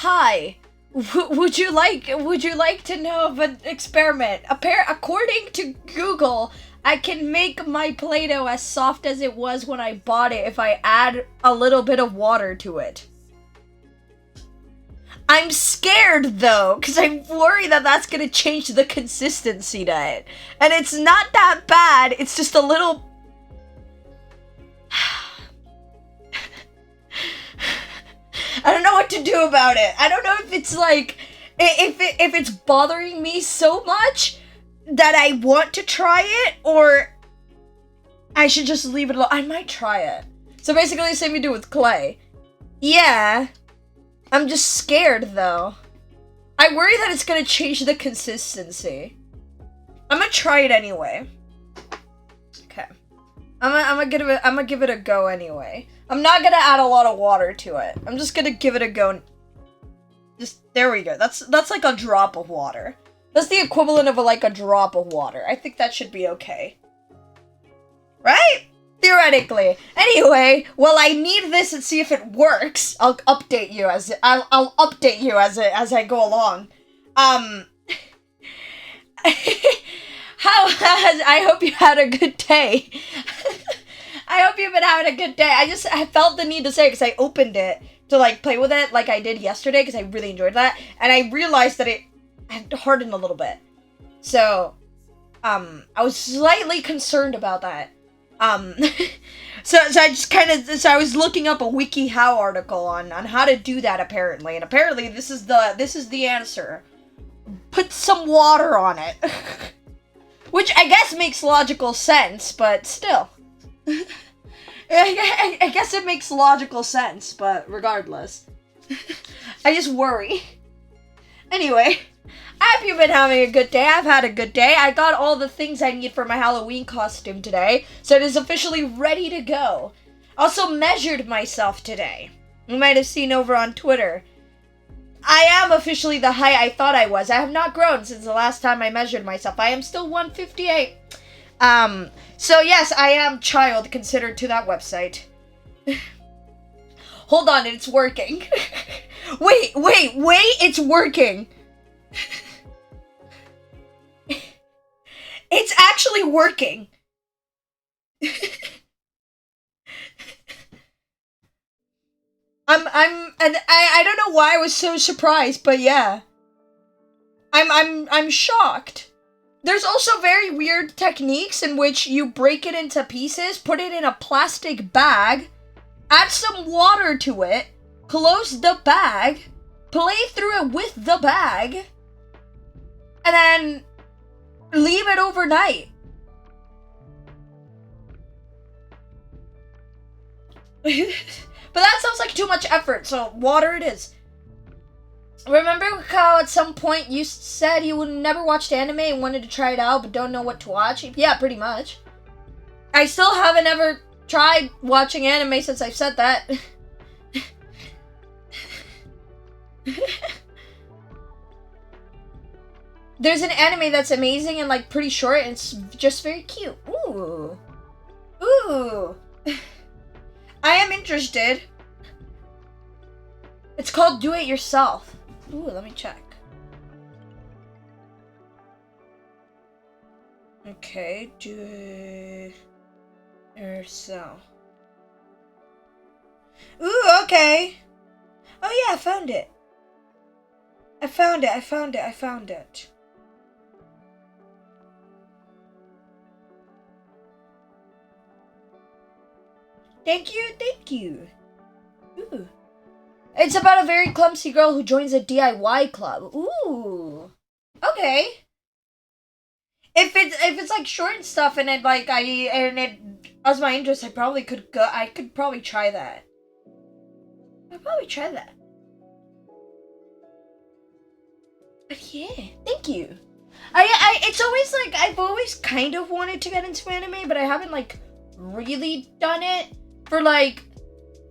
Hi. Would you like to know of an experiment? According to Google, I can make my Play-Doh as soft as it was when I bought it if I add a little bit of water to it. I'm scared though, because I'm worried that that's gonna change the consistency to it. And it's not that bad, it's just a little... I don't know what to do about it. I don't know if it's like... If it's bothering me so much that I want to try it, or I should just leave it alone. I might try it. So basically the same you do with clay. Yeah. I'm just scared, though. I worry that it's gonna change the consistency. I'm gonna try it anyway. Okay. I'm gonna give it a go anyway. I'm not gonna add a lot of water to it. I'm just gonna give it a go. There we go. That's like a drop of water. That's the equivalent of a drop of water. I think that should be okay. Right? Theoretically. Anyway, well, I need this and see if it works. I'll update you as I'll update you as I go along. I hope you had a good day. I hope you've been having a good day. I felt the need to say it because I opened it to play with it like I did yesterday because I really enjoyed that, and I realized that it had hardened a little bit. So, I was slightly concerned about that. So I was looking up a WikiHow article on how to do that apparently, and apparently this is the answer. Put some water on it. Which I guess makes logical sense, but still. I guess it makes logical sense, but regardless. I just worry. Anyway, I hope you've been having a good day. I've had a good day. I got all the things I need for my Halloween costume today, so it is officially ready to go. Also measured myself today. You might have seen over on Twitter. I am officially the height I thought I was. I have not grown since the last time I measured myself. I am still 158. So yes, I am child considered to that website. Hold on, it's working. Wait, it's working. It's actually working. I don't know why I was so surprised, but yeah. I'm shocked. There's also very weird techniques in which you break it into pieces, put it in a plastic bag, add some water to it, close the bag, play through it with the bag, and then leave it overnight. But that sounds like too much effort, so water it is. Remember how at some point you said you never watched anime and wanted to try it out but don't know what to watch? Yeah, pretty much. I still haven't ever tried watching anime since I've said that. There's an anime that's amazing and pretty short and it's just very cute. Ooh. Ooh. I am interested. It's called Do It Yourself. Ooh, let me check. Okay, do it yourself. Ooh, okay. Oh yeah, I found it. I found it. Thank you. Ooh. It's about a very clumsy girl who joins a DIY club. Ooh. Okay. If it's short and stuff and it as my interest, I could probably try that. I'd probably try that. But yeah, thank you. It's always I've always kind of wanted to get into anime, but I haven't really done it for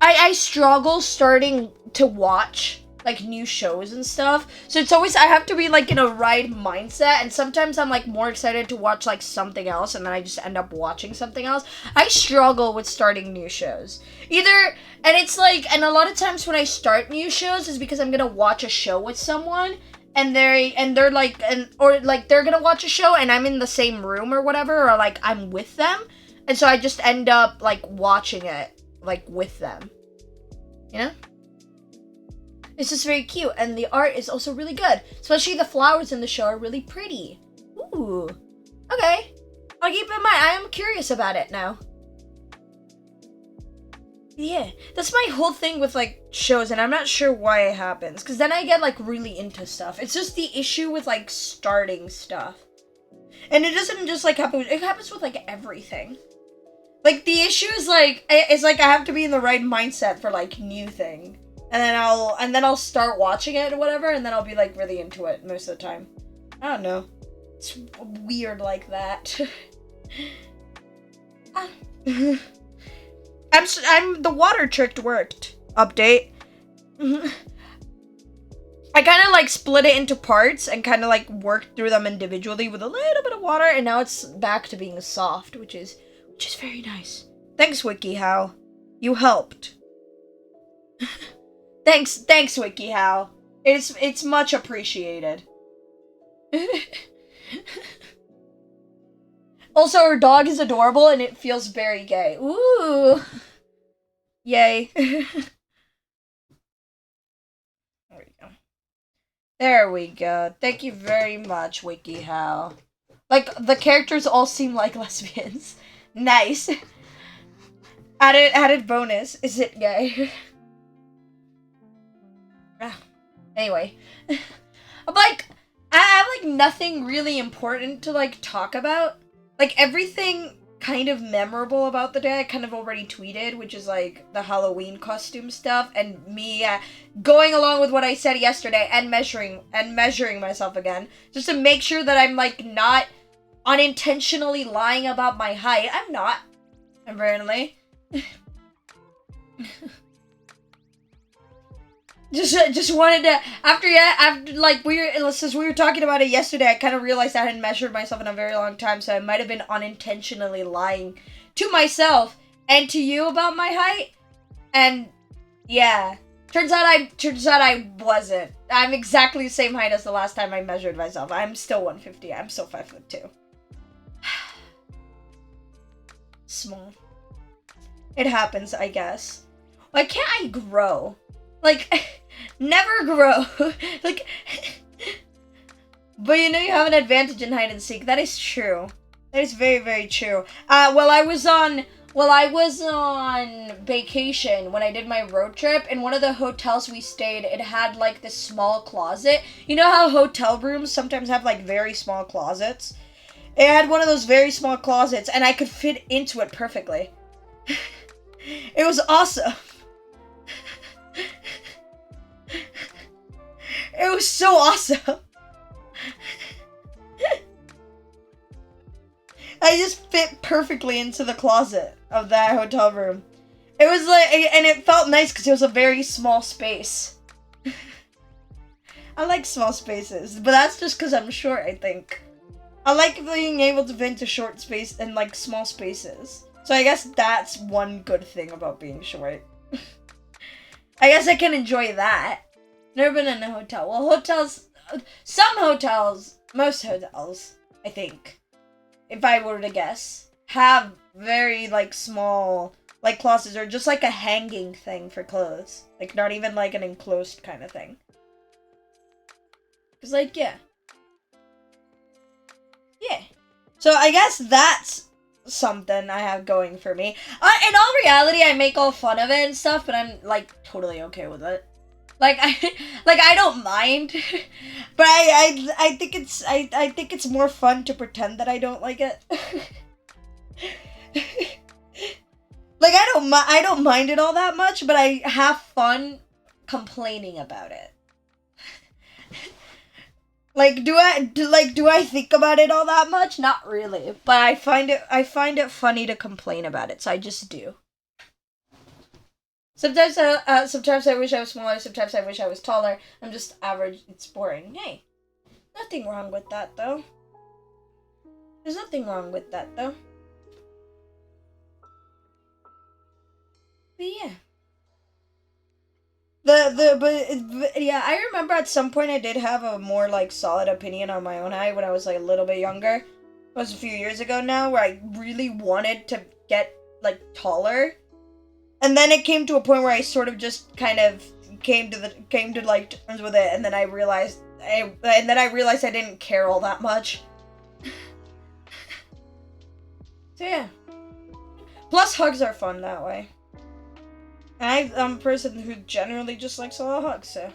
I struggle starting to watch like new shows and stuff. So it's always, I have to be like in a right mindset, and sometimes I'm like more excited to watch like something else, and then I just end up watching something else. I struggle with starting new shows. Either, and it's like, and a lot of times when I start new shows is because I'm gonna watch a show with someone, and they're like, or like they're gonna watch a show and I'm in the same room or whatever, or like I'm with them, and so I just end up like watching it like with them, you know? It's just very cute, and the art is also really good. Especially the flowers in the show are really pretty. Ooh. Okay. I'll keep in mind. I am curious about it now. Yeah. That's my whole thing with, like, shows, and I'm not sure why it happens. Because then I get, like, really into stuff. It's just the issue with, like, starting stuff. And it doesn't just, like, happen. It happens with, like, everything. Like, the issue is, like, it's like I have to be in the right mindset for, like, new thing. And then I'll start watching it or whatever, and then I'll be like really into it most of the time. I don't know. It's weird like that. I'm the water trick worked. Update. I kind of like split it into parts and kind of like worked through them individually with a little bit of water, and now it's back to being soft, which is very nice. Thanks, WikiHow. You helped. Thanks, WikiHow. It's much appreciated. Also, her dog is adorable and it feels very gay. Ooh. Yay. There we go. Thank you very much, WikiHow. Like, the characters all seem like lesbians. Nice. Added bonus. Is it gay? Anyway. I'm like, I have like nothing really important to like talk about. Like everything kind of memorable about the day I kind of already tweeted, which is like the Halloween costume stuff and me going along with what I said yesterday and measuring myself again just to make sure that I'm like not unintentionally lying about my height. I'm not, apparently. Just wanted to, after like since we were talking about it yesterday, I kind of realized I hadn't measured myself in a very long time, so I might have been unintentionally lying to myself and to you about my height. And yeah, turns out I wasn't. I'm exactly the same height as the last time I measured myself. I'm still 150. I'm still 5'2". Small. It happens, I guess. Why can't I grow? Like, never grow. Like, but you know you have an advantage in hide and seek. That is true. That is very, very true. Well, I was on vacation when I did my road trip. In one of the hotels we stayed, it had, like, this small closet. You know how hotel rooms sometimes have, like, very small closets? It had one of those very small closets, and I could fit into it perfectly. It was awesome. It was so awesome. I just fit perfectly into the closet of that hotel room. It was like, and it felt nice because it was a very small space. I like small spaces, but that's just because I'm short, I think. I like being able to fit into short space and like small spaces. So I guess that's one good thing about being short. I guess I can enjoy that. Never been in a hotel. Well, most hotels, I think, if I were to guess, have very, like, small, like, closets, or just, like, a hanging thing for clothes. Like, not even, like, an enclosed kind of thing. Because, like, yeah. Yeah. So, I guess that's something I have going for me. In all reality, I make all fun of it and stuff, but I'm, like, totally okay with it. Like, I don't mind, but I think it's more fun to pretend that I don't like it. Like, I don't mind it all that much, but I have fun complaining about it. Like, do I think about it all that much? Not really, but I find it funny to complain about it, so I just do. Sometimes I wish I was smaller. Sometimes I wish I was taller. I'm just average. It's boring. Hey, nothing wrong with that though. There's nothing wrong with that though. But yeah. But yeah, I remember at some point I did have a more like solid opinion on my own height when I was like a little bit younger. It was a few years ago now where I really wanted to get like taller. And then it came to a point where I sort of just kind of came to like terms with it, and then I realized I didn't care all that much. So yeah. Plus hugs are fun that way. And I'm a person who generally just likes a lot of hugs, so.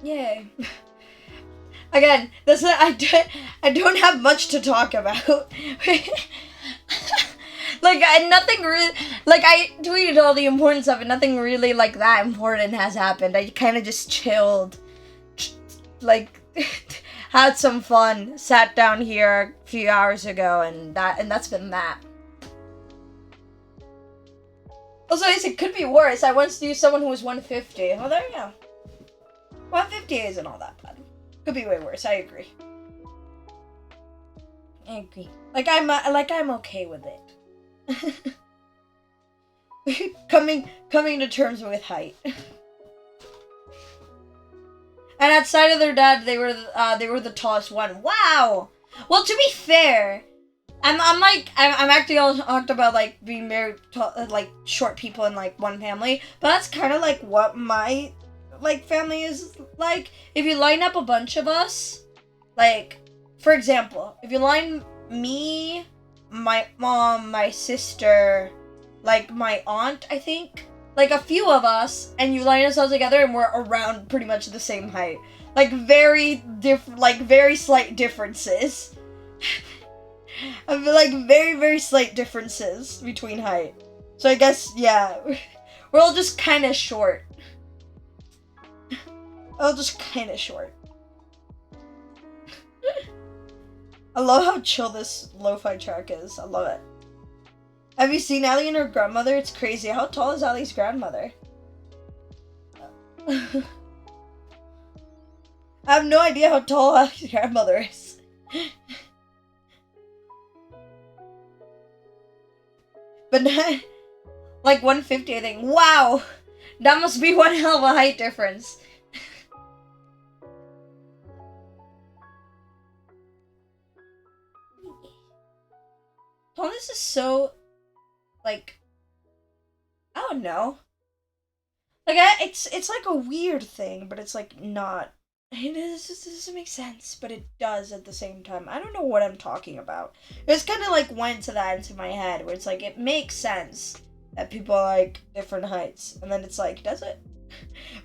Yay. Again, I don't have much to talk about. Like, nothing really, like, I tweeted all the important stuff, and nothing really, like, that important has happened. I kind of just chilled, like, had some fun, sat down here a few hours ago, and that's been that. Also, it could be worse. I once knew someone who was 150. Well, there you go. 150 isn't all that bad. Could be way worse. I agree. Like, I'm okay with it. coming to terms with height. And outside of their dad, they were the tallest one. Wow. Well, to be fair, I'm actually all talked about like being very tall, like short people in like one family, but that's kind of like what my like family is like. If you line up a bunch of us, like for example, if you line me, my mom, my sister, like my aunt, I think, like a few of us, and you line us all together, and we're around pretty much the same height. Like very slight differences. Like very, very slight differences between height. So I guess, yeah, we're all just kind of short. All just kind of short. I love how chill this lo-fi track is. I love it. Have you seen Allie and her grandmother? It's crazy. How tall is Allie's grandmother? I have no idea how tall Allie's grandmother is. But like 150, I think. Wow! That must be one hell of a height difference. Tallness is so, like, I don't know. Like, it's like a weird thing, but it's like not. It doesn't make sense, but it does at the same time. I don't know what I'm talking about. It just kind of like went to that into my head, where it's like, it makes sense that people are like different heights. And then it's like, does it?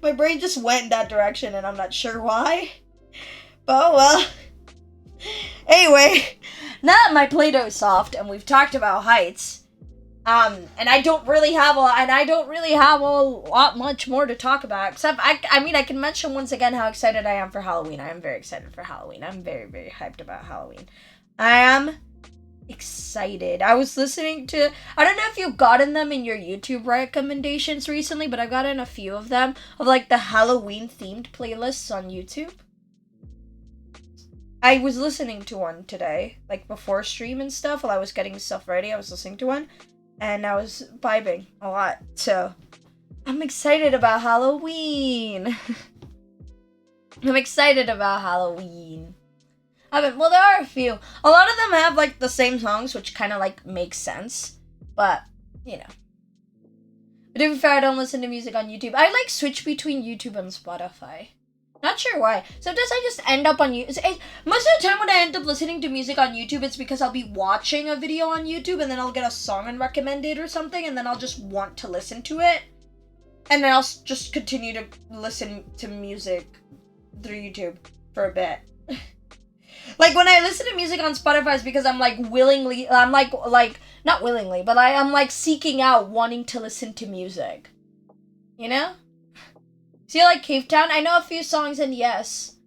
My brain just went in that direction, and I'm not sure why. But oh well. Anyway, now that my Play-Doh is soft, and we've talked about heights, and I don't really have a lot much more to talk about, except I mean, I can mention once again how excited I am for Halloween. I am very excited for Halloween. I'm very, very hyped about Halloween. I am excited. I was listening to, I don't know if you've gotten them in your YouTube recommendations recently, but I've gotten a few of them, of like the Halloween themed playlists on YouTube. I was listening to one today, like before stream and stuff, while I was getting stuff ready. I was listening to one, and I was vibing a lot. So, I'm excited about Halloween. I'm excited about Halloween. Well, there are a few. A lot of them have like the same songs, which kind of like makes sense. But, you know. But to be fair, I don't listen to music on YouTube. I like switch between YouTube and Spotify. Not sure why. Sometimes I just end up on YouTube. Most of the time when I end up listening to music on YouTube, it's because I'll be watching a video on YouTube, and then I'll get a song recommended or something, and then I'll just want to listen to it. And then I'll just continue to listen to music through YouTube for a bit. Like, when I listen to music on Spotify, it's because I'm, like, not willingly, but I'm, like, seeking out wanting to listen to music. You know? See, like Cave Town, I know a few songs, and yes.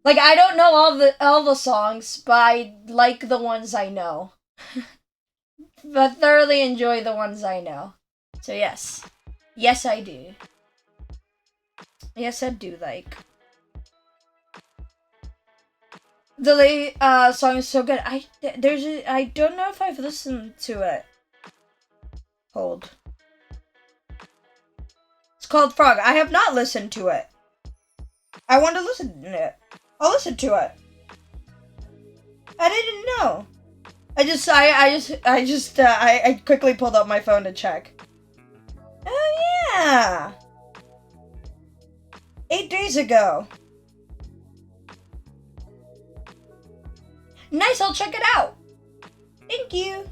Like, I don't know all the songs, but I like the ones I know. but thoroughly enjoy the ones I know. So yes. Yes, I do. Yes, I do like. The song is so good. I don't know if I've listened to it. Hold. It's called Frog. I have not listened to it. I want to listen to it. I'll listen to it. I didn't know. I quickly pulled up my phone to check. Oh yeah. 8 days ago. Nice, I'll check it out. Thank you.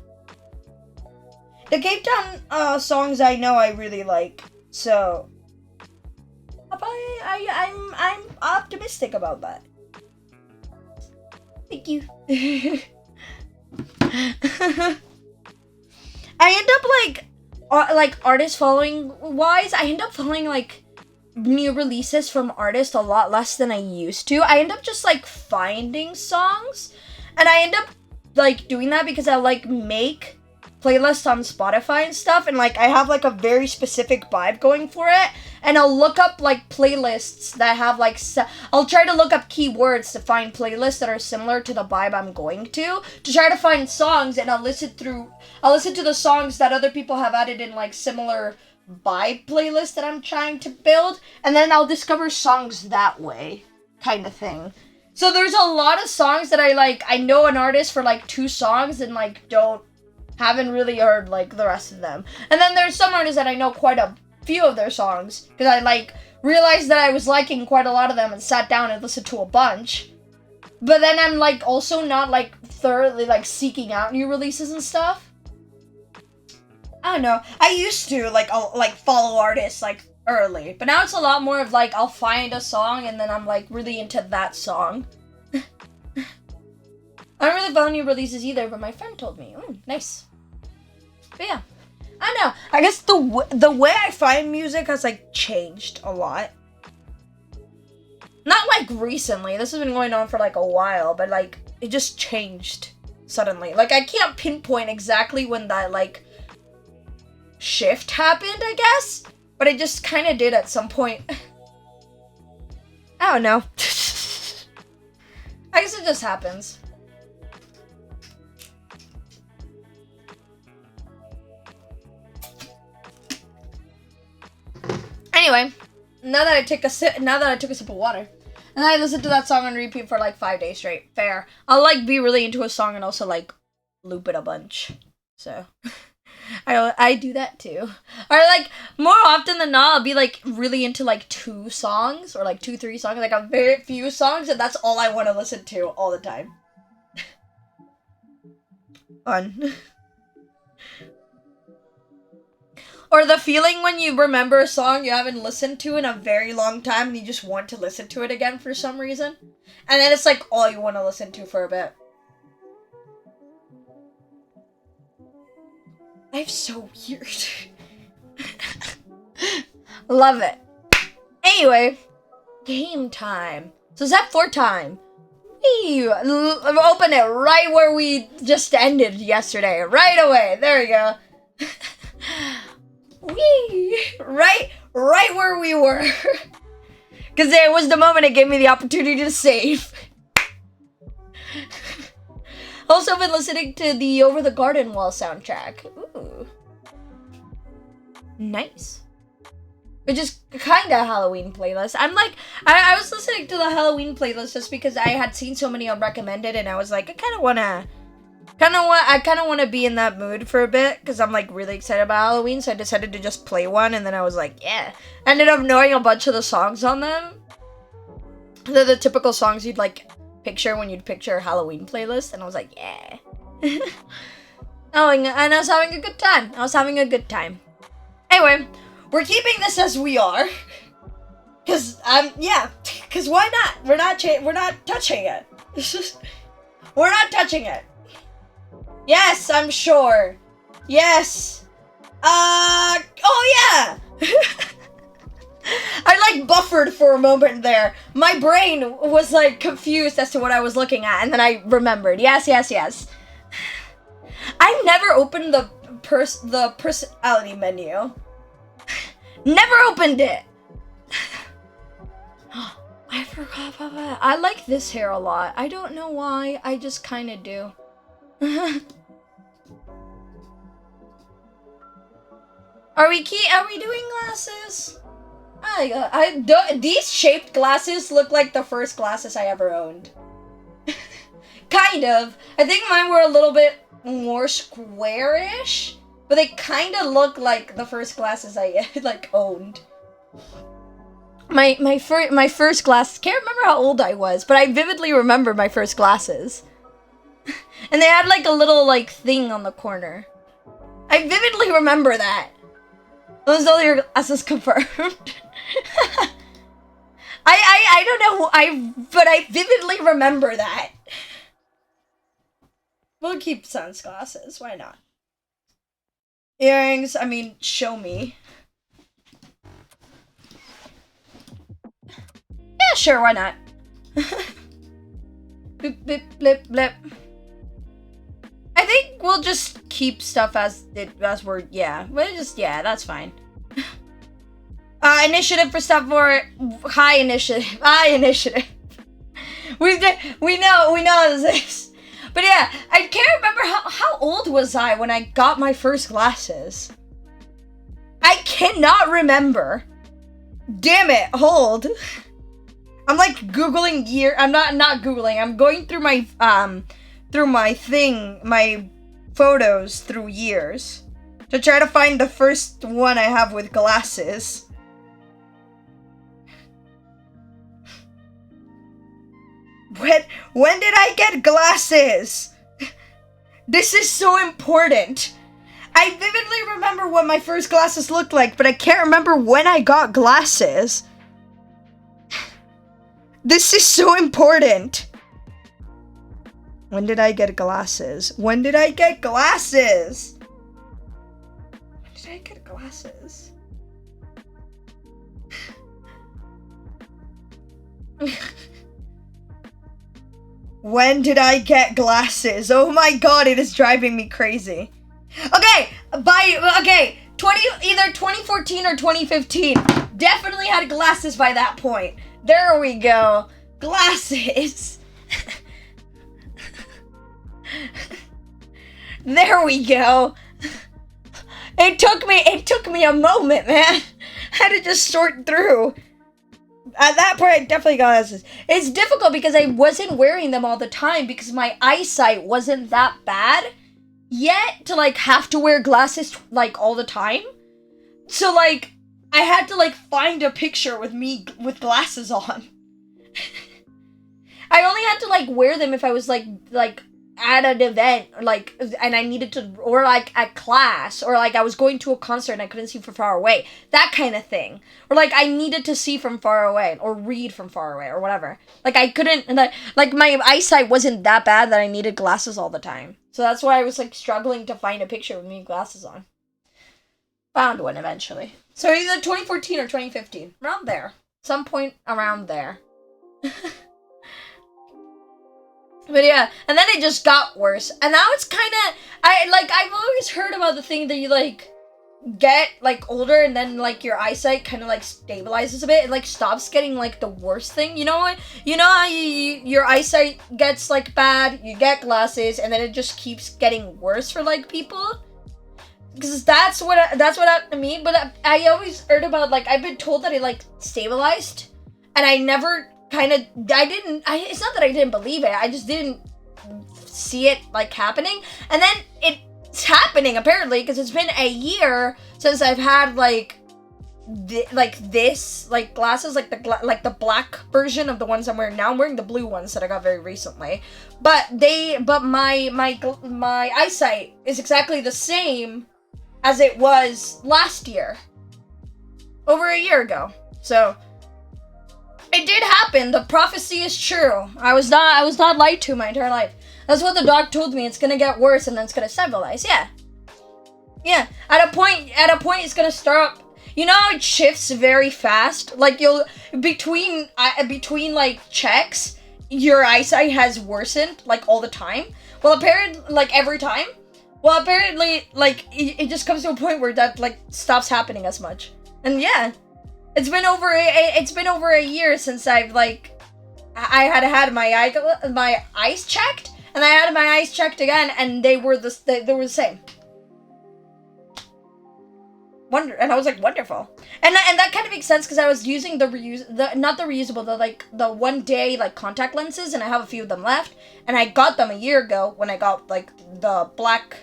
The Cape Town songs I know I really like, so I'm optimistic about that. Thank you. I end up like artist following wise, I end up following like new releases from artists a lot less than I used to. I end up just like finding songs, and I end up like doing that because I like make playlists on Spotify and stuff, and like I have like a very specific vibe going for it, and I'll look up like playlists that have like I'll try to look up keywords to find playlists that are similar to the vibe I'm going to try to find songs, and I'll listen to the songs that other people have added in like similar vibe playlists that I'm trying to build, and then I'll discover songs that way, kind of thing. So there's a lot of songs that I know an artist for like 2 songs and like haven't really heard like the rest of them. And then there's some artists that I know quite a few of their songs because I like realized that I was liking quite a lot of them and sat down and listened to a bunch. But then I'm like also not like thoroughly like seeking out new releases and stuff. I don't know. I used to I'll like follow artists like early, but now it's a lot more of like I'll find a song and then I'm like really into that song. I don't really follow new releases either, but my friend told me. Nice. But yeah, I don't know. I guess the way I find music has like changed a lot. Not like recently. This has been going on for like a while, but like it just changed suddenly. Like I can't pinpoint exactly when that like shift happened, I guess, but it just kind of did at some point. I don't know. I guess it just happens. Anyway, now that I took a sip of water, and I listened to that song on repeat for like 5 days straight. Fair. I'll like be really into a song and also like loop it a bunch. So I do that too. Or like more often than not, I'll be like really into like 2 songs or like 2-3 songs, like a very few songs, and that's all I want to listen to all the time. Fun. Or the feeling when you remember a song you haven't listened to in a very long time and you just want to listen to it again for some reason. And then it's like all you want to listen to for a bit. Life's so weird. Love it. Anyway, game time. So is that 4 time? Open it right where we just ended yesterday. Right away. There we go. Wee! Right where we were. Because it was the moment it gave me the opportunity to save. Also been listening to the Over the Garden Wall soundtrack. Ooh. Nice. Which is kind of a Halloween playlist. I'm like, I was listening to the Halloween playlist just because I had seen so many unrecommended, and I was like, I kind of want to be in that mood for a bit because I'm like really excited about Halloween, so I decided to just play one, and then I was like, yeah. I ended up knowing a bunch of the songs on them. They're the typical songs you'd like picture when you'd picture a Halloween playlist, and I was like, yeah. Oh, and I was having a good time. Anyway, we're keeping this as we are. Cause cause why not? We're not touching it. We're not touching it. Yes, I'm sure. Yes. Oh yeah. I like buffered for a moment there. My brain was like confused as to what I was looking at, and then I remembered. Yes. I never opened the personality menu. Never opened it. I forgot about that. I like this hair a lot. I don't know why. I just kind of do. Are we doing glasses? These shaped glasses look like the first glasses I ever owned. Kind of. I think mine were a little bit more squarish, but they kind of look like the first glasses I like owned. My first glasses. Can't remember how old I was, but I vividly remember my first glasses. And they had like a little like thing on the corner. I vividly remember that. Those are your glasses confirmed. I don't know, but I vividly remember that. We'll keep Sun's glasses, why not? Earrings, I mean, show me. Yeah, sure, why not? Blip, blip, blip, blip. I think we'll just keep stuff as we're, yeah. That's fine. Initiative for stuff for high initiative. High initiative. We know this. But yeah, I can't remember how old was I when I got my first glasses. I cannot remember. Damn it, hold. I'm like Googling year. I'm not Googling. I'm going through my my photos through years to try to find the first one I have with glasses. When did I get glasses? This is so important. I vividly remember what my first glasses looked like, but I can't remember when I got glasses. This is so important. When did I get glasses? When did I get glasses? When did I get glasses? When did I get glasses? Oh my god, it is driving me crazy. Okay, either 2014 or 2015. Definitely had glasses by that point. There we go. Glasses. There we go. It took me a moment, man. I had to just sort through. At that point, I definitely got glasses. It's difficult because I wasn't wearing them all the time because my eyesight wasn't that bad yet to like have to wear glasses like all the time. So like I had to like find a picture with me with glasses on. I only had to like wear them if I was like at an event, like, and I needed to, or like at class, or like I was going to a concert and I couldn't see from far away, that kind of thing, or like I needed to see from far away or read from far away or whatever. Like I couldn't, like my eyesight wasn't that bad that I needed glasses all the time. So that's why I was like struggling to find a picture with me with glasses on. Found one eventually. So either 2014 or 2015, around there, some point around there. But yeah, and then it just got worse. And now it's kind of, I've always heard about the thing that you, like, get, like, older and then, like, your eyesight kind of, like, stabilizes a bit. It, like, stops getting, like, the worst thing. You know what? You know how your eyesight gets, like, bad, you get glasses, and then it just keeps getting worse for, like, people? Because that's what happened to me. But I always heard about, like, I've been told that it, like, stabilized. And I never... it's not that I didn't believe it, I just didn't see it, like, happening. And then it's happening, apparently, because it's been a year since I've had, like, this, like, glasses, like the black version of the ones I'm wearing now. I'm wearing the blue ones that I got very recently. But my eyesight is exactly the same as it was last year. Over a year ago. So... it did happen. The prophecy is true. I was not lied to my entire life. That's what the doc told me. It's gonna get worse and then it's gonna stabilize. Yeah. Yeah. At a point it's gonna start. You know how it shifts very fast? Like between like checks, your eyesight has worsened like all the time. Well, apparently like every time. Well, apparently, like, it just comes to a point where that, like, stops happening as much. And yeah, it's been over a year since I've, like, I had my eyes checked, and I had my eyes checked again, and they were the same. And I was like, wonderful. And that kind of makes sense because I was using not the reusable, the 1 day like contact lenses, and I have a few of them left. And I got them a year ago when I got like the black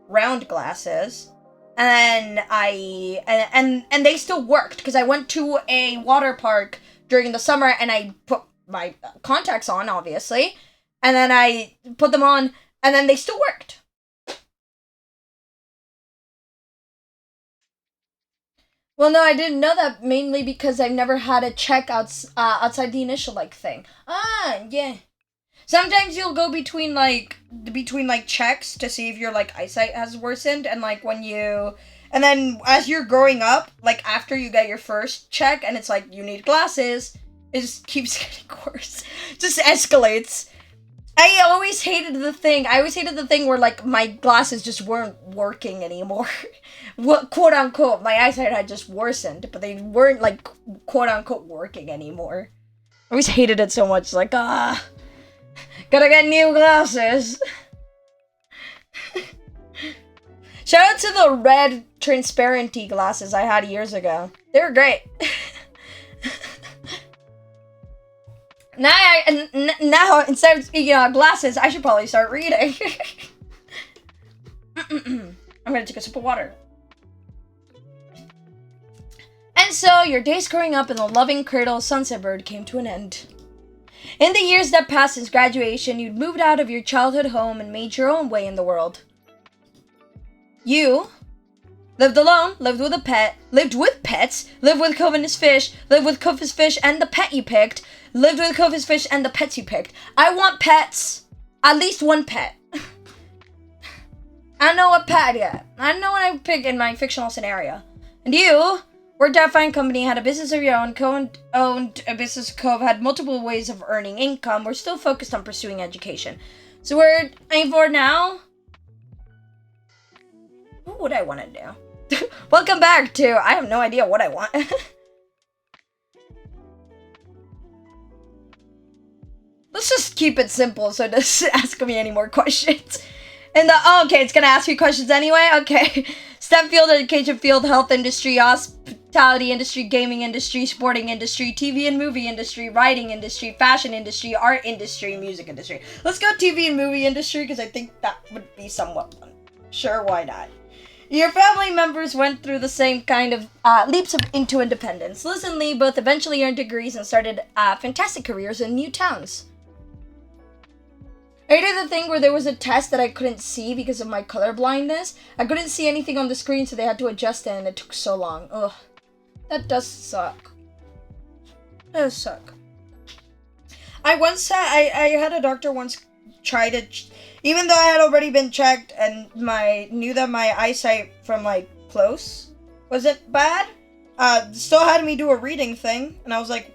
round glasses, and and they still worked because I went to a water park during the summer and I put my contacts on, obviously, and then I put them on, and then they still worked. Well, no, I didn't know that mainly because I've never had a check outside the initial like thing. Ah, yeah. Sometimes you'll go between checks to see if your like eyesight has worsened, and like and then as you're growing up, like after you get your first check, and it's like you need glasses, it just keeps getting worse. It just escalates. I always hated the thing where like my glasses just weren't working anymore. Quote unquote, my eyesight had just worsened, but they weren't like quote unquote working anymore. I always hated it so much, like gotta get new glasses. Shout out to the red transparency glasses I had years ago. They were great. Now instead of speaking on glasses, I should probably start reading. I'm gonna take a sip of water. And so, your days growing up in the loving cradle of Sunset Bird came to an end. In the years that passed since graduation, you'd moved out of your childhood home and made your own way in the world. You lived alone, lived with pets, lived with Kova's fish, lived with Kova's fish and the pet you picked, lived with Kova's fish and the pets you picked. I want pets. At least one pet. I don't know what pet yet. I don't know what I would pick in my fictional scenario. And you worked at a fine company, had a business of your own, co-owned a business Cove, had multiple ways of earning income. We're still focused on pursuing education. So we're aiming for now. What would I want to do? Welcome back to I have no idea what I want. Let's just keep it simple so it doesn't ask me any more questions. And okay, it's gonna ask me questions anyway? Okay. STEM field, education field, health industry, hospitality industry, gaming industry, sporting industry, TV and movie industry, writing industry, fashion industry, art industry, music industry. Let's go TV and movie industry because I think that would be somewhat fun. Sure, why not? Your family members went through the same kind of leaps into independence. Liz and Lee both eventually earned degrees and started fantastic careers in new towns. I did the thing where there was a test that I couldn't see because of my color blindness. I couldn't see anything on the screen, so they had to adjust it, and it took so long. Ugh. That does suck. That does suck. I had a doctor once try to... Even though I had already been checked and knew that my eyesight from, like, close wasn't bad, still had me do a reading thing. And I was like,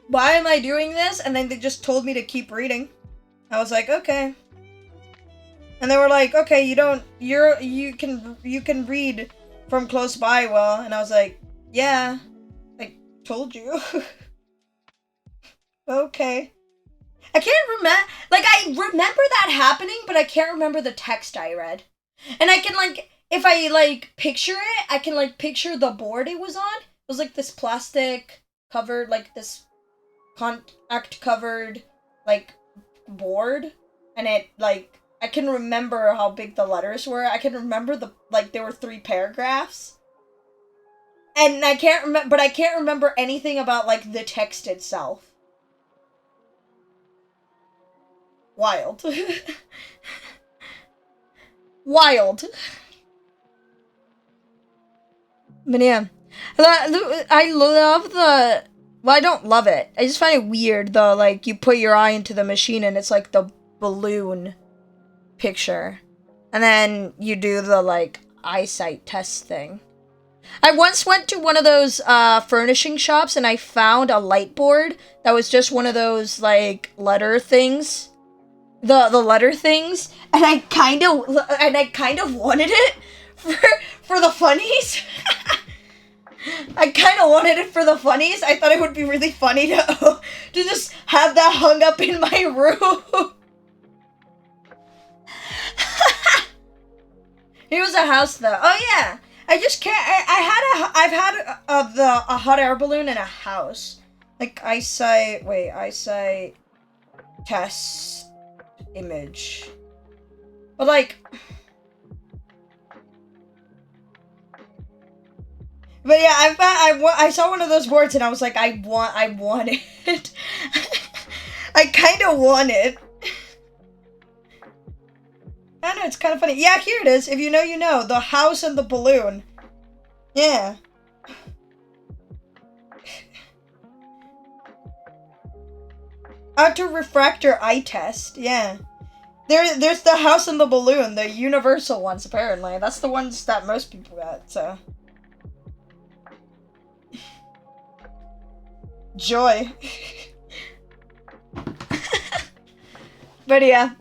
why am I doing this? And then they just told me to keep reading. I was like, okay. And they were like, okay, you can read from close by well. And I was like, yeah, I told you. Okay. I can't remember, like, I remember that happening, but I can't remember the text I read. And I can, like, if I, like, picture it, I can, like, picture the board it was on. It was, like, this plastic covered, like, this contact covered, like, board, and it, like, I can remember how big the letters were. I can remember there were 3 paragraphs, and I can't remember anything about, like, the text itself. Wild. Wild. But yeah, I love the... Well, I don't love it. I just find it weird, though, like, you put your eye into the machine and it's, like, the balloon picture. And then you do the, like, eyesight test thing. I once went to one of those, furnishing shops and I found a light board that was just one of those, like, letter things. the letter things, and I kind of wanted it for the funnies. I kind of wanted it for the funnies. I thought it would be really funny to just have that hung up in my room. Here's a house though. Oh yeah, I just can't. I've had a hot air balloon in a house. Like eyesight test image, but like. But yeah, I saw one of those boards and I was like, I want it. I kind of want it. I don't know, it's kind of funny. Yeah, here it is. If you know, you know. The house and the balloon. Yeah. Auto-refractor eye test. Yeah. There's the house and the balloon. The universal ones, apparently. That's the ones that most people get, so. Joy. But yeah.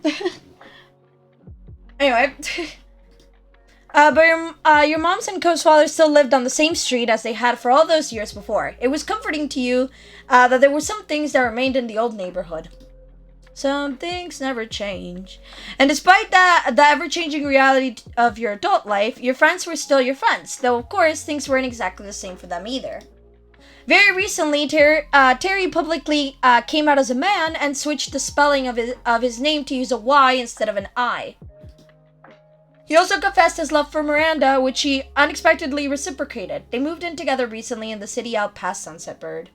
Anyway. But your mom's and Co's father still lived on the same street as they had for all those years before. It was comforting to you that there were some things that remained in the old neighborhood. Some things never change. And despite the ever-changing reality of your adult life, your friends were still your friends, though of course things weren't exactly the same for them either. Very recently, Terry publicly came out as a man and switched the spelling of his name to use a Y instead of an I. He also confessed his love for Miranda, which she unexpectedly reciprocated. They moved in together recently in the city out past Sunset Bird.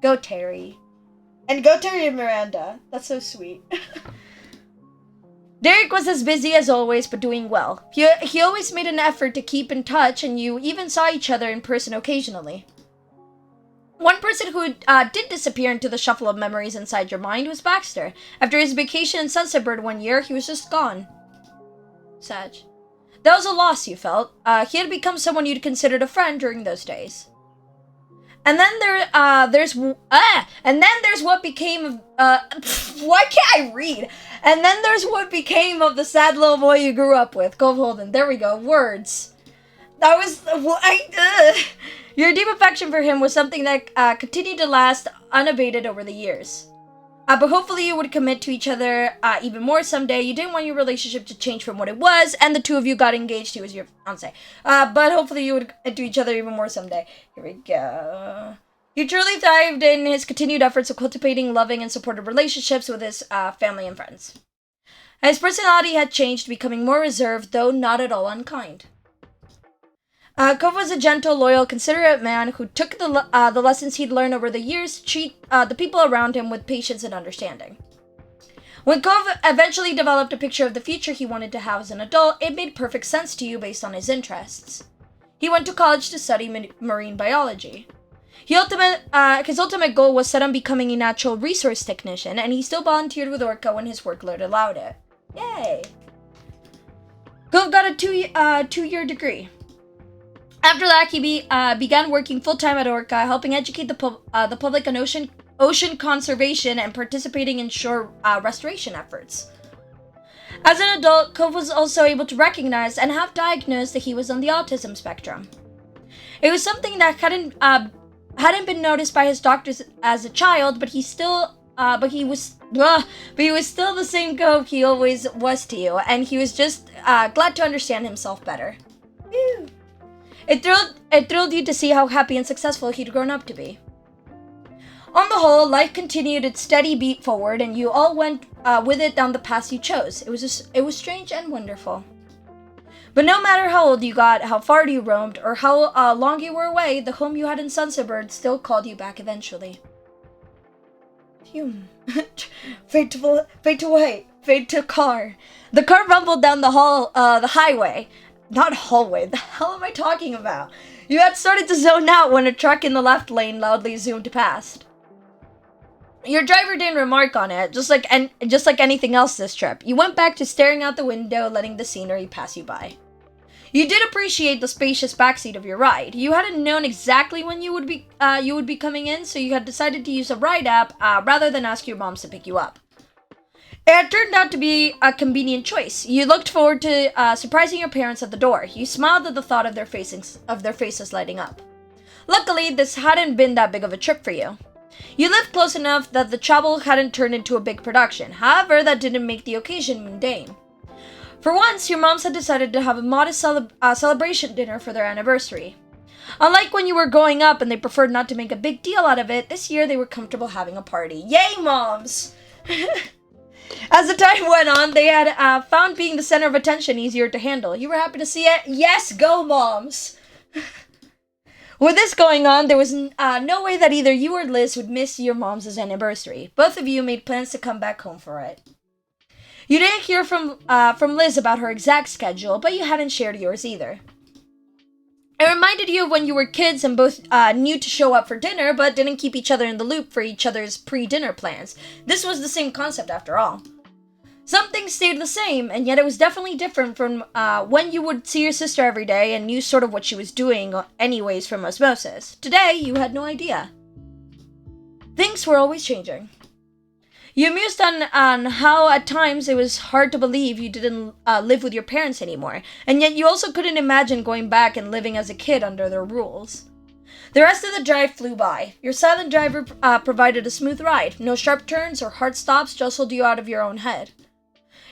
Go Terry. And go Terry and Miranda. That's so sweet. Derek was as busy as always, but doing well. He always made an effort to keep in touch, and you even saw each other in person occasionally. One person who did disappear into the shuffle of memories inside your mind was Baxter. After his vacation in Sunset Bird one year, he was just gone. Sad. That was a loss, you felt. He had become someone you'd considered a friend during those days. And then there's what became of, why can't I read? And then there's what became of the sad little boy you grew up with. Cove Holden. There we go. Words. That was, Your deep affection for him was something that continued to last unabated over the years. But hopefully you would commit to each other even more someday. You didn't want your relationship to change from what it was, and the two of you got engaged. He was your fiancé. But hopefully you would commit to each other even more someday. Here we go. He truly thrived in his continued efforts of cultivating loving and supportive relationships with his family and friends. His personality had changed, becoming more reserved, though not at all unkind. Cove was a gentle, loyal, considerate man who took the lessons he'd learned over the years to treat the people around him with patience and understanding. When Cove eventually developed a picture of the future he wanted to have as an adult, it made perfect sense to you based on his interests. He went to college to study marine biology. His ultimate goal was set on becoming a natural resource technician, and he still volunteered with Orca when his workload allowed it. Yay! Cove got a two-year degree. After that, he began working full-time at Orca, helping educate the public on ocean conservation and participating in shore restoration efforts. As an adult, Cove was also able to recognize and have diagnosed that he was on the autism spectrum. It was something that hadn't been noticed by his doctors as a child, but he was still the same Cove he always was to you, and he was just glad to understand himself better. Woo. It thrilled you to see how happy and successful he'd grown up to be. On the whole, life continued its steady beat forward, and you all went with it down the path you chose. It was strange and wonderful. But no matter how old you got, how far you roamed, or how long you were away, the home you had in Sunset Bird still called you back eventually. Phew. Fade to white. Fade to car. The car rumbled down the highway. Not hallway. The hell am I talking about? You had started to zone out when a truck in the left lane loudly zoomed past. Your driver didn't remark on it, just like anything else this trip. You went back to staring out the window, letting the scenery pass you by. You did appreciate the spacious backseat of your ride. You hadn't known exactly when you would be coming in, so you had decided to use a ride app rather than ask your moms to pick you up. It turned out to be a convenient choice. You looked forward to surprising your parents at the door. You smiled at the thought of their faces lighting up. Luckily, this hadn't been that big of a trip for you. You lived close enough that the travel hadn't turned into a big production. However, that didn't make the occasion mundane. For once, your moms had decided to have a modest celebration dinner for their anniversary. Unlike when you were growing up and they preferred not to make a big deal out of it, this year they were comfortable having a party. Yay, moms! As the time went on, they had found being the center of attention easier to handle. You were happy to see it? Yes, go moms! With this going on, there was no way that either you or Liz would miss your mom's anniversary. Both of you made plans to come back home for it. You didn't hear from Liz about her exact schedule, but you hadn't shared yours either. It reminded you of when you were kids and both knew to show up for dinner, but didn't keep each other in the loop for each other's pre-dinner plans. This was the same concept after all. Some things stayed the same, and yet it was definitely different from when you would see your sister every day and knew sort of what she was doing anyways from osmosis. Today, you had no idea. Things were always changing. You mused on how at times it was hard to believe you didn't live with your parents anymore, and yet you also couldn't imagine going back and living as a kid under their rules. The rest of the drive flew by. Your silent driver provided a smooth ride. No sharp turns or hard stops jostled you out of your own head.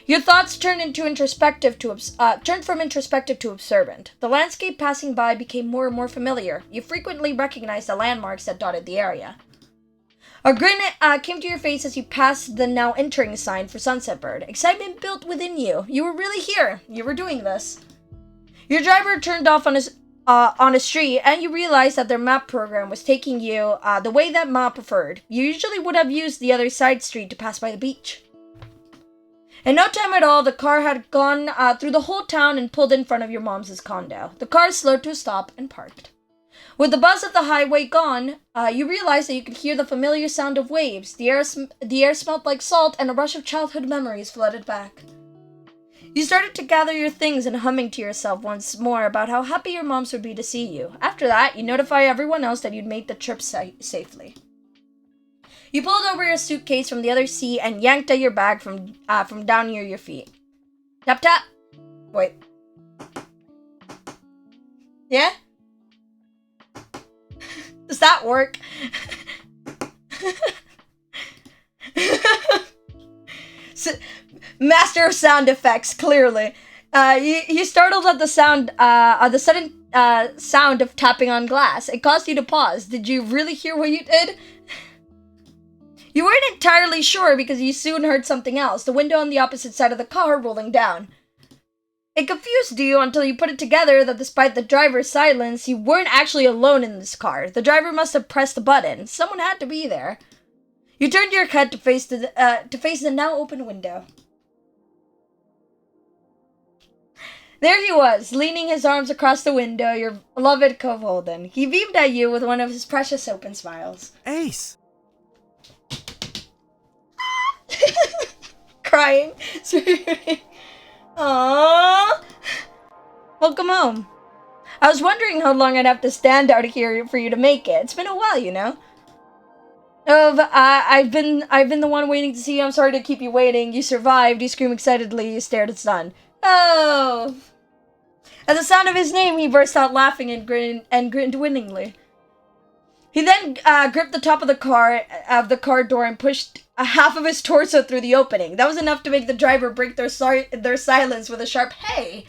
Your thoughts turned from introspective to observant. The landscape passing by became more and more familiar. You frequently recognized the landmarks that dotted the area. A grin came to your face as you passed the now entering sign for Sunset Bird. Excitement built within you. You were really here. You were doing this. Your driver turned off on a street, and you realized that their map program was taking you the way that Ma preferred. You usually would have used the other side street to pass by the beach. In no time at all, the car had gone through the whole town and pulled in front of your mom's condo. The car slowed to a stop and parked. With the buzz of the highway gone, you realized that you could hear the familiar sound of waves. The air smelled like salt, and a rush of childhood memories flooded back. You started to gather your things and humming to yourself once more about how happy your moms would be to see you. After that, you notify everyone else that you'd made the trip safely. You pulled over your suitcase from the other seat and yanked at your bag from down near your feet. Tap tap. Wait. Yeah? Does that work? Master of sound effects, clearly. You startled at the sudden sound of tapping on glass. It caused you to pause. Did you really hear what you did? You weren't entirely sure because you soon heard something else, the window on the opposite side of the car rolling down. It confused you until you put it together that despite the driver's silence, you weren't actually alone in this car. The driver must have pressed the button. Someone had to be there. You turned your head to face the now open window. There he was, leaning his arms across the window, your beloved Cove Holden. He beamed at you with one of his precious open smiles. Ace! Crying. Aww. Welcome home. I was wondering how long I'd have to stand out here for you to make it. It's been a while, you know. I've been the one waiting to see you. I'm sorry to keep you waiting. You survived. You screamed excitedly. You stared at the sun. Oh. At the sound of his name, he burst out laughing and grinned winningly. He then gripped the top of the car door and pushed half of his torso through the opening. That was enough to make the driver break their silence with a sharp "Hey!"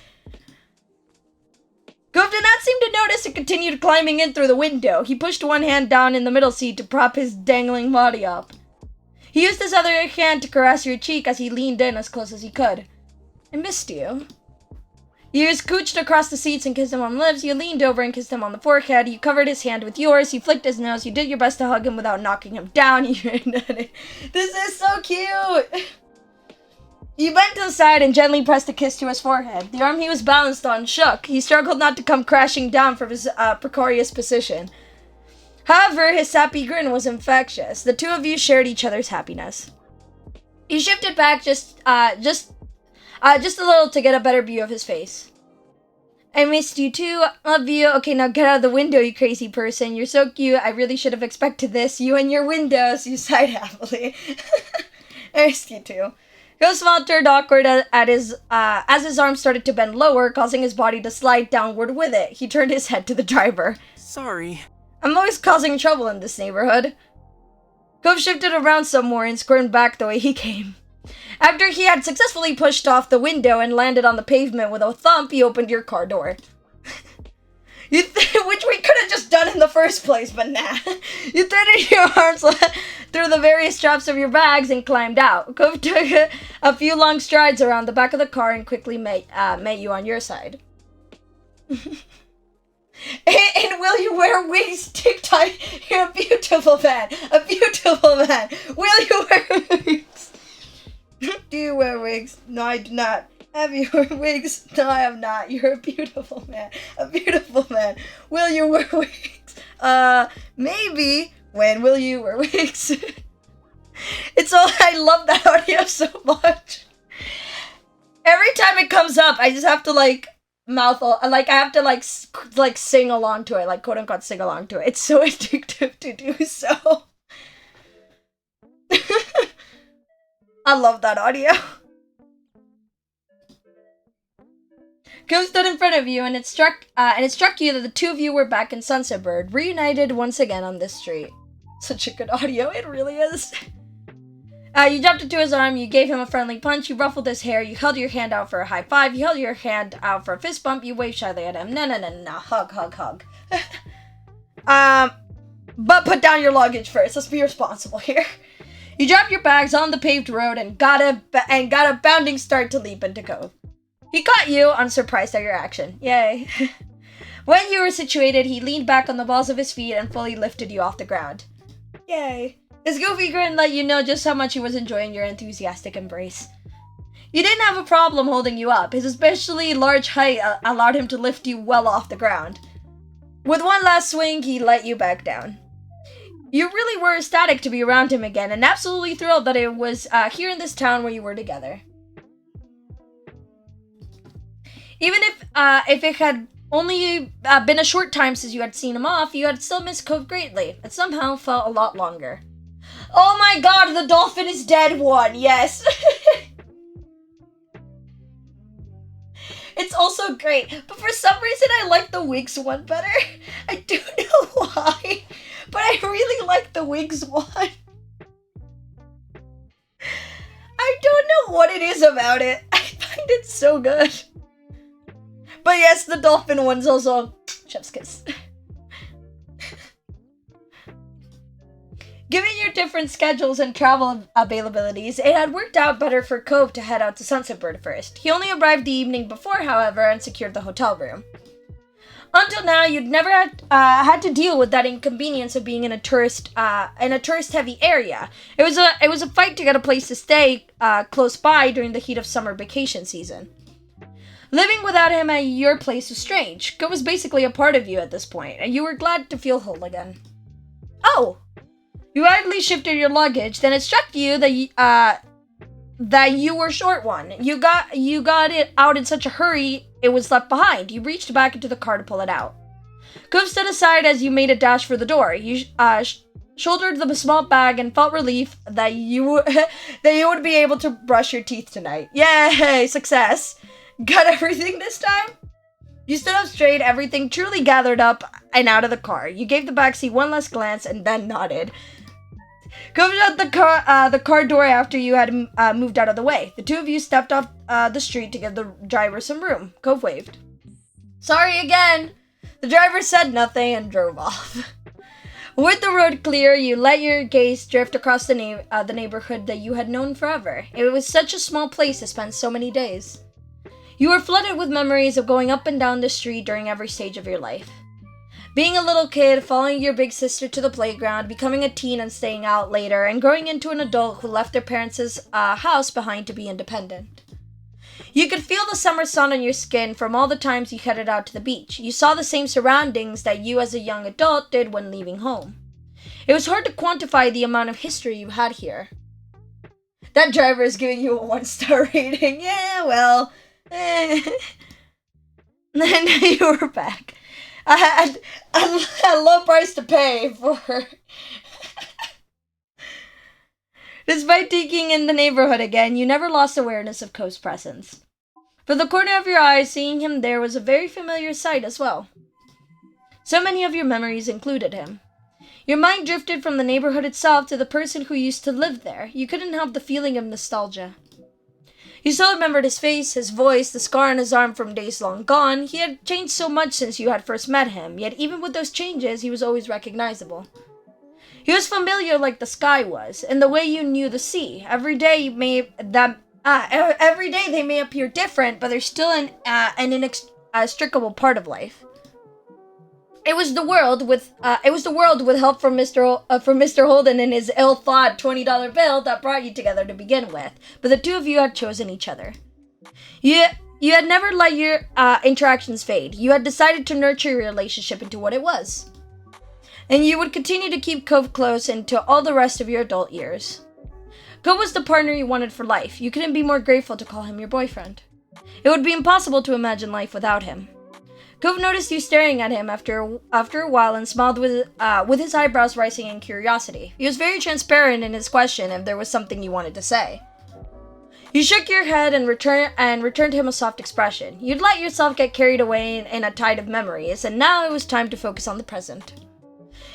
Gove did not seem to notice and continued climbing in through the window. He pushed one hand down in the middle seat to prop his dangling body up. He used his other hand to caress your cheek as he leaned in as close as he could. I missed you. You scooched across the seats and kissed him on the lips. You leaned over and kissed him on the forehead. You covered his hand with yours. You flicked his nose. You did your best to hug him without knocking him down. This is so cute! You bent to the side and gently pressed a kiss to his forehead. The arm he was balanced on shook. He struggled not to come crashing down from his precarious position. However, his sappy grin was infectious. The two of you shared each other's happiness. You shifted back just a little to get a better view of his face. I missed you too. Love you. Okay, now get out of the window, you crazy person. You're so cute. I really should have expected this. You and your windows. You sighed happily. I missed you too. Ghost felt turned awkward as his arm started to bend lower, causing his body to slide downward with it. He turned his head to the driver. Sorry. I'm always causing trouble in this neighborhood. Ghost shifted around some more and squirmed back the way he came. After he had successfully pushed off the window and landed on the pavement with a thump, he opened your car door. Which we could have just done in the first place, but nah. You threaded your arms through the various straps of your bags and climbed out. Cove took a few long strides around the back of the car and quickly met you on your side. And will you wear wigs, TikTok? You're a beautiful man. A beautiful man. Will you wear wigs? Do you wear wigs? No, I do not. Have you wear wigs? No, I have not. You're a beautiful man. A beautiful man. Will you wear wigs? Maybe. When will you wear wigs? I love that audio so much. Every time it comes up, I just have to I have to sing along to it, quote unquote sing along to it. It's so addictive to do so. I love that audio. Ghost stood in front of you, and it struck you that the two of you were back in Sunset Bird, reunited once again on this street. Such a good audio, it really is. You jumped into his arm, you gave him a friendly punch, you ruffled his hair, you held your hand out for a high five, you held your hand out for a fist bump, you waved shyly at him. No, hug. But put down your luggage first, let's be responsible here. You dropped your bags on the paved road and got a bounding start to leap into Cove. He caught you, unsurprised at your action. Yay. When you were situated, he leaned back on the balls of his feet and fully lifted you off the ground. Yay. His goofy grin let you know just how much he was enjoying your enthusiastic embrace. You didn't have a problem holding you up. His especially large height allowed him to lift you well off the ground. With one last swing, he let you back down. You really were ecstatic to be around him again, and absolutely thrilled that it was here in this town where you were together. Even if it had only been a short time since you had seen him off, you had still missed Cove greatly. It somehow felt a lot longer. Oh my god, the dolphin is dead one, yes. It's also great, but for some reason I like the wigs one better. I don't know why, but I really like the wigs one. I don't know what it is about it. I find it so good. But yes, the dolphin one's also chef's kiss. Given your different schedules and travel availabilities, it had worked out better for Cove to head out to Sunset Bird first. He only arrived the evening before, however, and secured the hotel room. Until now, you'd never had to deal with that inconvenience of being in a tourist-heavy area. It was a fight to get a place to stay close by during the heat of summer vacation season. Living without him at your place was strange. Cove was basically a part of you at this point, and you were glad to feel whole again. Oh! You idly shifted your luggage, then it struck you that you were short one. You got it out in such a hurry, it was left behind. You reached back into the car to pull it out. Cove stood aside as you made a dash for the door. You shouldered the small bag and felt relief that you would be able to brush your teeth tonight. Yay! Success! Got everything this time? You stood up straight, everything truly gathered up and out of the car. You gave the backseat one last glance and then nodded. Cove shut the car door after you had moved out of the way. The two of you stepped off the street to give the driver some room. Cove waved. Sorry again. The driver said nothing and drove off. With the road clear, you let your gaze drift across the neighborhood that you had known forever. It was such a small place to spend so many days. You were flooded with memories of going up and down the street during every stage of your life. Being a little kid, following your big sister to the playground, becoming a teen and staying out later, and growing into an adult who left their parents' house behind to be independent. You could feel the summer sun on your skin from all the times you headed out to the beach. You saw the same surroundings that you as a young adult did when leaving home. It was hard to quantify the amount of history you had here. That driver is giving you a 1-star rating. Yeah, well... Then you were back. I had a low price to pay for... Despite taking in the neighborhood again, you never lost awareness of Cove's presence. From the corner of your eye, seeing him there was a very familiar sight as well. So many of your memories included him. Your mind drifted from the neighborhood itself to the person who used to live there. You couldn't help the feeling of nostalgia. You still remembered his face, his voice, the scar on his arm from days long gone. He had changed so much since you had first met him, yet even with those changes, he was always recognizable. He was familiar like the sky was, and the way you knew the sea. Every day they may appear different, but they're still an inextricable part of life. It was the world with help from Mr. Holden and his ill-thought $20 bill that brought you together to begin with. But the two of you had chosen each other. You had never let your interactions fade. You had decided to nurture your relationship into what it was. And you would continue to keep Cove close into all the rest of your adult years. Cove was the partner you wanted for life. You couldn't be more grateful to call him your boyfriend. It would be impossible to imagine life without him. Cove noticed you staring at him after a while and smiled with his eyebrows rising in curiosity. He was very transparent in his question if there was something you wanted to say. You shook your head and returned him a soft expression. You'd let yourself get carried away in a tide of memories, and now it was time to focus on the present.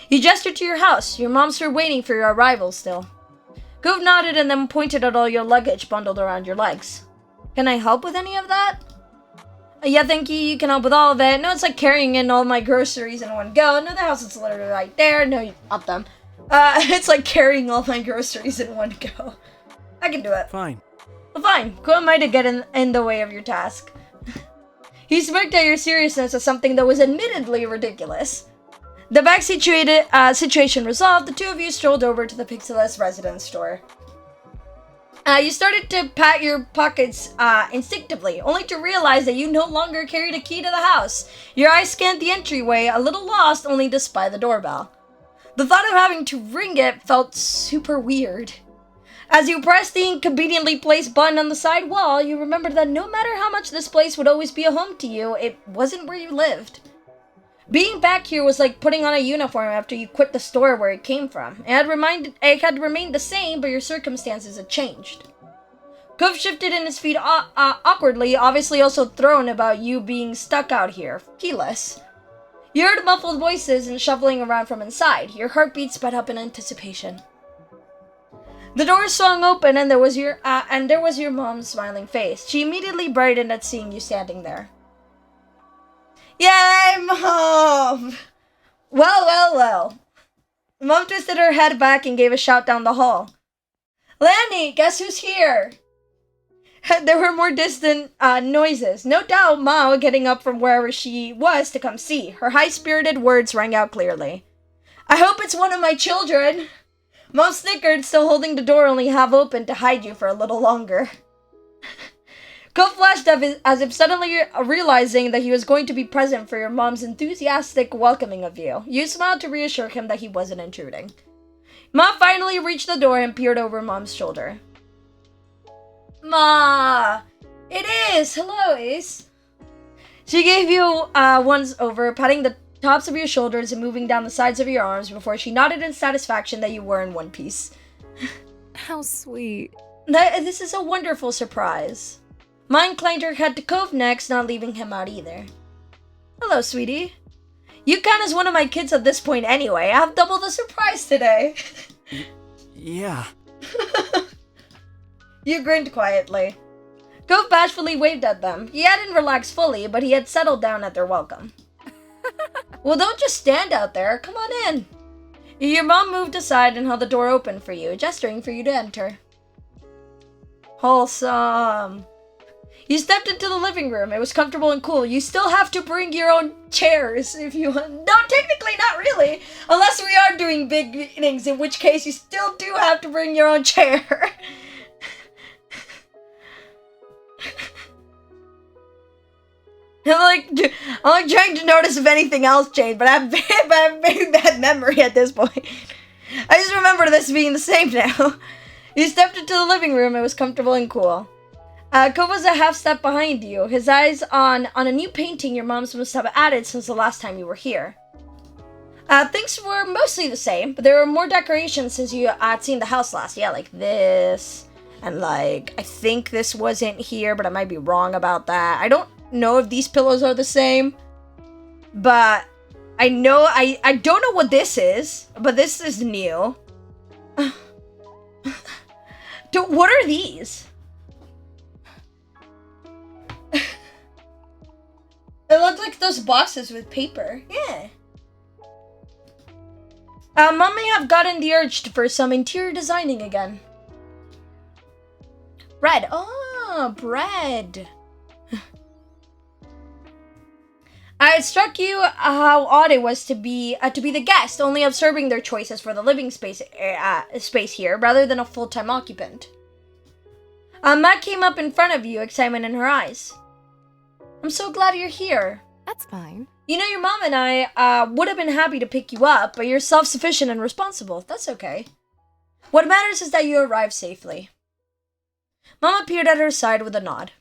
You gestured to your house. Your moms were waiting for your arrival still. Cove nodded and then pointed at all your luggage bundled around your legs. Can I help with any of that? Yeah, thank you. You can help with all of it. No, it's like carrying in all my groceries in one go. No, the house is literally right there. No, you up them. It's like carrying all my groceries in one go. I can do it. Fine. Well, fine. Who am I to get in the way of your task? He smirked at your seriousness as something that was admittedly ridiculous. The bag situation resolved, the two of you strolled over to the Pixeless residence store. You started to pat your pockets instinctively, only to realize that you no longer carried a key to the house. Your eyes scanned the entryway, a little lost, only to spy the doorbell. The thought of having to ring it felt super weird. As you pressed the inconveniently placed button on the side wall, you remembered that no matter how much this place would always be a home to you, it wasn't where you lived. Being back here was like putting on a uniform after you quit the store where it came from. It had remained the same, but your circumstances had changed. Cove shifted in his feet awkwardly, obviously also thrown about you being stuck out here, keyless. You heard muffled voices and shuffling around from inside. Your heartbeat sped up in anticipation. The door swung open, and there was your mom's smiling face. She immediately brightened at seeing you standing there. Yay, Mom! Well. Mom twisted her head back and gave a shout down the hall. Lanny, guess who's here? There were more distant noises. No doubt Ma getting up from wherever she was to come see. Her high-spirited words rang out clearly. I hope it's one of my children. Mom snickered, still holding the door only half open to hide you for a little longer. Cove flashed up as if suddenly realizing that he was going to be present for your mom's enthusiastic welcoming of you. You smiled to reassure him that he wasn't intruding. Ma finally reached the door and peered over Mom's shoulder. Ma! It is! Hello, Ace. She gave you once over, patting the tops of your shoulders and moving down the sides of your arms before she nodded in satisfaction that you were in one piece. How sweet. This is a wonderful surprise. Ma inclined her head to Cove next, not leaving him out either. Hello, sweetie. You count as one of my kids at this point anyway. I have double the surprise today. Yeah. You grinned quietly. Cove bashfully waved at them. He hadn't relaxed fully, but he had settled down at their welcome. Well, don't just stand out there. Come on in. Your mom moved aside and held the door open for you, gesturing for you to enter. Wholesome. You stepped into the living room. It was comfortable and cool. You still have to bring your own chairs if you want. No, technically not really. Unless we are doing big meetings, in which case you still do have to bring your own chair. I'm like trying to notice if anything else changed, but I have a very bad memory at this point. I just remember this being the same now. You stepped into the living room. It was comfortable and cool. Cove was a half step behind you, his eyes on a new painting your moms must have added since the last time you were here. Things were mostly the same, but there were more decorations since you had seen the house last. Yeah, like this, and like, I think this wasn't here, but I might be wrong about that. I don't know if these pillows are the same, but I know, I don't know what this is, but this is new. What are these? It looked like those boxes with paper. Yeah. Mom may have gotten the urge for some interior designing again. Bread. Oh, bread. It struck you how odd it was to be the guest, only observing their choices for the living space here, rather than a full-time occupant. Matt came up in front of you, excitement in her eyes. I'm so glad you're here. That's fine. You know, your mom and I would have been happy to pick you up, but you're self-sufficient and responsible. That's okay. What matters is that you arrived safely. Mom appeared at her side with a nod.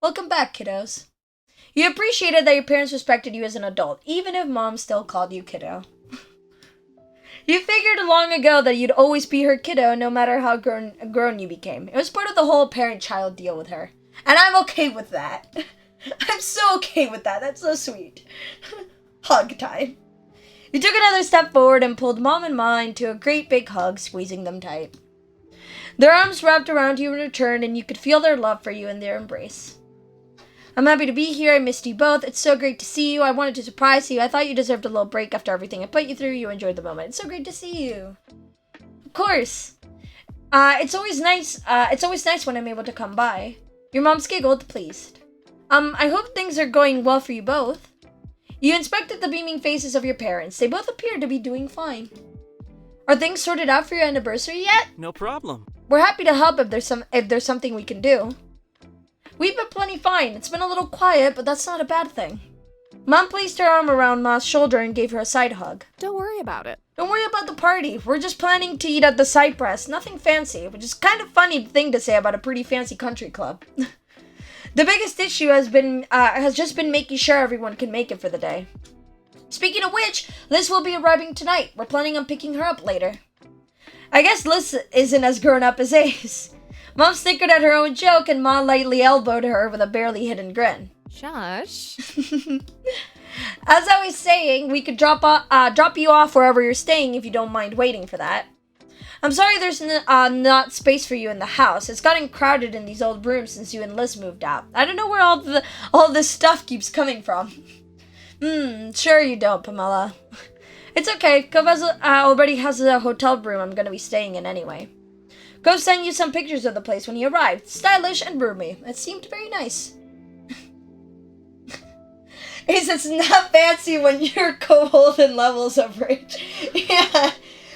Welcome back, kiddos. You appreciated that your parents respected you as an adult, even if Mom still called you kiddo. You figured long ago that you'd always be her kiddo, no matter how grown you became. It was part of the whole parent-child deal with her. And I'm okay with that. I'm so okay with that. That's so sweet. Hug time. You took another step forward and pulled Mom and Ma into a great big hug, squeezing them tight. Their arms wrapped around you in return, and you could feel their love for you in their embrace. I'm happy to be here. I missed you both. It's so great to see you. I wanted to surprise you. I thought you deserved a little break after everything I put you through. You enjoyed the moment. It's so great to see you. Of course. It's always nice when I'm able to come by. Your mom's giggled, pleased. I hope things are going well for you both. You inspected the beaming faces of your parents. They both appear to be doing fine. Are things sorted out for your anniversary yet? No problem. We're happy to help if there's something we can do. We've been plenty fine. It's been a little quiet, but that's not a bad thing. Mom placed her arm around Ma's shoulder and gave her a side hug. Don't worry about it. Don't worry about the party. We're just planning to eat at the Cypress. Nothing fancy, which is kind of funny thing to say about a pretty fancy country club. The biggest issue has just been making sure everyone can make it for the day. Speaking of which, Liz will be arriving tonight. We're planning on picking her up later. I guess Liz isn't as grown up as Ace. Mom snickered at her own joke, and Ma lightly elbowed her with a barely hidden grin. Shush. As I was saying, we could drop you off wherever you're staying if you don't mind waiting for that. I'm sorry there's not space for you in the house. It's gotten crowded in these old rooms since you and Liz moved out. I don't know where all this stuff keeps coming from. Sure you don't, Pamela. It's okay. Cove already has a hotel room I'm gonna be staying in anyway. Cove sent you some pictures of the place when he arrived. Stylish and roomy. It seemed very nice. It's not fancy when you're co-holding levels of rich. Yeah.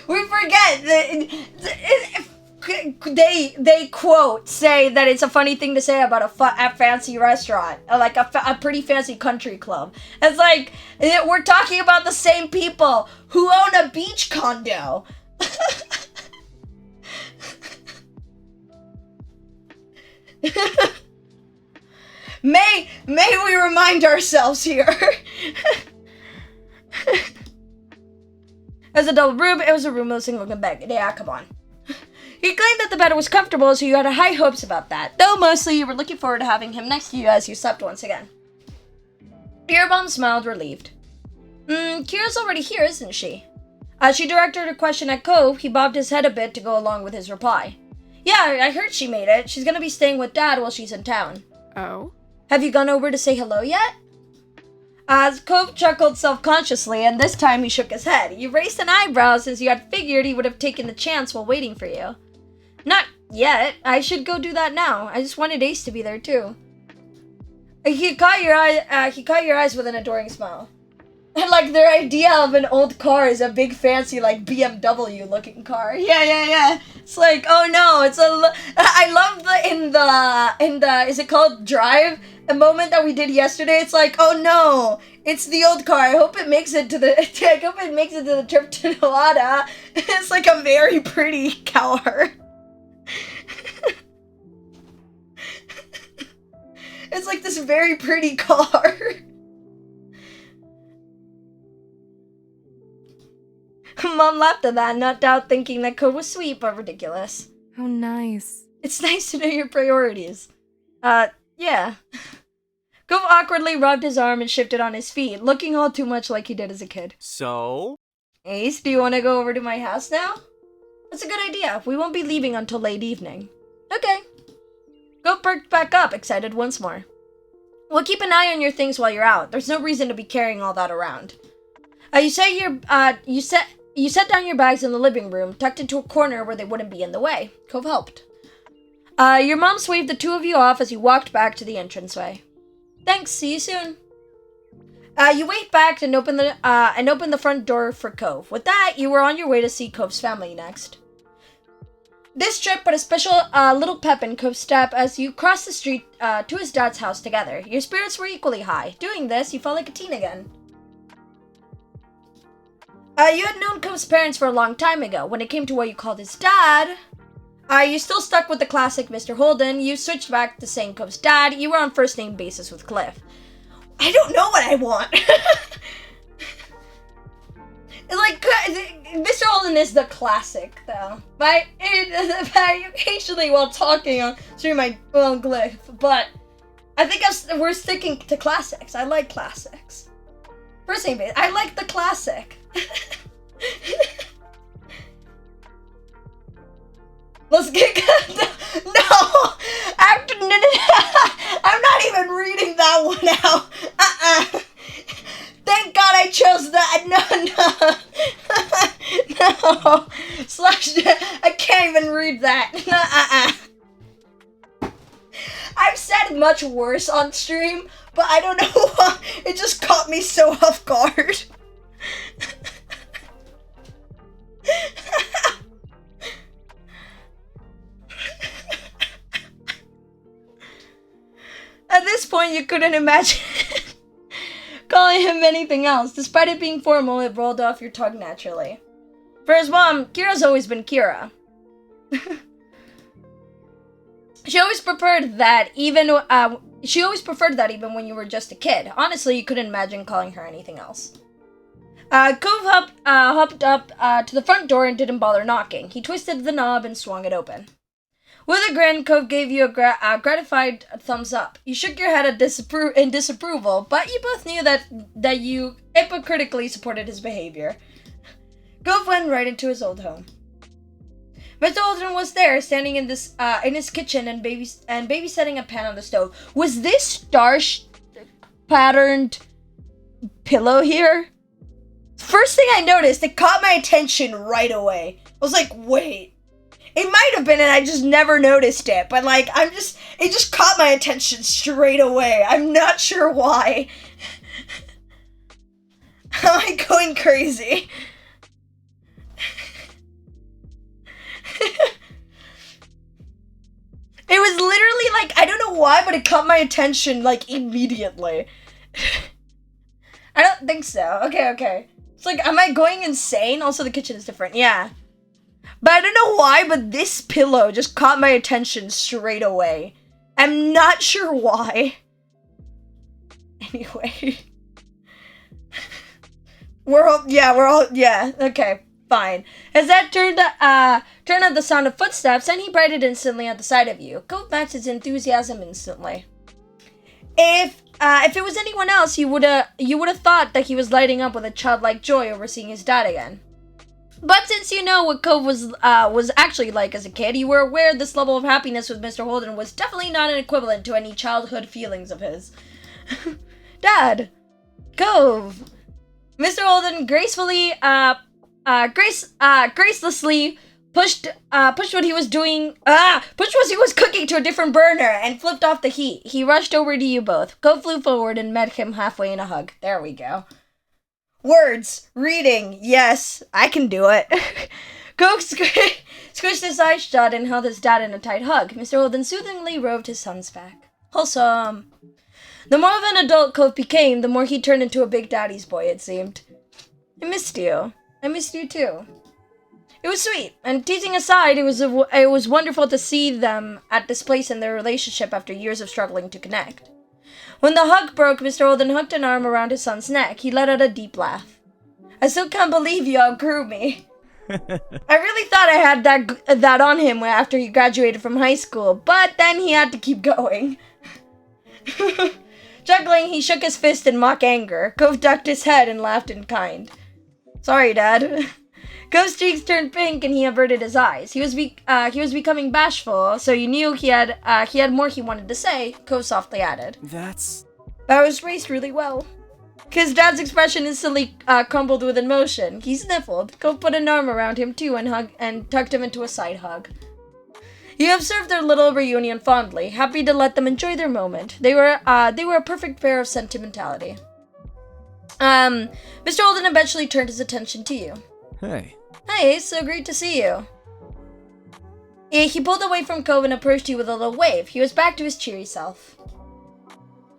We forget that they quote say that it's a funny thing to say about a fancy restaurant, like a pretty fancy country club. It's like we're talking about the same people who own a beach condo. May we remind ourselves here. As a double room, it was a room with a single bed. Yeah, come on. He claimed that the bed was comfortable, so you had high hopes about that. Though mostly you were looking forward to having him next to you as you slept once again. Earbomb smiled, relieved. Kira's already here, isn't she? As she directed her question at Cove, he bobbed his head a bit to go along with his reply. Yeah, I heard she made it. She's gonna be staying with Dad while she's in town. Oh? Have you gone over to say hello yet? Cove chuckled self-consciously, and this time he shook his head. You raised an eyebrow since you had figured he would have taken the chance while waiting for you. Not yet. I should go do that now. I just wanted Ace to be there too. He caught your eyes with an adoring smile. And like their idea of an old car is a big fancy like BMW looking car. Yeah. It's like, oh no, I love in the is it called Drive? The moment that we did yesterday, it's like, oh no, it's the old car. I hope it makes it to the trip to Nevada. It's like a very pretty car. It's like this very pretty car. Mom laughed at that, not doubt thinking that Cove was sweet but ridiculous. How nice. It's nice to know your priorities. Yeah. Cove awkwardly rubbed his arm and shifted on his feet, looking all too much like he did as a kid. So? Ace, do you want to go over to my house now? That's a good idea. We won't be leaving until late evening. Okay. Cove perked back up, excited once more. We'll keep an eye on your things while you're out. There's no reason to be carrying all that around. You set down your bags in the living room, tucked into a corner where they wouldn't be in the way. Cove helped. Your mom waved the two of you off as you walked back to the entranceway. Thanks, see you soon. You waved back and opened the front door for Cove. With that, you were on your way to see Cove's family next. This trip put a special little pep in Cove's step as you crossed the street to his dad's house together. Your spirits were equally high. Doing this, you felt like a teen again. You had known Cove's parents for a long time ago. When it came to what you called his dad, you still stuck with the classic Mr. Holden. You switched back to saying Cove's dad. You were on first name basis with Cliff. I don't know what I want. Like, Mr. Holden is the classic, though. But occasionally while talking through my Cliff. But I think we're sticking to classics. I like classics. First name basis. I like the classic. Let's get no. I'm not even reading that one out. Thank God I chose that. No. Slash. I can't even read that. I've said much worse on stream, but I don't know why. It just caught me so off guard. At this point, you couldn't imagine calling him anything else. Despite it being formal, it rolled off your tongue naturally. For his mom, Kira's always been Kira. She always preferred that even when you were just a kid. Honestly, you couldn't imagine calling her anything else. Cove hopped up to the front door and didn't bother knocking. He twisted the knob and swung it open. With a grin, Cove gave you a gratified thumbs up. You shook your head in disapproval, but you both knew that you hypocritically supported his behavior. Cove went right into his old home. Mr. Holden was there, standing in his kitchen and babysitting a pan on the stove. Was this star-patterned pillow here? First thing I noticed, it caught my attention right away. I was like, wait. It might have been and I just never noticed it, but like, it just caught my attention straight away. I'm not sure why. Am I going crazy? It was literally like, I don't know why, but it caught my attention like immediately. I don't think so. Okay. It's like, am I going insane? Also, the kitchen is different. Yeah. But I don't know why, but this pillow just caught my attention straight away. I'm not sure why. Anyway. Okay, fine. As that turned at the sound of footsteps, and he brightened instantly at the sight of you. Cove matched his enthusiasm instantly. If it was anyone else, you would have thought that he was lighting up with a childlike joy over seeing his dad again. But since you know what Cove was actually like as a kid, you were aware this level of happiness with Mr. Holden was definitely not an equivalent to any childhood feelings of his. Dad, Cove. Mr. Holden gracefully, gracelessly pushed what he was cooking to a different burner and flipped off the heat. He rushed over to you both. Cove flew forward and met him halfway in a hug. There we go. Words. Reading. Yes, I can do it. Cove squished his eyes shut and held his dad in a tight hug. Mr. Holden soothingly rubbed his son's back. Wholesome. The more of an adult Cove became, the more he turned into a big daddy's boy, it seemed. I missed you. I missed you too. It was sweet, and teasing aside, it was wonderful to see them at this place in their relationship after years of struggling to connect. When the hug broke, Mr. Holden hooked an arm around his son's neck. He let out a deep laugh. I still can't believe you outgrew me. I really thought I had that on him after he graduated from high school, but then he had to keep going. Chuckling, he shook his fist in mock anger. Cove ducked his head and laughed in kind. Sorry, Dad. Cove's cheeks turned pink and he averted his eyes. He was becoming bashful, so you knew he had more he wanted to say. Cove softly added. That was raised really well. His dad's expression instantly crumbled with emotion. He sniffled. Cove put an arm around him too and tucked him into a side hug. He observed their little reunion fondly, happy to let them enjoy their moment. They were a perfect pair of sentimentality. Mr. Holden eventually turned his attention to you. Hey. Hey, so great to see you. He pulled away from Cove and approached you with a little wave. He was back to his cheery self.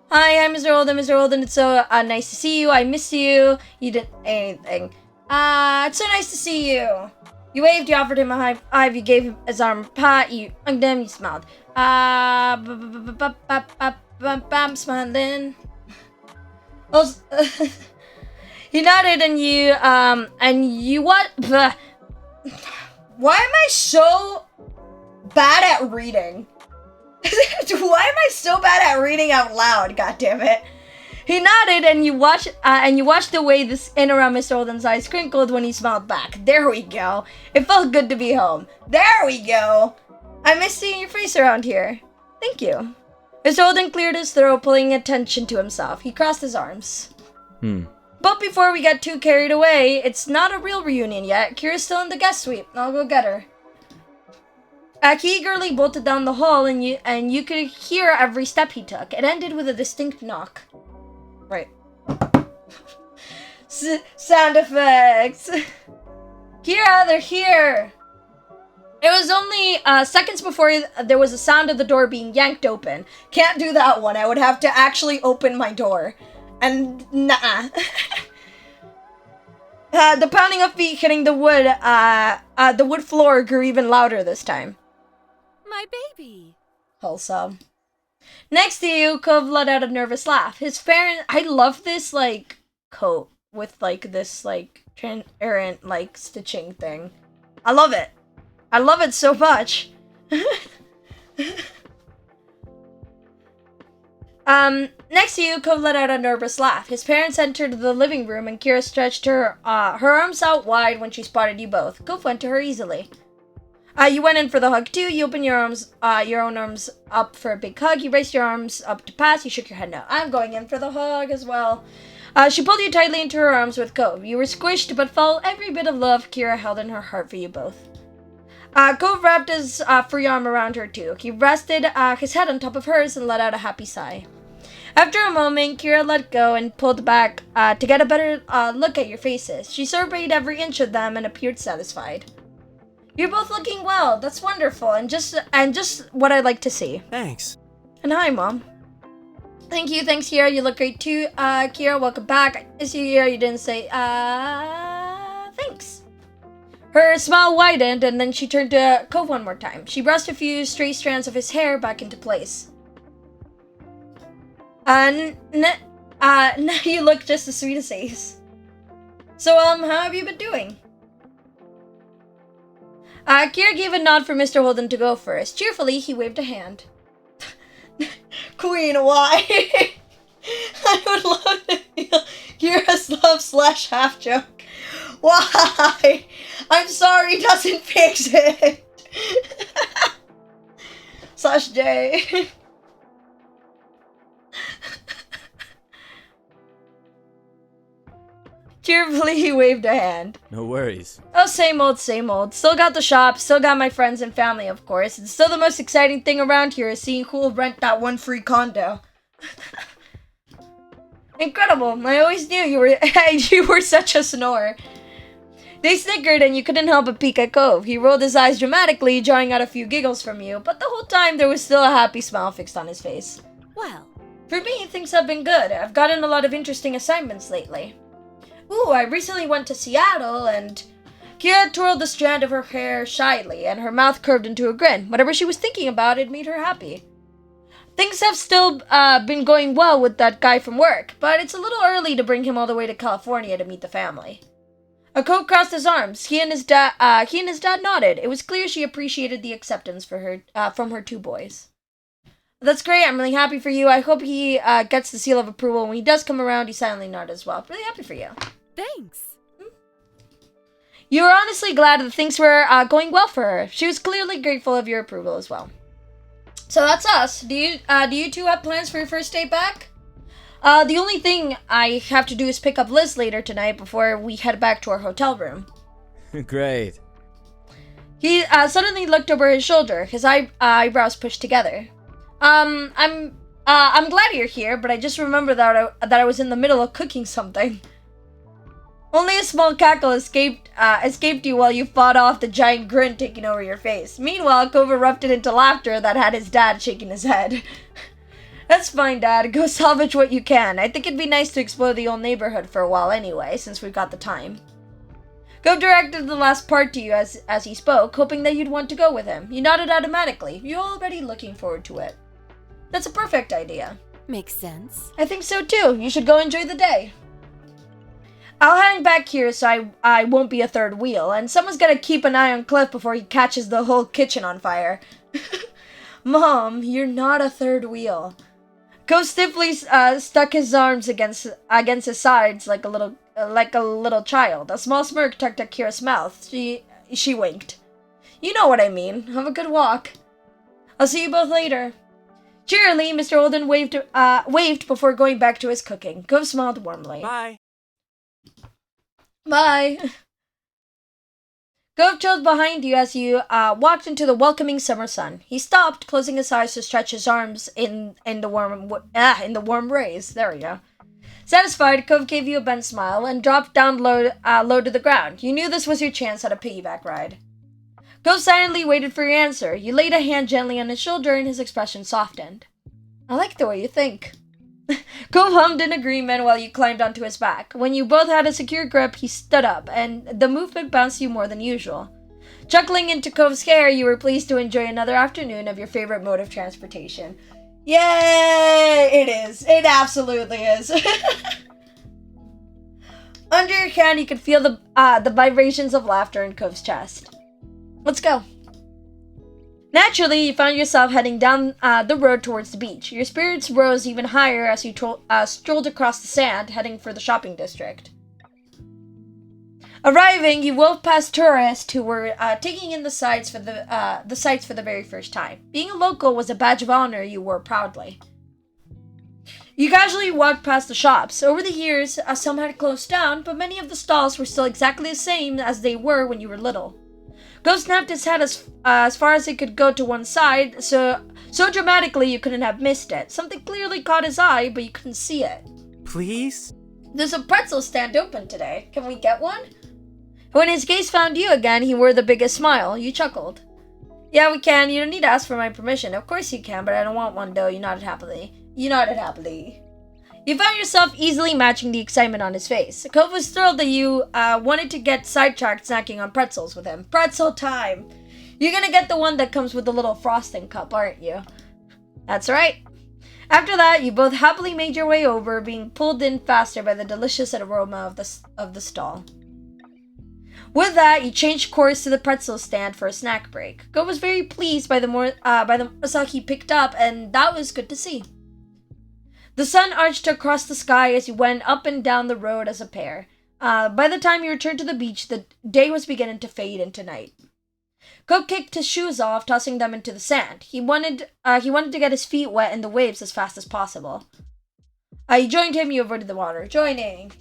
Hi, I'm Mr. Holden. Mr. Holden, it's so nice to see you. I missed you. You didn't anything. It's so nice to see you. You waved, you offered him a high five, you gave him his arm a pat, you hugged him, you smiled. Smiling. He nodded and you what? Why am I so bad at reading? Why am I so bad at reading out loud? God damn it! He nodded, and you watched the way this in around Mr. Holden's eyes crinkled when he smiled back. There we go. It felt good to be home. There we go. I miss seeing your face around here. Thank you. Mr. Holden cleared his throat, pulling attention to himself. He crossed his arms. But before we get too carried away, it's not a real reunion yet. Kira's still in the guest suite. I'll go get her. He eagerly bolted down the hall, and you could hear every step he took. It ended with a distinct knock. Right. Sound effects. Kira, they're here. It was only seconds before there was a sound of the door being yanked open. Can't do that one. I would have to actually open my door. And nah. The pounding of feet hitting the wood floor grew even louder this time. My baby. Wholesome. Next to you, Cove let out a nervous laugh. His parent, I love this, like, coat with, like, this, like, transparent, like, stitching thing. I love it. I love it so much. Next to you, Cove let out a nervous laugh. His parents entered the living room and Kira stretched her arms out wide when she spotted you both. Cove went to her easily. You went in for the hug too. You opened your own arms up for a big hug. You raised your arms up to pass. You shook your head no. I'm going in for the hug as well. She pulled you tightly into her arms with Cove. You were squished but felt every bit of love Kira held in her heart for you both. Cove wrapped his free arm around her too. He rested his head on top of hers and let out a happy sigh. After a moment, Kira let go and pulled back to get a better look at your faces. She surveyed every inch of them and appeared satisfied. You're both looking well. That's wonderful, and just what I like to see. Thanks. And hi, Mom. Thank you. Thanks, Kira. You look great too. Kira, welcome back. I miss you, Kira. You didn't say thanks. Her smile widened, and then she turned to Cove one more time. She brushed a few stray strands of his hair back into place. Now you look just as sweet as Ace. So, how have you been doing? Kira gave a nod for Mr. Holden to go first. Cheerfully, he waved a hand. Queen, why? I would love to feel Kira's love/half joke. Why? I'm sorry, doesn't fix it. /J. Cheerfully, he waved a hand. No worries. Oh, same old, same old. Still got the shop, still got my friends and family, of course. And still the most exciting thing around here is seeing who'll rent that one free condo. Incredible. I always knew you were such a snore. They snickered and you couldn't help but peek at Cove. He rolled his eyes dramatically, drawing out a few giggles from you, but the whole time there was still a happy smile fixed on his face. Well, For me, things have been good. I've gotten a lot of interesting assignments lately. Ooh, I recently went to Seattle and... Kira twirled the strand of her hair shyly, and her mouth curved into a grin. Whatever she was thinking about, it made her happy. Things have still been going well with that guy from work, but it's a little early to bring him all the way to California to meet the family. Cove crossed his arms. He and his dad nodded. It was clear she appreciated the acceptance from her two boys. That's great. I'm really happy for you. I hope he gets the seal of approval. When he does come around, he silently nodded as well. Really happy for you. Thanks. You were honestly glad that things were going well for her. She was clearly grateful of your approval as well. So that's us. Do you two have plans for your first day back? The only thing I have to do is pick up Liz later tonight before we head back to our hotel room. Great. He suddenly looked over his shoulder, his eyebrows pushed together. I'm glad you're here, but I just remembered that I was in the middle of cooking something. Only a small cackle escaped you while you fought off the giant grin taking over your face. Meanwhile, Cove erupted into laughter that had his dad shaking his head. That's fine, Dad. Go salvage what you can. I think it'd be nice to explore the old neighborhood for a while anyway, since we've got the time. Cove directed the last part to you as he spoke, hoping that you'd want to go with him. You nodded automatically. You're already looking forward to it. That's a perfect idea. Makes sense. I think so too. You should go enjoy the day. I'll hang back here so I won't be a third wheel, and someone's gotta keep an eye on Cliff before he catches the whole kitchen on fire. Mom, you're not a third wheel. Cove stiffly stuck his arms against his sides like a little child. A small smirk tugged at Kira's mouth. She winked. You know what I mean. Have a good walk. I'll see you both later. Cheerily, Mr. Holden waved before going back to his cooking. Cove smiled warmly. Bye. Bye. Cove chilled behind you as you walked into the welcoming summer sun. He stopped, closing his eyes to stretch his arms in the warm rays. There we go. Satisfied, Cove gave you a bent smile and dropped down low to the ground. You knew this was your chance at a piggyback ride. Cove silently waited for your answer. You laid a hand gently on his shoulder and his expression softened. I like the way you think. Cove hummed in agreement while you climbed onto his back. When you both had a secure grip, he stood up, and the movement bounced you more than usual. Chuckling into Cove's hair, you were pleased to enjoy another afternoon of your favorite mode of transportation. Yay! It is. It absolutely is. Under your hand, you could feel the vibrations of laughter in Cove's chest. Let's go. Naturally, you found yourself heading down the road towards the beach. Your spirits rose even higher as you strolled across the sand, heading for the shopping district. Arriving, you wolfed past tourists who were taking in the sights for the very first time. Being a local was a badge of honor you wore proudly. You casually walked past the shops. Over the years, some had closed down, but many of the stalls were still exactly the same as they were when you were little. Ghost snapped his head as far as it could go to one side, so dramatically you couldn't have missed it. Something clearly caught his eye, but you couldn't see it. Please? There's a pretzel stand open today. Can we get one? When his gaze found you again, he wore the biggest smile. You chuckled. Yeah, we can. You don't need to ask for my permission. Of course you can, but I don't want one, though. You nodded happily. You found yourself easily matching the excitement on his face. Cove was thrilled that you wanted to get sidetracked snacking on pretzels with him. Pretzel time! You're gonna get the one that comes with the little frosting cup, aren't you? That's right. After that, you both happily made your way over, being pulled in faster by the delicious aroma of the stall. With that, you changed course to the pretzel stand for a snack break. Cove was very pleased by the morsel he picked up, and that was good to see. The sun arched across the sky as you went up and down the road as a pair. By the time you returned to the beach, the day was beginning to fade into night. Cove kicked his shoes off, tossing them into the sand. He wanted to get his feet wet in the waves as fast as possible. You joined him, you avoided the water. Joining.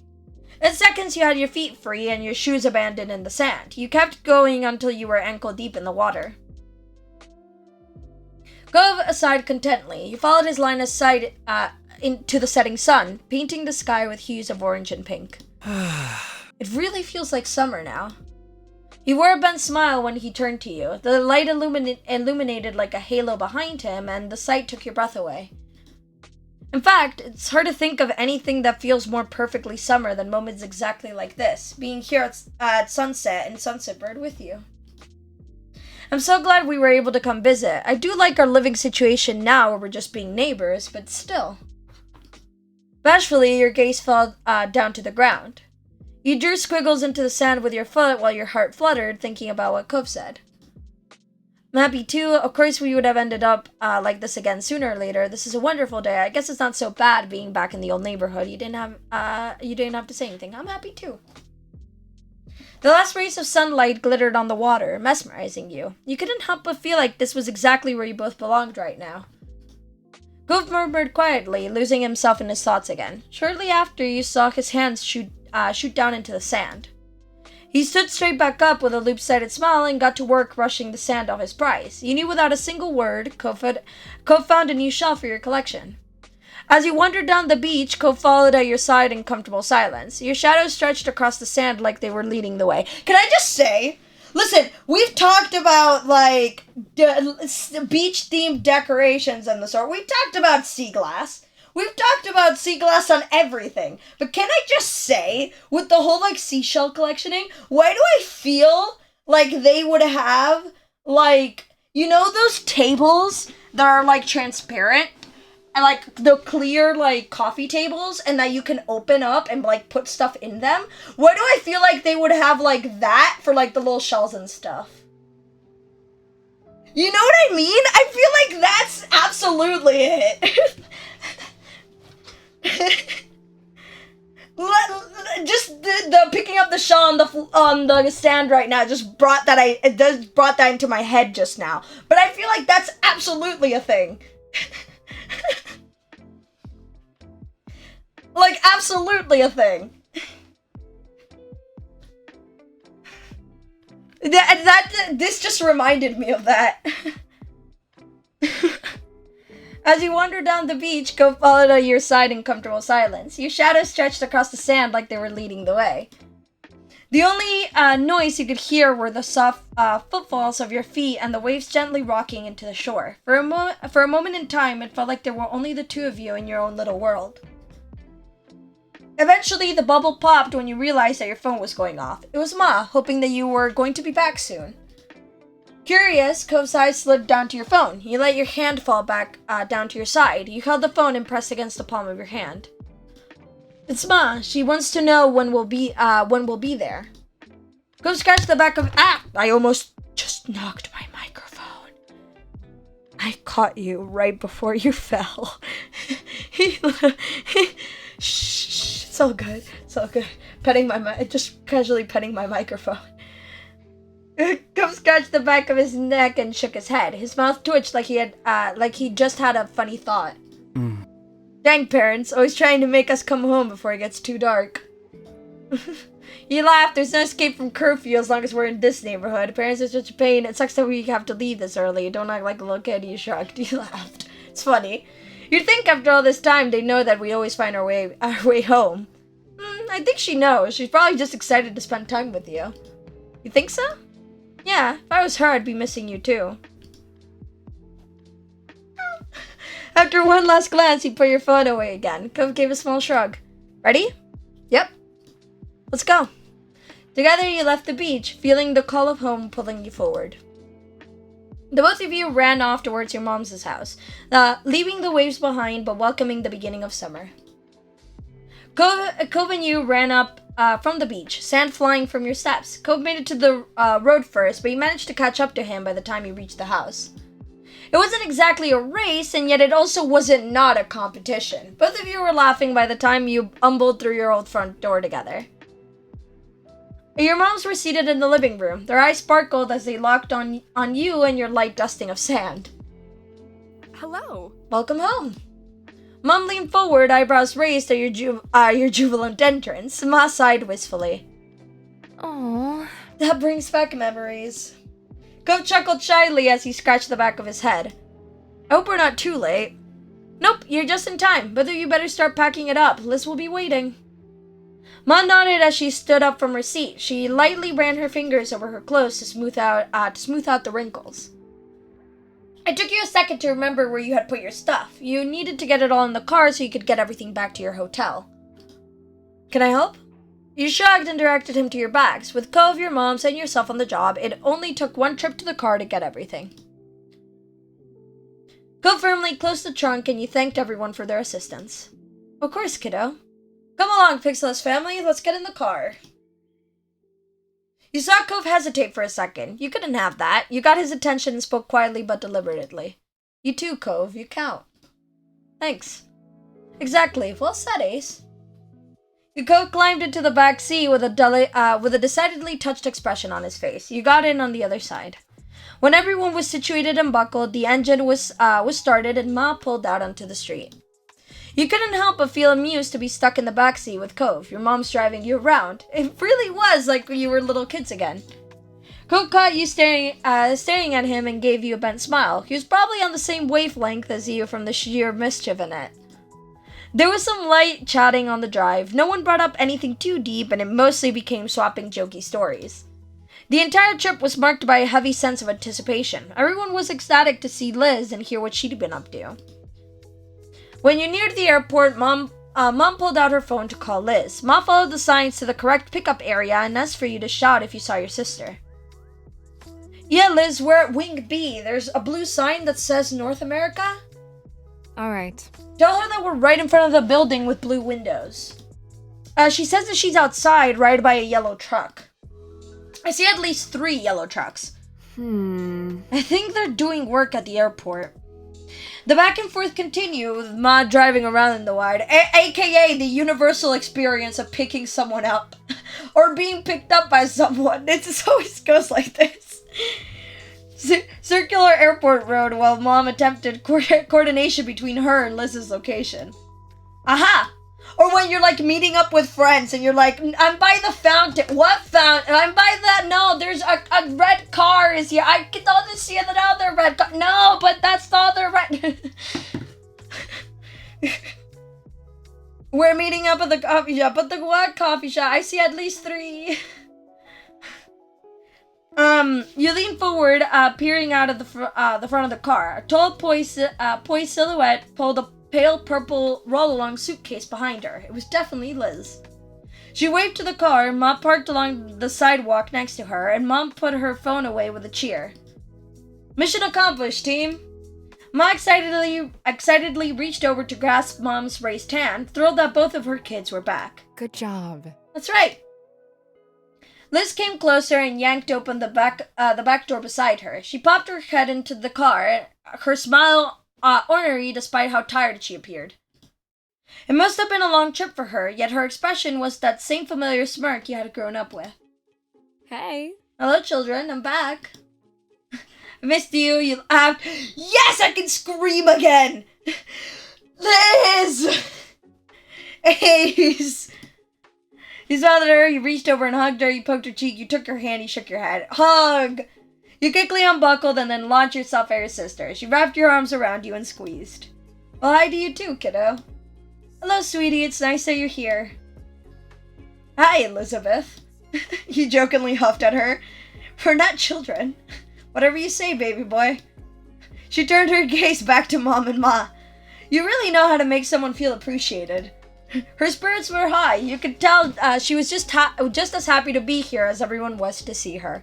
In seconds, you had your feet free and your shoes abandoned in the sand. You kept going until you were ankle deep in the water. Cove sighed contently. You followed his line of sight into the setting sun, painting the sky with hues of orange and pink. It really feels like summer now. He wore a bent smile when he turned to you. The light illuminated like a halo behind him, and the sight took your breath away. In fact, it's hard to think of anything that feels more perfectly summer than moments exactly like this, being here at sunset and Sunset Bird with you. I'm so glad we were able to come visit. I do like our living situation now where we're just being neighbors, but still. Bashfully, your gaze fell down to the ground. You drew squiggles into the sand with your foot while your heart fluttered, thinking about what Cove said. I'm happy too. Of course, we would have ended up like this again sooner or later. This is a wonderful day. I guess it's not so bad being back in the old neighborhood. You didn't have to say anything. I'm happy too. The last rays of sunlight glittered on the water, mesmerizing you. You couldn't help but feel like this was exactly where you both belonged right now. Cove murmured quietly, losing himself in his thoughts again. Shortly after, you saw his hands shoot down into the sand. He stood straight back up with a loop-sided smile and got to work brushing the sand off his prize. You knew without a single word, Cove found a new shell for your collection. As you wandered down the beach, Cove followed at your side in comfortable silence. Your shadows stretched across the sand like they were leading the way. Can I just say, listen, we've talked about, like, beach-themed decorations and the sort. We've talked about sea glass. We've talked about sea glass on everything. But can I just say, with the whole, like, seashell collectioning, why do I feel like they would have, like, you know those tables that are, like, transparent? And, like, the clear, like, coffee tables, and that you can open up and, like, put stuff in them? Why do I feel like they would have, like, that for, like, the little shells and stuff? You know what I mean? I feel like that's absolutely it. Just the picking up the shell on the stand right now just brought that into my head just now. But I feel like that's absolutely a thing. Like, absolutely a thing. This just reminded me of that. As you wandered down the beach, Cove followed at your side in comfortable silence. Your shadows stretched across the sand like they were leading the way. The only noise you could hear were the soft footfalls of your feet and the waves gently rocking into the shore. For a moment in time, it felt like there were only the two of you in your own little world. Eventually, the bubble popped when you realized that your phone was going off. It was Ma, hoping that you were going to be back soon. Curious, Cove's eyes slid down to your phone. You let your hand fall back down to your side. You held the phone and pressed against the palm of your hand. It's Ma. She wants to know when we'll be there. Cove scratched the back of... I almost just knocked my microphone. I caught you right before you fell. Shh, it's all good. It's all good. Just casually petting my microphone. Cove scratched the back of his neck and shook his head. His mouth twitched like he just had a funny thought. Dang parents, always trying to make us come home before it gets too dark. You laughed. There's no escape from curfew as long as we're in this neighborhood. Parents are such a pain. It sucks that we have to leave this early. Don't act like a little kid, you shrugged. You laughed. It's funny. You'd think after all this time they know that we always find our way home. I think she knows. She's probably just excited to spend time with you. You think so? Yeah, if I was her, I'd be missing you too. After one last glance, you put your phone away again. Cove gave a small shrug. Ready? Yep. Let's go. Together you left the beach, feeling the call of home pulling you forward. The both of you ran off towards your mom's house, leaving the waves behind but welcoming the beginning of summer. Cove and you ran up from the beach, sand flying from your steps. Cove made it to the road first, but you managed to catch up to him by the time you reached the house. It wasn't exactly a race, and yet it also wasn't not a competition. Both of you were laughing by the time you umbled through your old front door together. Your moms were seated in the living room. Their eyes sparkled as they locked on you and your light dusting of sand. Hello. Welcome home. Mom leaned forward, eyebrows raised at your jubilant entrance. Ma sighed wistfully. Aww. That brings back memories. Cove chuckled shyly as he scratched the back of his head. I hope we're not too late. Nope, you're just in time. Both of you better start packing it up. Liz will be waiting. Ma nodded as she stood up from her seat. She lightly ran her fingers over her clothes to smooth out the wrinkles. It took you a second to remember where you had put your stuff. You needed to get it all in the car so you could get everything back to your hotel. Can I help? You shrugged and directed him to your bags. With Cove, your moms, and yourself on the job, it only took one trip to the car to get everything. Cove firmly closed the trunk and you thanked everyone for their assistance. Of course, kiddo. Come along, Pixel's family. Let's get in the car. You saw Cove hesitate for a second. You couldn't have that. You got his attention and spoke quietly but deliberately. You too, Cove. You count. Thanks. Exactly. Well said, Ace. Cove climbed into the back seat with a decidedly touched expression on his face. You got in on the other side. When everyone was situated and buckled, the engine was started and Ma pulled out onto the street. You couldn't help but feel amused to be stuck in the backseat with Cove. Your mom's driving you around. It really was like you were little kids again. Cove caught you staring at him and gave you a bent smile. He was probably on the same wavelength as you from the sheer mischief in it. There was some light chatting on the drive. No one brought up anything too deep, and it mostly became swapping jokey stories. The entire trip was marked by a heavy sense of anticipation. Everyone was ecstatic to see Liz and hear what she'd been up to. When you neared the airport, Mom pulled out her phone to call Liz. Ma followed the signs to the correct pickup area and asked for you to shout if you saw your sister. Yeah, Liz, we're at Wing B. There's a blue sign that says North America. Alright. Tell her that we're right in front of the building with blue windows. She says that she's outside, right by a yellow truck. I see at least 3 yellow trucks. I think they're doing work at the airport. The back and forth continue, with Ma driving around in the wide, aka the universal experience of picking someone up, or being picked up by someone. It just always goes like this. Circular airport road while Mom attempted coordination between her and Liz's location. Aha! Or when you're like meeting up with friends and you're like, I'm by the fountain. What fountain? I'm by that. No, there's a red car is here. I can only see the other red car. No, but that's the other red. We're meeting up at the coffee shop. But the what coffee shop? I see at least 3. You lean forward, peering out of the front of the car. A tall, poised silhouette pulled a pale purple roll-along suitcase behind her. It was definitely Liz. She waved to the car, Ma parked along the sidewalk next to her, and Mom put her phone away with a cheer. Mission accomplished, team! Ma excitedly reached over to grasp Mom's raised hand, thrilled that both of her kids were back. Good job. That's right! Liz came closer and yanked open the back door beside her. She popped her head into the car, her smile ornery despite how tired she appeared. It must have been a long trip for her, yet her expression was that same familiar smirk you had grown up with. Hey. Hello, children, I'm back. I missed you, you laughed. Yes, I can scream again! Liz! Ace! You smiled at her, you reached over and hugged her, you poked her cheek, you took her hand, you shook your head. Hug! You quickly unbuckled and then launched yourself at your sister. She wrapped your arms around you and squeezed. Well, hi to you too, kiddo. Hello, sweetie, it's nice that you're here. Hi, Elizabeth. You jokingly huffed at her. We're not children. Whatever you say, baby boy. She turned her gaze back to Mom and Ma. You really know how to make someone feel appreciated. Her spirits were high. You could tell she was just as happy to be here as everyone was to see her.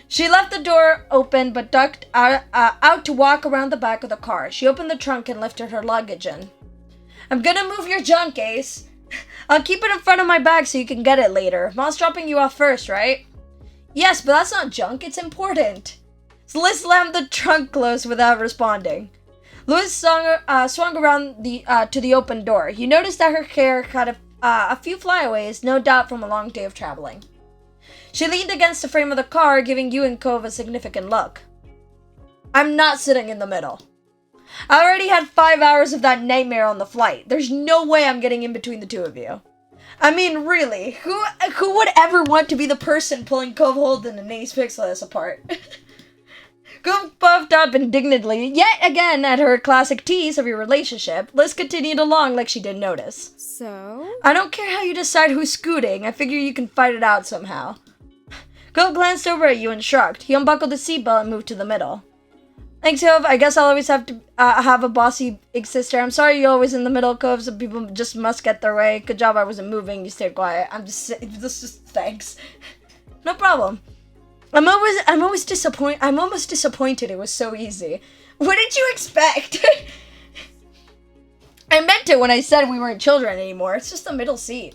She left the door open but ducked out to walk around the back of the car. She opened the trunk and lifted her luggage in. I'm gonna move your junk, Ace. I'll keep it in front of my bag so you can get it later. Mom's dropping you off first, right? Yes, but that's not junk. It's important. So Liz slammed the trunk closed without responding. Liz swung around to the open door. You noticed that her hair had a few flyaways, no doubt from a long day of traveling. She leaned against the frame of the car, giving you and Cove a significant look. I'm not sitting in the middle. I already had 5 hours of that nightmare on the flight. There's no way I'm getting in between the two of you. I mean, really, who would ever want to be the person pulling Cove Holden and Ace Pixelus apart? Cove puffed up indignantly, yet again at her classic tease of your relationship. Liz continued along like she didn't notice. So? I don't care how you decide who's scooting. I figure you can fight it out somehow. Cove glanced over at you and shrugged. He unbuckled the seatbelt and moved to the middle. Thanks, Cove. I guess I'll always have to have a bossy big sister. I'm sorry you're always in the middle, Cove. Some people just must get their way. Good job I wasn't moving. You stayed quiet. I'm just thanks. No problem. I'm almost disappointed it was so easy. What did you expect? I meant it when I said we weren't children anymore. It's just the middle seat.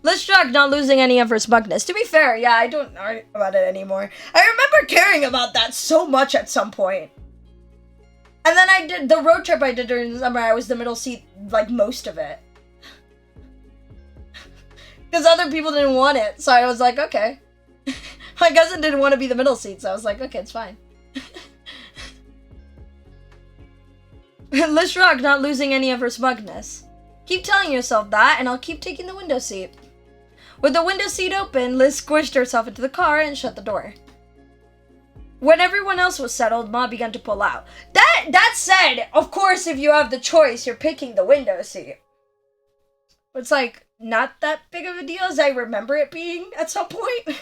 Liz shrugged, not losing any of her smugness. To be fair, yeah, I don't know about it anymore. I remember caring about that so much at some point. And then I did the road trip I did during the summer. I was the middle seat, like, most of it. Because other people didn't want it, so I was like, okay. My cousin didn't want to be the middle seat, so I was like, okay, it's fine. Liz shrugged, not losing any of her smugness. Keep telling yourself that, and I'll keep taking the window seat. With the window seat open, Liz squished herself into the car and shut the door. When everyone else was settled, Ma began to pull out. That said, of course, if you have the choice, you're picking the window seat. It's like, not that big of a deal as I remember it being at some point.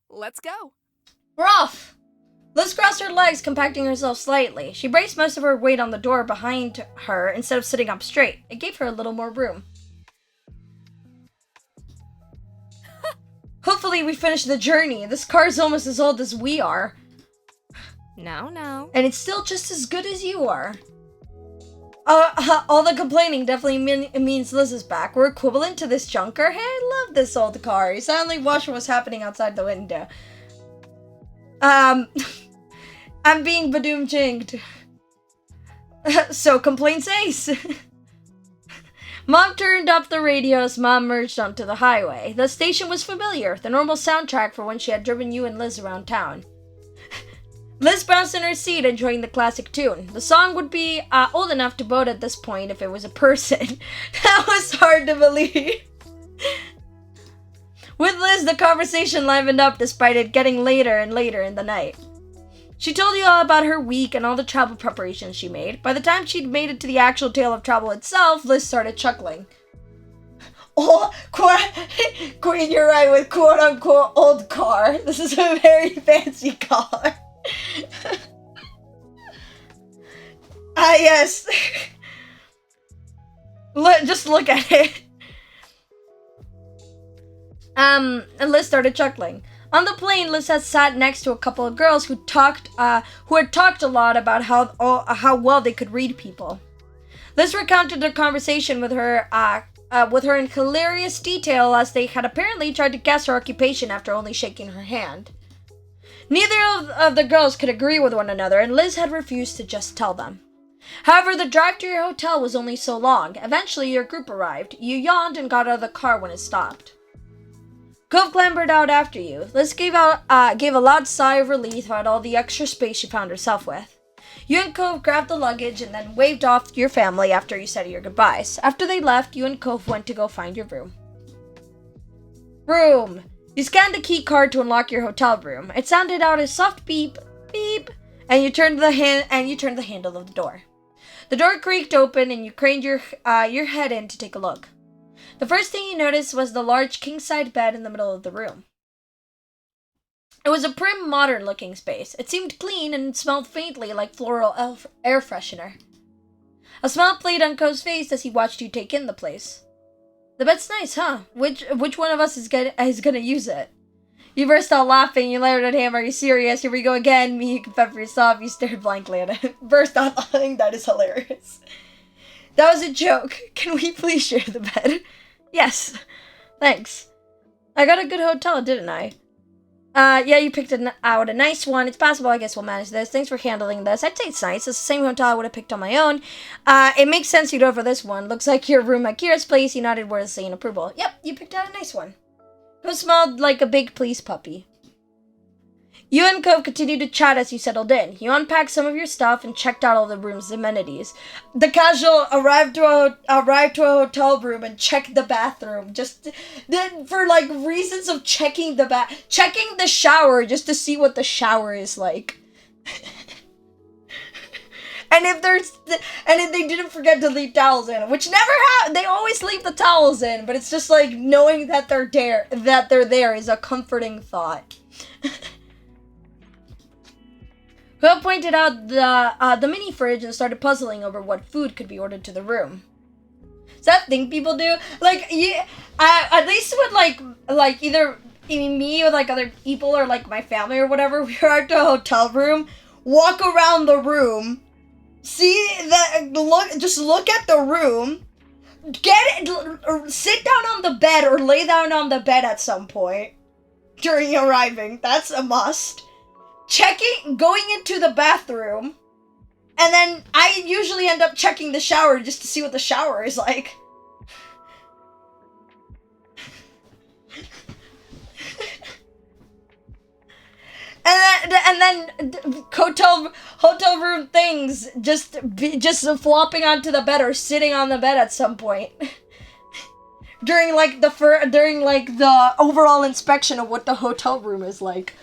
Let's go. We're off! Liz crossed her legs, compacting herself slightly. She braced most of her weight on the door behind her instead of sitting up straight. It gave her a little more room. Hopefully we finish the journey. This car's almost as old as we are. Now. And it's still just as good as you are. All the complaining definitely means Liz is back. We're equivalent to this junker. Hey, I love this old car. You sounded like watch what was happening outside the window. I'm being badoom-jinged. So complaints ace. Mom turned up the radio as Mom merged onto the highway. The station was familiar, the normal soundtrack for when she had driven you and Liz around town. Liz bounced in her seat, enjoying the classic tune. The song would be old enough to vote at this point if it was a person. That was hard to believe. With Liz, the conversation livened up despite it getting later and later in the night. She told you all about her week and all the travel preparations she made. By the time she'd made it to the actual tale of travel itself, Liz started chuckling. Oh, Queen, you're right with quote-unquote old car. This is a very fancy car. Yes. Just look at it. And Liz started chuckling. On the plane, Liz had sat next to a couple of girls who had talked a lot about how well they could read people. Liz recounted a conversation with her in hilarious detail as they had apparently tried to guess her occupation after only shaking her hand. Neither of the girls could agree with one another, and Liz had refused to just tell them. However, the drive to your hotel was only so long. Eventually, your group arrived. You yawned and got out of the car when it stopped. Cove clambered out after you. Liz gave a loud sigh of relief at all the extra space she found herself with. You and Cove grabbed the luggage and then waved off your family after you said your goodbyes. After they left, you and Cove went to go find your room. Room! You scanned the key card to unlock your hotel room. It sounded out a soft beep, beep, and you turned the handle of the door. The door creaked open and you craned your head in to take a look. The first thing you noticed was the large king-side bed in the middle of the room. It was a prim, modern-looking space. It seemed clean and smelled faintly like floral air freshener. A smile played on Co's face as he watched you take in the place. The bed's nice, huh? Which one of us is gonna use it? You burst out laughing. You glared at him. Are you serious? Here we go again. Me, you can pepper yourself. You stared blankly at him. Burst out laughing. That is hilarious. That was a joke. Can we please share the bed? Yes. Thanks. I got a good hotel, didn't I? Yeah, you picked out a nice one. It's possible I guess we'll manage this. Thanks for handling this. I'd say it's nice. It's the same hotel I would have picked on my own. It makes sense you'd go for this one. Looks like your room at Kira's place. You nodded wordlessly in approval. Yep, you picked out a nice one. Who smelled like a big pleased puppy. You and Cove continued to chat as you settled in. You unpacked some of your stuff and checked out all the room's amenities. The casual arrived to a hotel room and checked the bathroom for like reasons of checking the shower just to see what the shower is like. And if they didn't forget to leave towels in, which never happens. They always leave the towels in, but it's just like knowing that they're there is a comforting thought. Will pointed out the mini fridge and started puzzling over what food could be ordered to the room. Is that a thing people do? Like, at least with like either me or like other people or like my family or whatever, we were at a hotel room, walk around the room, look at the room, sit down on the bed or lay down on the bed at some point during arriving. That's a must. Going into the bathroom, and then I usually end up checking the shower just to see what the shower is like. And then hotel room things just flopping onto the bed or sitting on the bed at some point during the overall inspection of what the hotel room is like.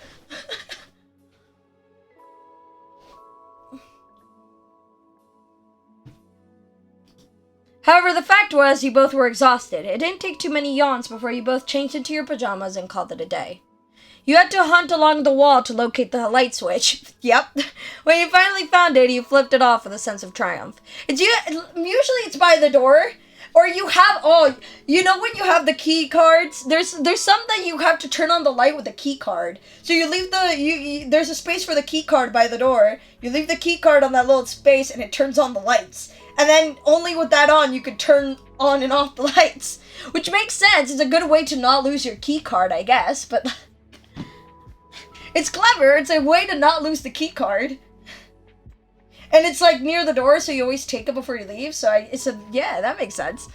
However, the fact was you both were exhausted. It didn't take too many yawns before you both changed into your pajamas and called it a day. You had to hunt along the wall to locate the light switch. Yep. When you finally found it, you flipped it off with a sense of triumph. Usually it's by the door, or you have, when you have the key cards, there's some that you have to turn on the light with a key card. So you leave there's a space for the key card by the door. You leave the key card on that little space and it turns on the lights. And then only with that on, you could turn on and off the lights. Which makes sense. It's a good way to not lose your key card, I guess, but... It's clever. It's a way to not lose the key card. And it's like near the door, so you always take it before you leave. So yeah, that makes sense.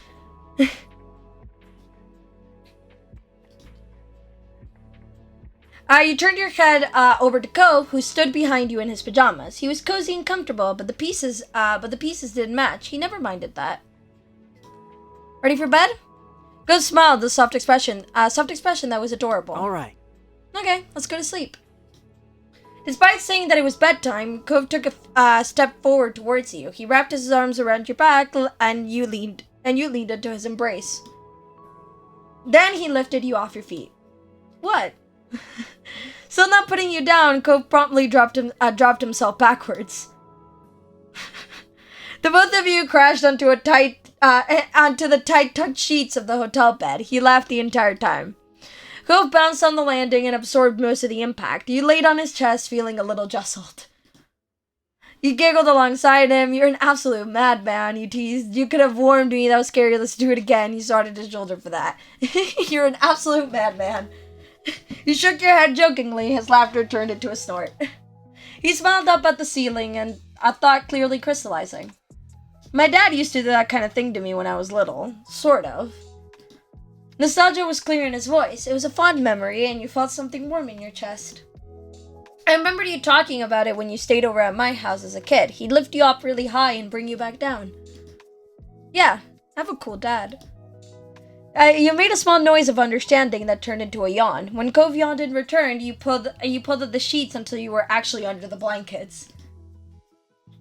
You turned your head over to Cove, who stood behind you in his pajamas. He was cozy and comfortable, but the pieces didn't match. He never minded that. Ready for bed? Cove smiled, the soft expression that was adorable. All right. Okay, let's go to sleep. Despite saying that it was bedtime, Cove took a step forward towards you. He wrapped his arms around your back, and you leaned into his embrace. Then he lifted you off your feet. What? Still not putting you down, Cove promptly dropped himself backwards. The both of you crashed onto the tight tucked sheets of the hotel bed. He laughed the entire time. Cove bounced on the landing and absorbed most of the impact. You laid on his chest, feeling a little jostled. You giggled alongside him. You're an absolute madman, you teased. You could have warned me. That was scary. Let's do it again. You swatted his shoulder for that. You're an absolute madman. You shook your head jokingly. His laughter turned into a snort. He smiled up at the ceiling, and a thought clearly crystallizing. My dad used to do that kind of thing to me when I was little. Sort of. Nostalgia was clear in his voice. It was a fond memory, and you felt something warm in your chest. I remembered you talking about it when you stayed over at my house as a kid. He'd lift you up really high and bring you back down. Yeah, I have a cool dad. You made a small noise of understanding that turned into a yawn. When Cove yawned in return, you pulled at the sheets until you were actually under the blankets.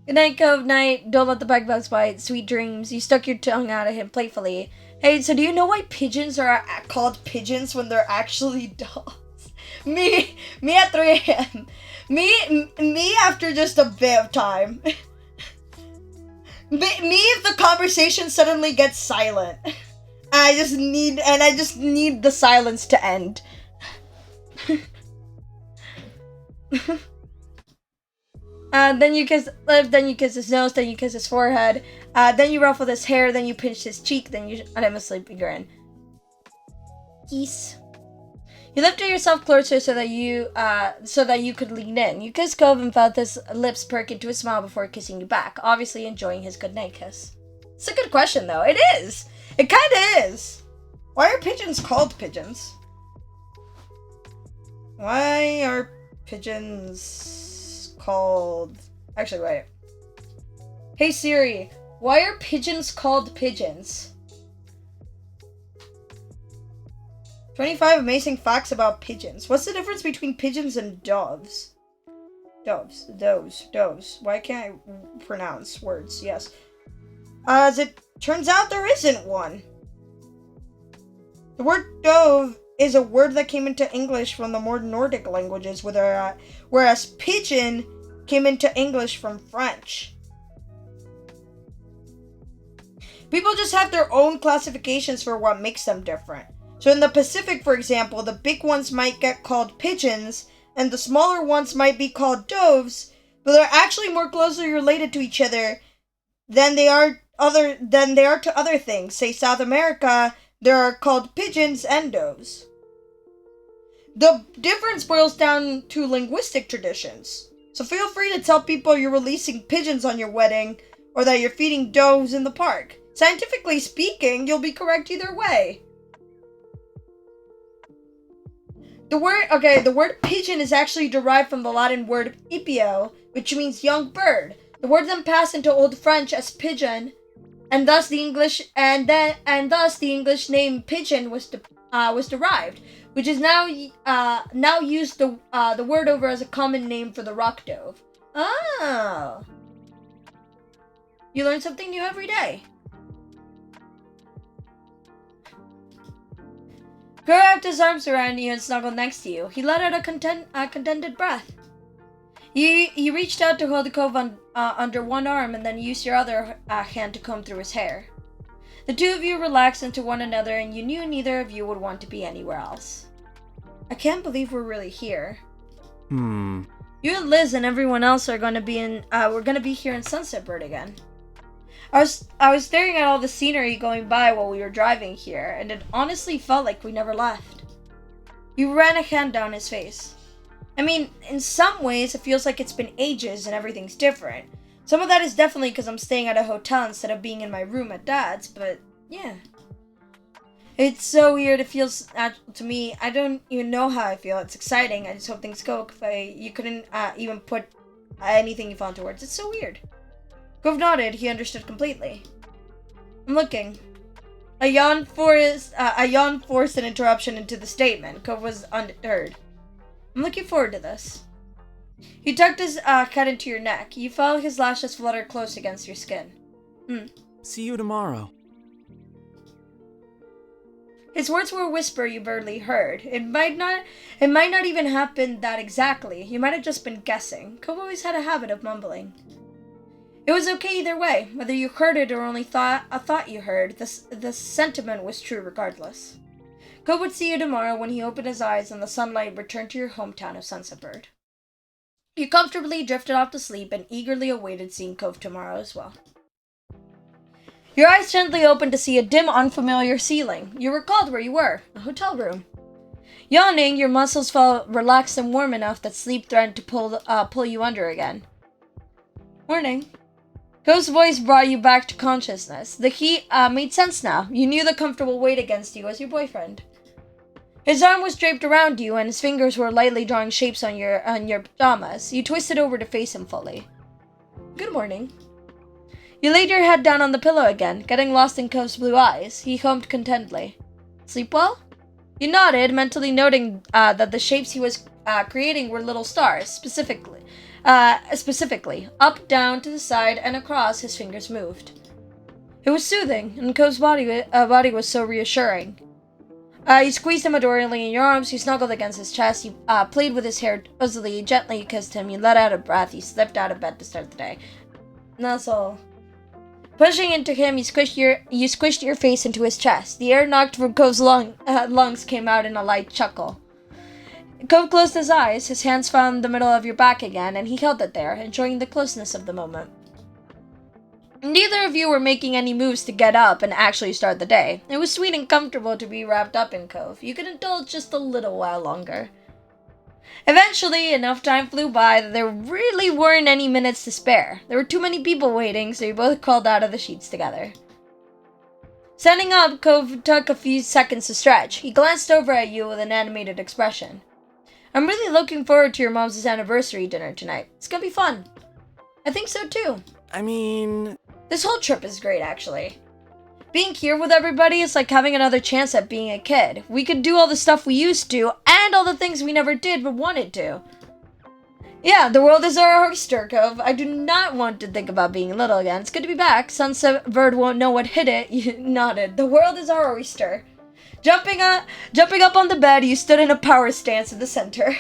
Good night, Cove. Night. Don't let the bed bugs bite. Sweet dreams. You stuck your tongue out at him playfully. Hey, so do you know why pigeons are called pigeons when they're actually dogs? Me at 3 a.m. Me after just a bit of time. Me if the conversation suddenly gets silent. I just need the silence to end. Then you kiss his nose, then you kiss his forehead, then you ruffled his hair, then you pinched his cheek, then you let him a sleepy grin. Yes. You lifted yourself closer so that you could lean in. You kissed Cove and felt his lips perk into a smile before kissing you back, obviously enjoying his goodnight kiss. It's a good question, though. It is. It kinda is. Why are pigeons called pigeons? Why are pigeons called... Actually, wait. Hey Siri, why are pigeons called pigeons? 25 amazing facts about pigeons. What's the difference between pigeons and doves? Doves. Why can't I pronounce words? Yes. As it turns out, there isn't one. The word dove is a word that came into English from the more Nordic languages, whereas pigeon came into English from French. People just have their own classifications for what makes them different. So in the Pacific, for example, the big ones might get called pigeons, and the smaller ones might be called doves, but they're actually more closely related to each other than they are to other things. Say South America, they are called pigeons and doves. The difference boils down to linguistic traditions. So feel free to tell people you're releasing pigeons on your wedding, or that you're feeding doves in the park. Scientifically speaking, you'll be correct either way. The word pigeon is actually derived from the Latin word ipio, which means young bird. The word then passed into Old French as pigeon, and thus the English name pigeon was derived, which is now used the word over as a common name for the rock dove. Oh. You learn something new every day. Crow wrapped his arms around you and snuggled next to you. He let out a contented breath. You reached out to hold the Cove under one arm and then used your other hand to comb through his hair. The two of you relaxed into one another, and you knew neither of you would want to be anywhere else. I can't believe we're really here. You and Liz and everyone else are going to be we're going to be here in Sunset Bird again. I was staring at all the scenery going by while we were driving here, and it honestly felt like we never left. You ran a hand down his face. I mean, in some ways, it feels like it's been ages and everything's different. Some of that is definitely because I'm staying at a hotel instead of being in my room at Dad's, but yeah. It's so weird. It feels natural to me. I don't even know how I feel. It's exciting. I just hope things go. You couldn't even put anything you found into words. It's so weird. Cove nodded. He understood completely. I'm looking. A yawn forced an interruption into the statement. Cove was unheard. I'm looking forward to this. He tucked his cut into your neck. You felt his lashes flutter close against your skin. See you tomorrow. His words were a whisper you barely heard. It might not even happen that exactly. You might have just been guessing. Cove always had a habit of mumbling. It was okay either way, whether you heard it or only thought you heard. The sentiment was true regardless. Cove would see you tomorrow when he opened his eyes and the sunlight returned to your hometown of Sunset Bird. You comfortably drifted off to sleep and eagerly awaited seeing Cove tomorrow as well. Your eyes gently opened to see a dim, unfamiliar ceiling. You recalled where you were, a hotel room. Yawning, your muscles felt relaxed and warm enough that sleep threatened to pull you under again. Morning. Cove's voice brought you back to consciousness. The heat made sense now. You knew the comfortable weight against you as your boyfriend. His arm was draped around you, and his fingers were lightly drawing shapes on your pajamas. You twisted over to face him fully. Good morning. You laid your head down on the pillow again, getting lost in Cove's blue eyes. He hummed contentedly. Sleep well? You nodded, mentally noting that the shapes he was creating were little stars, specifically. Up, down, to the side, and across, his fingers moved. It was soothing, and Cove's body was so reassuring. You squeezed him adorably in your arms, you snuggled against his chest, you played with his hair fuzzily, gently kissed him, you let out a breath, you slipped out of bed to start the day. And that's all. Pushing into him, you squished your face into his chest. The air knocked from Cove's lungs came out in a light chuckle. Cove closed his eyes, his hands found the middle of your back again, and he held it there, enjoying the closeness of the moment. Neither of you were making any moves to get up and actually start the day. It was sweet and comfortable to be wrapped up in Cove. You could indulge just a little while longer. Eventually, enough time flew by that there really weren't any minutes to spare. There were too many people waiting, so you both crawled out of the sheets together. Standing up, Cove took a few seconds to stretch. He glanced over at you with an animated expression. I'm really looking forward to your mom's anniversary dinner tonight. It's gonna be fun. I think so too. I mean... This whole trip is great, actually. Being here with everybody is like having another chance at being a kid. We could do all the stuff we used to, and all the things we never did but wanted to. Yeah, the world is our oyster, Cove. I do not want to think about being little again. It's good to be back. Sunset Bird won't know what hit it. You nodded. The world is our oyster. Jumping up on the bed, you stood in a power stance in the center.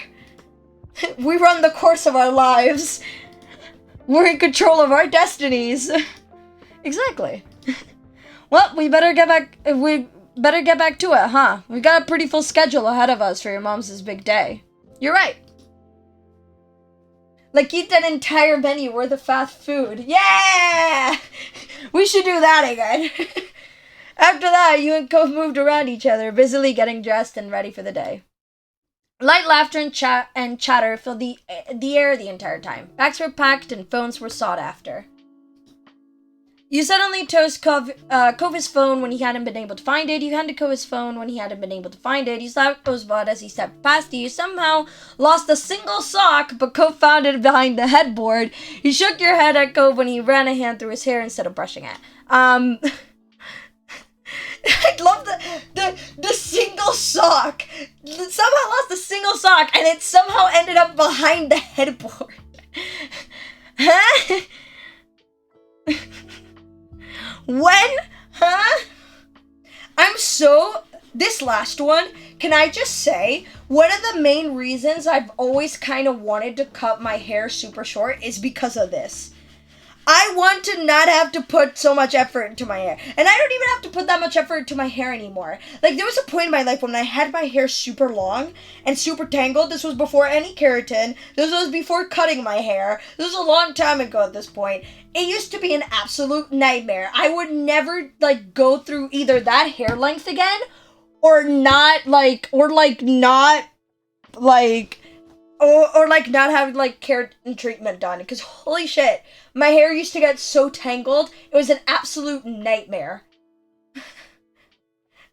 We run the course of our lives. We're in control of our destinies. Exactly. Well, we better get back to it, huh? We got a pretty full schedule ahead of us for your mom's big day. You're right. Like eat that entire menu worth of fast food. Yeah! We should do that again. After that, you and Cove moved around each other, busily getting dressed and ready for the day. Light laughter and chatter filled the air the entire time. Bags were packed and phones were sought after. You suddenly tossed Cove his phone when he hadn't been able to find it. You handed Cove his phone when he hadn't been able to find it. You slapped Cove's butt as he stepped past you. You somehow lost a single sock, but Cove found it behind the headboard. You shook your head at Cove when he ran a hand through his hair instead of brushing it. I love the single sock. Somehow lost a single sock, and it somehow ended up behind the headboard. Huh? When? Huh? This last one, can I just say, one of the main reasons I've always kind of wanted to cut my hair super short is because of this. I want to not have to put so much effort into my hair. And I don't even have to put that much effort into my hair anymore. Like, there was a point in my life when I had my hair super long and super tangled. This was before any keratin. This was before cutting my hair. This was a long time ago at this point. It used to be an absolute nightmare. I would never, go through either that hair length again or not have, keratin treatment done. Because, holy shit, my hair used to get so tangled, it was an absolute nightmare.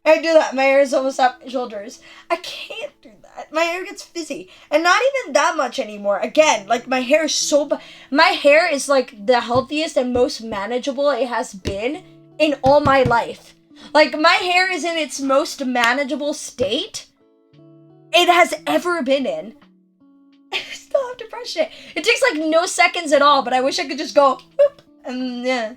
I do that. My hair is almost up my shoulders. I can't do that. My hair gets fizzy. And not even that much anymore. Again, my hair is my hair is, the healthiest and most manageable it has been in all my life. My hair is in its most manageable state it has ever been in. I still have to brush it. It takes no seconds at all, but I wish I could just go whoop, and yeah.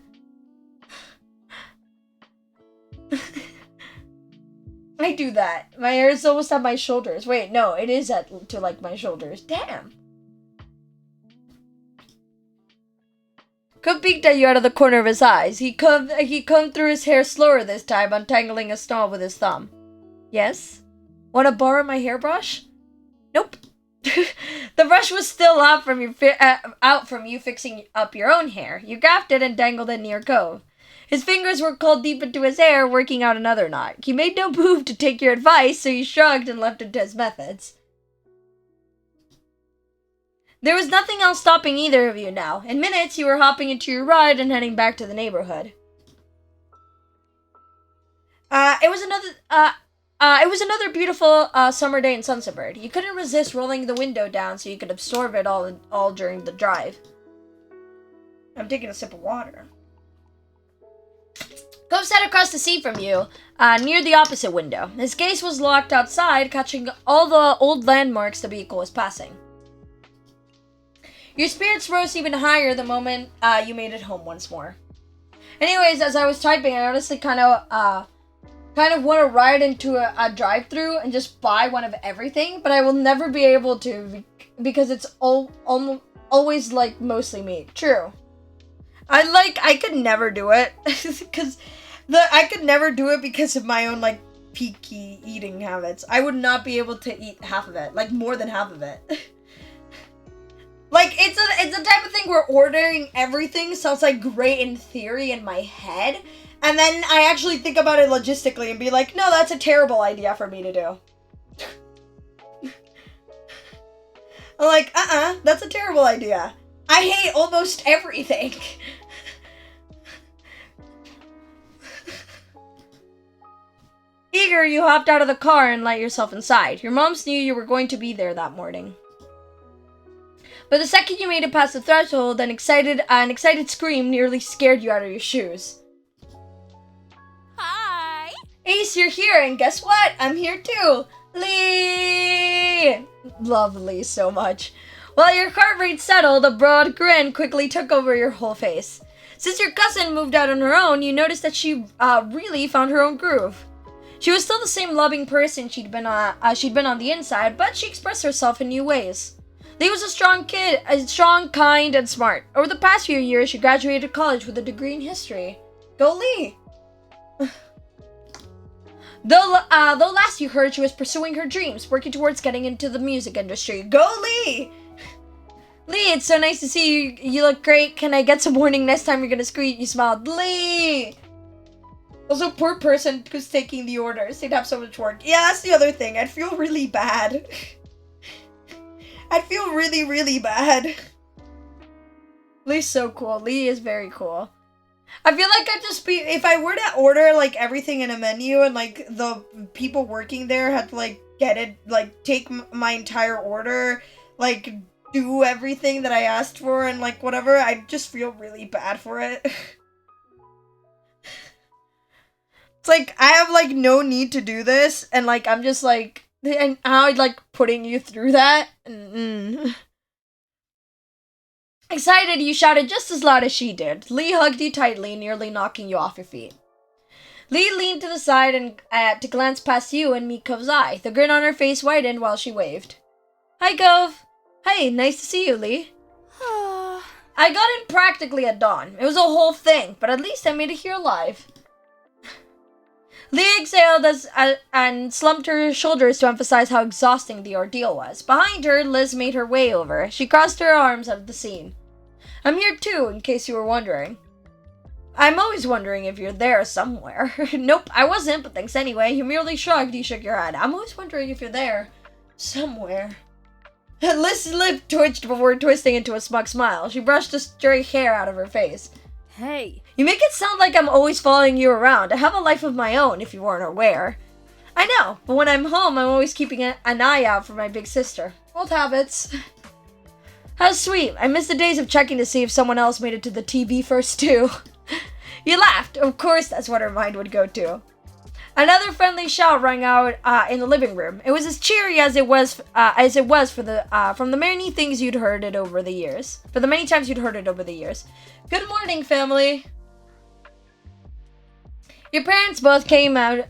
I do that. My hair is almost at my shoulders. Wait, no, it is to my shoulders. Damn. Cub peeked at you out of the corner of his eyes. He combed through his hair slower this time, untangling a snarl with his thumb. Yes? Want to borrow my hairbrush? Nope. The brush was still out from you fixing up your own hair. You grabbed it and dangled it near Cove. His fingers were coiled deep into his hair, working out another knot. He made no move to take your advice, so he shrugged and left it to his methods. There was nothing else stopping either of you now. In minutes, you were hopping into your ride and heading back to the neighborhood. It was another beautiful summer day in Sunserbird. You couldn't resist rolling the window down so you could absorb it all during the drive. I'm taking a sip of water. Cove sat across the sea from you, near the opposite window. His gaze was locked outside, catching all the old landmarks the vehicle was passing. Your spirits rose even higher the moment you made it home once more. Anyways, as I was typing, I honestly kind of want to ride into a drive-thru and just buy one of everything, but I will never be able to because it's always mostly meat. True. I could never do it because I could never do it because of my own peaky eating habits. I would not be able to eat half of it, more than half of it. It's the type of thing where ordering everything sounds great in theory in my head, and then I actually think about it logistically and be like, no, that's a terrible idea for me to do. I'm that's a terrible idea. I hate almost everything. Eager, you hopped out of the car and let yourself inside. Your moms knew you were going to be there that morning. But the second you made it past the threshold, an excited scream nearly scared you out of your shoes. Hi! Ace, you're here, and guess what? I'm here too! Lee! Love Lee so much. While your heart rate settled, a broad grin quickly took over your whole face. Since your cousin moved out on her own, you noticed that she really found her own groove. She was still the same loving person she'd been on the inside, but she expressed herself in new ways. Lee was a strong kid, strong, kind, and smart. Over the past few years, she graduated college with a degree in history. Go Lee! Though last you heard, she was pursuing her dreams, working towards getting into the music industry. Go Lee! Lee, it's so nice to see you. You look great. Can I get some warning next time you're gonna scream? You smiled. Lee! Also, poor person who's taking the orders. They'd have so much work. Yeah, that's the other thing. I'd feel really bad. I'd feel really, really bad. Lee's so cool. Lee is very cool. I feel like I'd just be... If I were to order, like, everything in a menu and, like, the people working there had to, like, get it, like, take my entire order, like, do everything that I asked for and, like, whatever, I'd just feel really bad for it. It's like, I have, like, no need to do this, and, like, I'm just, like... And I'm, like, putting you through that? Excited, you shouted just as loud as she did. Lee hugged you tightly, nearly knocking you off your feet. Lee leaned to the side and to glance past you and meet Gov's eye. The grin on her face widened while she waved. Hi, Gov. Hey, nice to see you, Lee. I got in practically at dawn. It was a whole thing, but at least I made it here alive. Lee exhaled and slumped her shoulders to emphasize how exhausting the ordeal was. Behind her, Liz made her way over. She crossed her arms out of the scene. I'm here too, in case you were wondering. I'm always wondering if you're there somewhere. Nope, I wasn't, but thanks anyway. You merely shrugged, you shook your head. I'm always wondering if you're there somewhere. Liz's lip twitched before twisting into a smug smile. She brushed the stray hair out of her face. Hey. You make it sound like I'm always following you around. I have a life of my own, if you weren't aware. I know, but when I'm home, I'm always keeping an eye out for my big sister. Old habits. How sweet. I miss the days of checking to see if someone else made it to the TV first, too. You laughed. Of course that's what her mind would go to. Another friendly shout rang out in the living room. It was as cheery as it was for the from the many things you'd heard it over the years. For the many times you'd heard it over the years. Good morning, family. Your parents both came out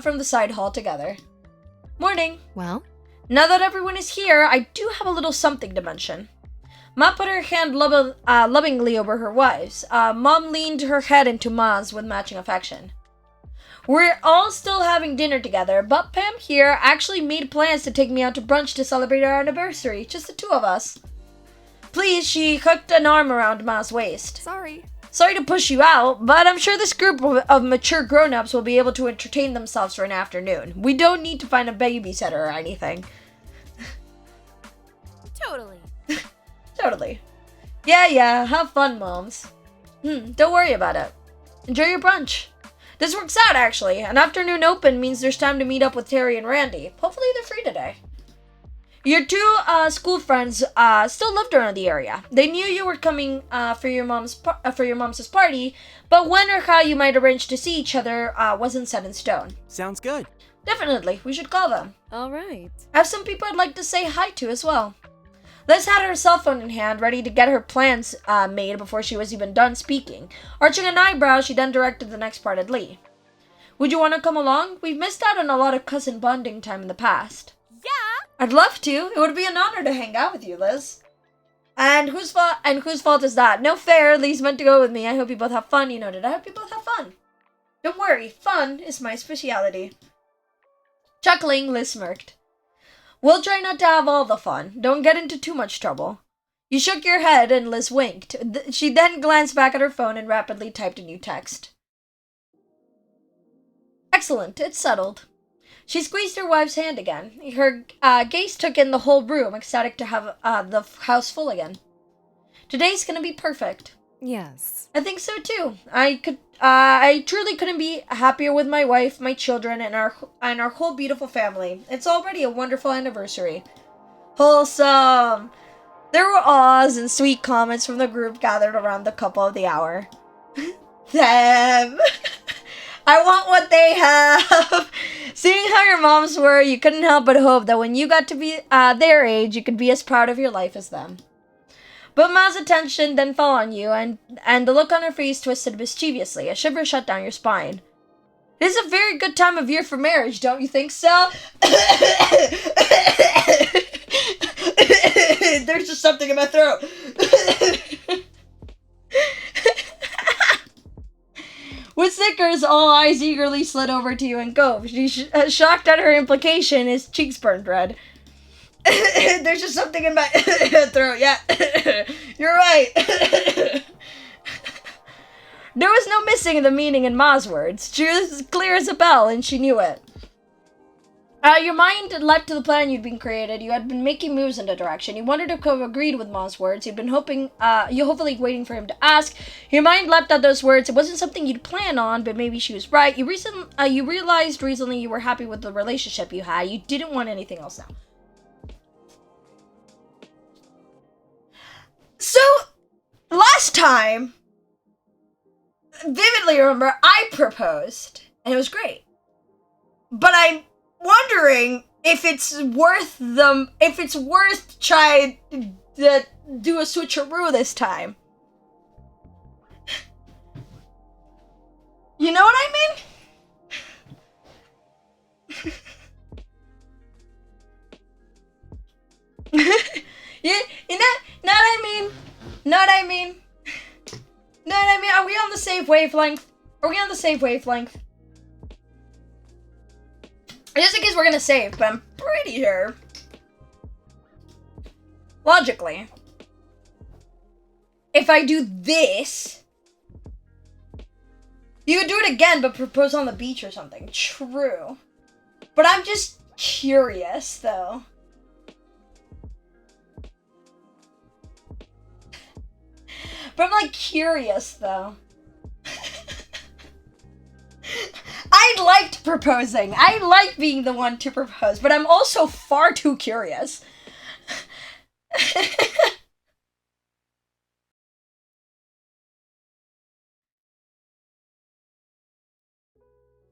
from the side hall together. Morning. Well? Now that everyone is here, I do have a little something to mention. Ma put her hand lovingly over her wife's. Mom leaned her head into Ma's with matching affection. We're all still having dinner together, but Pam here actually made plans to take me out to brunch to celebrate our anniversary, just the two of us. Please, she hooked an arm around Ma's waist. Sorry to push you out, but I'm sure this group of mature grown-ups will be able to entertain themselves for an afternoon. We don't need to find a babysitter or anything. Totally. Yeah, have fun, moms. Don't worry about it. Enjoy your brunch. This works out, actually. An afternoon open means there's time to meet up with Terry and Randy. Hopefully they're free today. Your two school friends still lived around the area. They knew you were coming for your mom's party, but when or how you might arrange to see each other wasn't set in stone. Sounds good. Definitely, we should call them. All right. I have some people I'd like to say hi to as well. Liz had her cell phone in hand, ready to get her plans made before she was even done speaking. Arching an eyebrow, she then directed the next part at Lee. Would you want to come along? We've missed out on a lot of cousin bonding time in the past. Yeah! I'd love to. It would be an honor to hang out with you, Liz. And whose fault is that? No fair. Lee's meant to go with me. I hope you both have fun. You noted. I hope you both have fun. Don't worry. Fun is my speciality. Chuckling, Liz smirked. We'll try not to have all the fun. Don't get into too much trouble. You shook your head and Liz winked. She then glanced back at her phone and rapidly typed a new text. Excellent. It's settled. She squeezed her wife's hand again. Her gaze took in the whole room, ecstatic to have the house full again. Today's gonna be perfect. Yes. I think so too. I truly couldn't be happier with my wife, my children, and our whole beautiful family. It's already a wonderful anniversary. Wholesome. There were awes and sweet comments from the group gathered around the couple of the hour. Them. I want what they have. Seeing how your moms were, you couldn't help but hope that when you got to be their age, you could be as proud of your life as them. But Ma's attention then fell on you, and the look on her face twisted mischievously. A shiver shut down your spine. It is a very good time of year for marriage, don't you think so? There's just something in my throat. With Snickers, all eyes eagerly slid over to you and Gove. She shocked at her implication, his cheeks burned red. There's just something in my throat. Yeah, you're right. There was no missing the meaning in Ma's words. She was clear as a bell, and she knew it. Your mind had leapt to the plan you'd been created. You had been making moves in the direction. You wondered if Kova agreed with Ma's words. You'd been hopefully waiting for him to ask. Your mind leapt at those words. It wasn't something you'd plan on, but maybe she was right. You realized recently you were happy with the relationship you had. You didn't want anything else now. So, last time, vividly remember, I proposed, and it was great. But I'm wondering if it's worth trying to do a switcheroo this time. You know what I mean? you know what I mean? Know what I mean? Know what I mean? Are we on the same wavelength? Just in case we're gonna save, but I'm pretty sure. Logically. If I do this, you could do it again, but propose on the beach or something. True. But I'm just curious, though. But I'm, like, curious, though. I liked proposing. I like being the one to propose, but I'm also far too curious.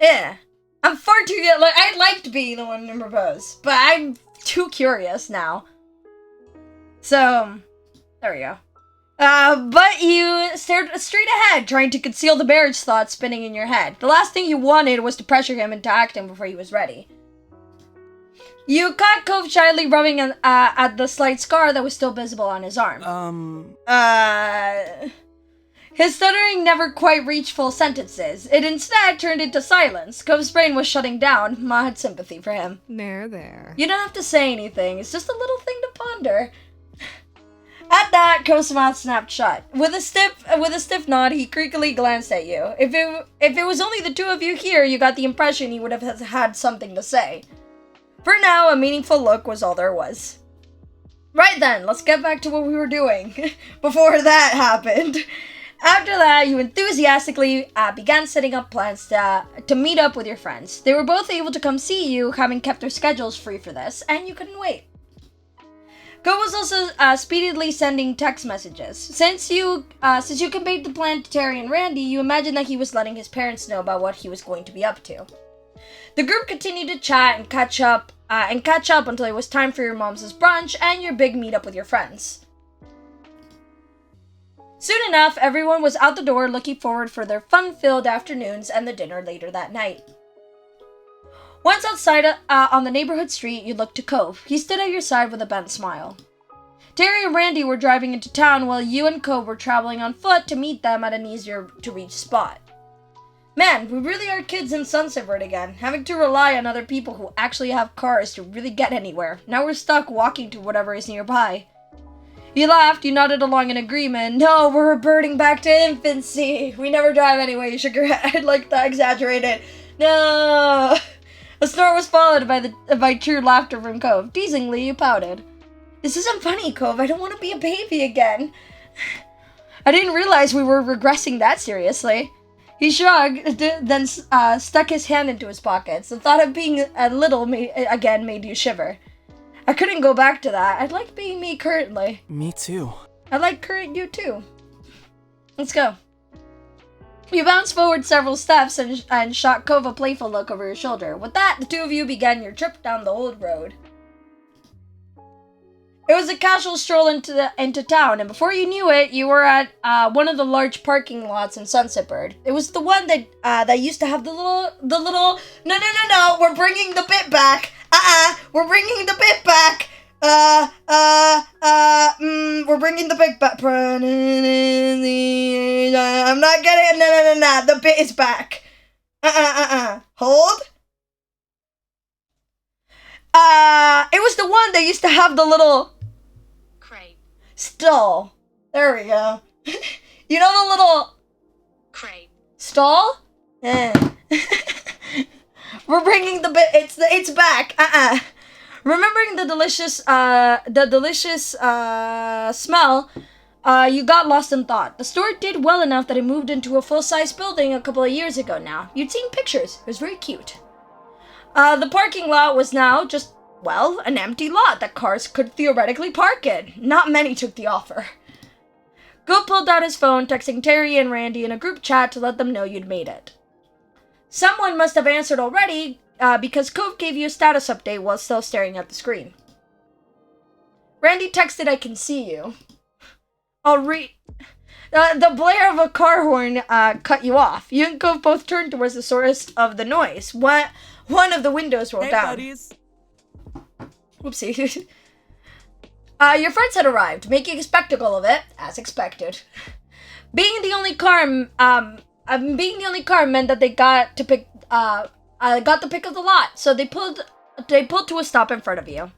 Yeah. I'm far too, like, I liked being the one to propose, but I'm too curious now. So, there we go. But you stared straight ahead, trying to conceal the marriage thoughts spinning in your head. The last thing you wanted was to pressure him into acting before he was ready. You caught Cove shyly rubbing at the slight scar that was still visible on his arm. His stuttering never quite reached full sentences. It instead turned into silence. Cove's brain was shutting down. Ma had sympathy for him. There. You don't have to say anything. It's just a little thing to ponder. At that, Cove's mouth snapped shut. With a stiff nod, he creakily glanced at you. If it was only the two of you here, you got the impression he would have had something to say. For now, a meaningful look was all there was. Right then, let's get back to what we were doing before that happened. After that, you enthusiastically began setting up plans to meet up with your friends. They were both able to come see you, having kept their schedules free for this, and you couldn't wait. Go was also speedily sending text messages. Since you conveyed the plan to Terry and Randy, you imagined that he was letting his parents know about what he was going to be up to. The group continued to chat and catch up until it was time for your mom's brunch and your big meetup with your friends. Soon enough, everyone was out the door looking forward for their fun-filled afternoons and the dinner later that night. Once outside on the neighborhood street, you looked to Cove. He stood at your side with a bent smile. Terry and Randy were driving into town while you and Cove were traveling on foot to meet them at an easier-to-reach spot. Man, we really are kids in Sunset Bird again, having to rely on other people who actually have cars to really get anywhere. Now we're stuck walking to whatever is nearby. You laughed, you nodded along in agreement. No, we're reverting back to infancy. We never drive anyway, you shook your head like that exaggerated. No. A snort was followed by true laughter from Cove. Teasingly, you pouted. This isn't funny, Cove. I don't want to be a baby again. I didn't realize we were regressing that seriously. He shrugged, then stuck his hand into his pockets. The thought of being a little again made you shiver. I couldn't go back to that. I'd like being me currently. Me too. I like current you too. Let's go. You bounced forward several steps and shot Cove a playful look over your shoulder. With that, the two of you began your trip down the old road. It was a casual stroll into town, and before you knew it, you were at one of the large parking lots in Sunset Bird. It was the one that used to have the little. No, we're bringing the bit back. We're bringing the bit back. We're bringing the bit back. I'm not getting it. No. The bit is back. Hold. It was the one that used to have the little Crepe. stall. There we go. You know the little Crepe. stall? Eh. We're bringing the bit. It's back. Remembering the delicious smell, you got lost in thought. The store did well enough that it moved into a full-size building a couple of years ago now. You'd seen pictures. It was very cute. The parking lot was now just, well, an empty lot that cars could theoretically park in. Not many took the offer. Go pulled out his phone, texting Terry and Randy in a group chat to let them know you'd made it. Someone must have answered already, because Cove gave you a status update while still staring at the screen. Randy texted, "I can see you." The blare of a car horn cut you off. You and Cove both turned towards the source of the noise. One of the windows rolled down. buddies. Whoopsie. Your friends had arrived, making a spectacle of it, as expected. Being the only car meant that they got the pick of the lot, so they pulled to a stop in front of you.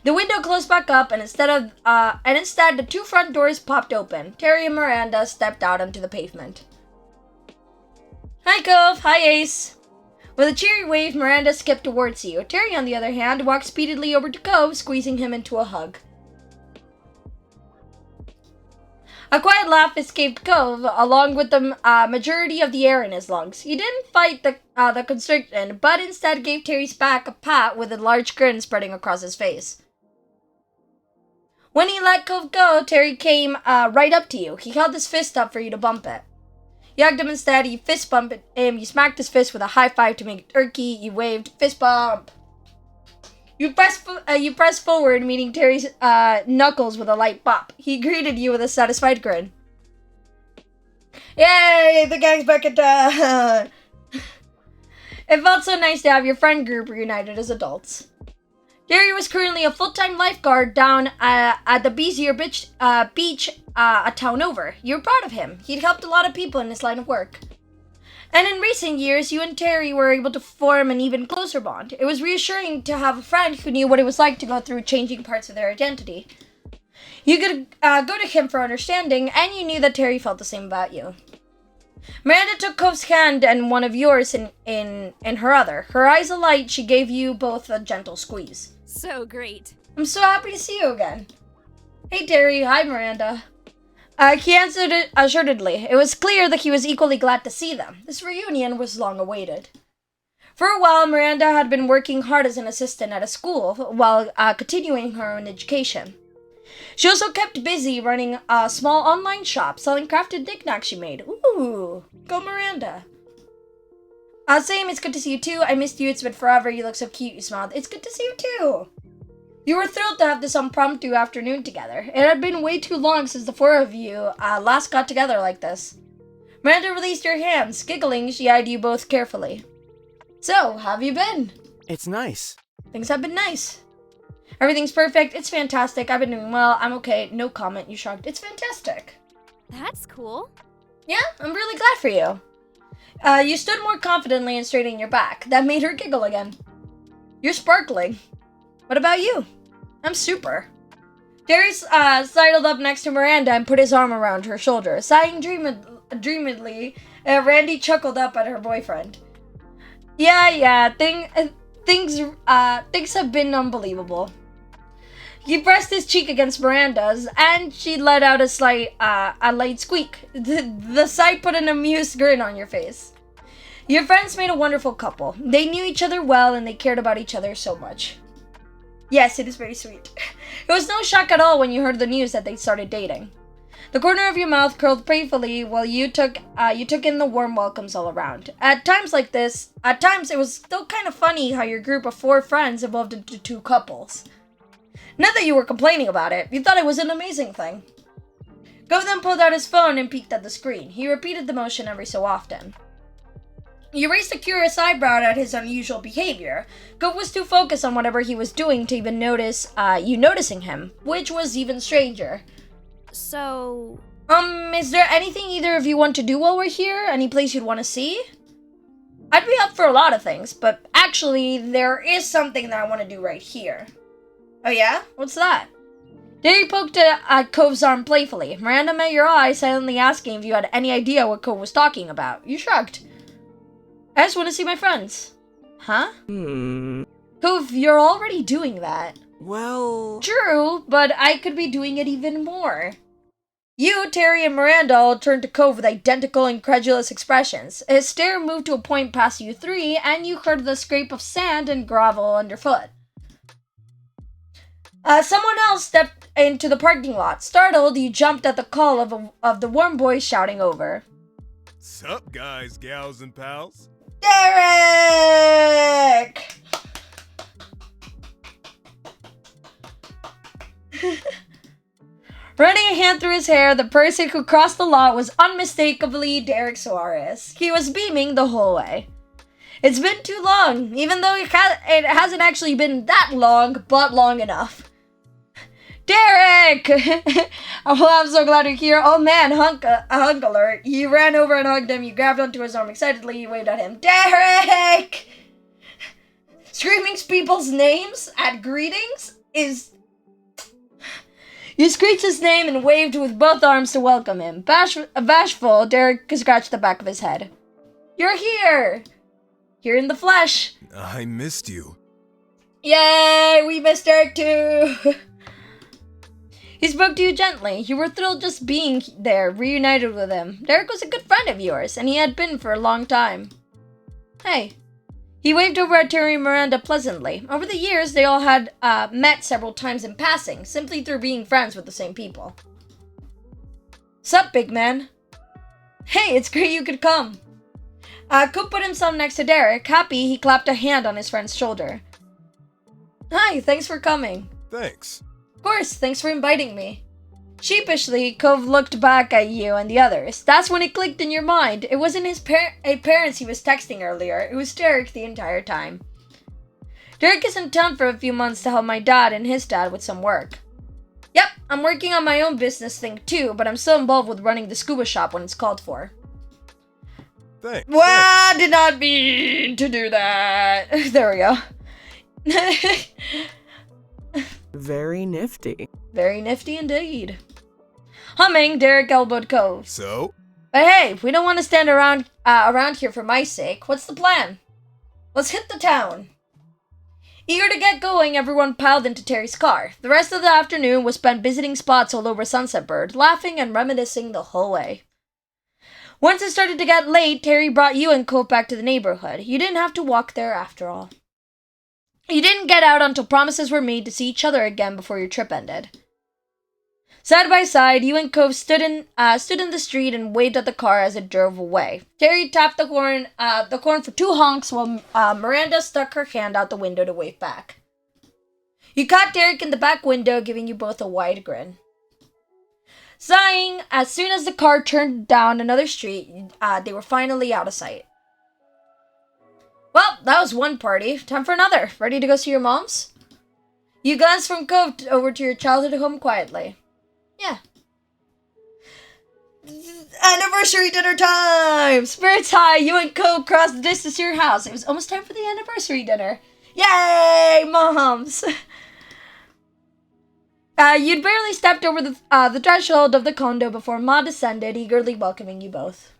The window closed back up, and instead the two front doors popped open. Terry and Miranda stepped out onto the pavement. Hi, Cove. Hi, Ace. With a cheery wave, Miranda skipped towards you. Terry, on the other hand, walked speedily over to Cove, squeezing him into a hug. A quiet laugh escaped Cove, along with the majority of the air in his lungs. He didn't fight the constriction, but instead gave Terry's back a pat with a large grin spreading across his face. When he let Cove go, Terry came right up to you. He held his fist up for you to bump it. You hugged him instead. You fist bumped him. You smacked his fist with a high five to make it turkey. You waved fist bump. You pressed forward, meeting Terry's knuckles with a light pop. He greeted you with a satisfied grin. Yay, the gang's back in town. It felt so nice to have your friend group reunited as adults. Terry was currently a full-time lifeguard down at the Bezier beach a town over. You were proud of him. He'd helped a lot of people in his line of work. And in recent years, you and Terry were able to form an even closer bond. It was reassuring to have a friend who knew what it was like to go through changing parts of their identity. You could go to him for understanding, and you knew that Terry felt the same about you. Miranda took Cove's hand and one of yours in her other. Her eyes alight, she gave you both a gentle squeeze. So great. I'm so happy to see you again. Hey, Terry. Hi, Miranda. He answered it assuredly. It was clear that he was equally glad to see them. This reunion was long awaited. For a while, Miranda had been working hard as an assistant at a school while continuing her own education. She also kept busy running a small online shop selling crafted knickknacks she made. Ooh, go Miranda. Same, it's good to see you too. I missed you, it's been forever. You look so cute, you smiled. It's good to see you too. You were thrilled to have this impromptu afternoon together. It had been way too long since the four of you last got together like this. Miranda released your hands. Giggling, she eyed you both carefully. So, how have you been? It's nice. Things have been nice. Everything's perfect. It's fantastic. I've been doing well. I'm okay. No comment. You shrugged. It's fantastic. That's cool. Yeah, I'm really glad for you. You stood more confidently and straightened your back. That made her giggle again. You're sparkling. What about you? I'm super. Darius sidled up next to Miranda and put his arm around her shoulder. Sighing dreamily, Randy chuckled up at her boyfriend. Yeah, things have been unbelievable. He pressed his cheek against Miranda's, and she let out a light squeak. The sight put an amused grin on your face. Your friends made a wonderful couple. They knew each other well, and they cared about each other so much. Yes, it is very sweet. It was no shock at all when you heard the news that they started dating. The corner of your mouth curled playfully while you took in the warm welcomes all around. At times it was still kind of funny how your group of 4 friends evolved into 2 couples. Not that you were complaining about it, you thought it was an amazing thing. Gov then pulled out his phone and peeked at the screen. He repeated the motion every so often. You raised a curious eyebrow at his unusual behavior. Gov was too focused on whatever he was doing to even notice you noticing him, which was even stranger. So... Is there anything either of you want to do while we're here? Any place you'd want to see? I'd be up for a lot of things, but actually, there is something that I want to do right here. Oh yeah? What's that? Derek poked at Cove's arm playfully. Miranda met your eye, silently asking if you had any idea what Cove was talking about. You shrugged. I just want to see my friends. Huh? Cove, you're already doing that. Well... True, but I could be doing it even more. You, Terry, and Miranda all turned to Cove with identical incredulous expressions. His stare moved to a point past you three, and you heard the scrape of sand and gravel underfoot. Someone else stepped into the parking lot. Startled, you jumped at the call of the warm voice shouting over. Sup, guys, gals, and pals? Derek! Running a hand through his hair, the person who crossed the lot was unmistakably Derek Suarez. He was beaming the whole way. It's been too long, even though it hasn't actually been that long, but long enough. Derek! Oh, I'm so glad you're here. Oh man, hunk alert. You ran over and hugged him. You grabbed onto his arm excitedly. You waved at him. Derek! Screaming people's names at greetings is... You screeched his name and waved with both arms to welcome him. Bashful, Derek scratched the back of his head. You're here! Here in the flesh. I missed you. Yay! We missed Derek too! He spoke to you gently. You were thrilled just being there, reunited with him. Derek was a good friend of yours, and he had been for a long time. Hey. He waved over at Terry and Miranda pleasantly. Over the years, they all had met several times in passing, simply through being friends with the same people. Sup, big man? Hey, it's great you could come. Coop put himself next to Derek. Happy, he clapped a hand on his friend's shoulder. Hi, thanks for coming. Thanks. Of course, thanks for inviting me. Sheepishly, Cove looked back at you and the others. That's when it clicked in your mind. It wasn't his parents he was texting earlier. It was Derek the entire time. Derek is in town for a few months to help my dad and his dad with some work. Yep, I'm working on my own business thing too, but I'm still involved with running the scuba shop when it's called for. Thanks. Well, I did not mean to do that. There we go. Very nifty. Very nifty indeed. Humming, Derek elbowed Cove. So? But hey, we don't want to stand around here for my sake. What's the plan? Let's hit the town. Eager to get going, everyone piled into Terry's car. The rest of the afternoon was spent visiting spots all over Sunset Bird, laughing and reminiscing the whole way. Once it started to get late, Terry brought you and Cope back to the neighborhood. You didn't have to walk there after all. You didn't get out until promises were made to see each other again before your trip ended. Side by side, you and Cove stood in the street and waved at the car as it drove away. Terry tapped the horn for 2 honks while Miranda stuck her hand out the window to wave back. You caught Derek in the back window, giving you both a wide grin. Sighing, as soon as the car turned down another street, they were finally out of sight. Well, that was one party. Time for another. Ready to go see your moms? You glanced from Cove over to your childhood home quietly. Yeah. Anniversary dinner time! Spirits high, you and Cove crossed the distance to your house. It was almost time for the anniversary dinner. Yay, moms! You'd barely stepped over the threshold of the condo before Ma descended, eagerly welcoming you both.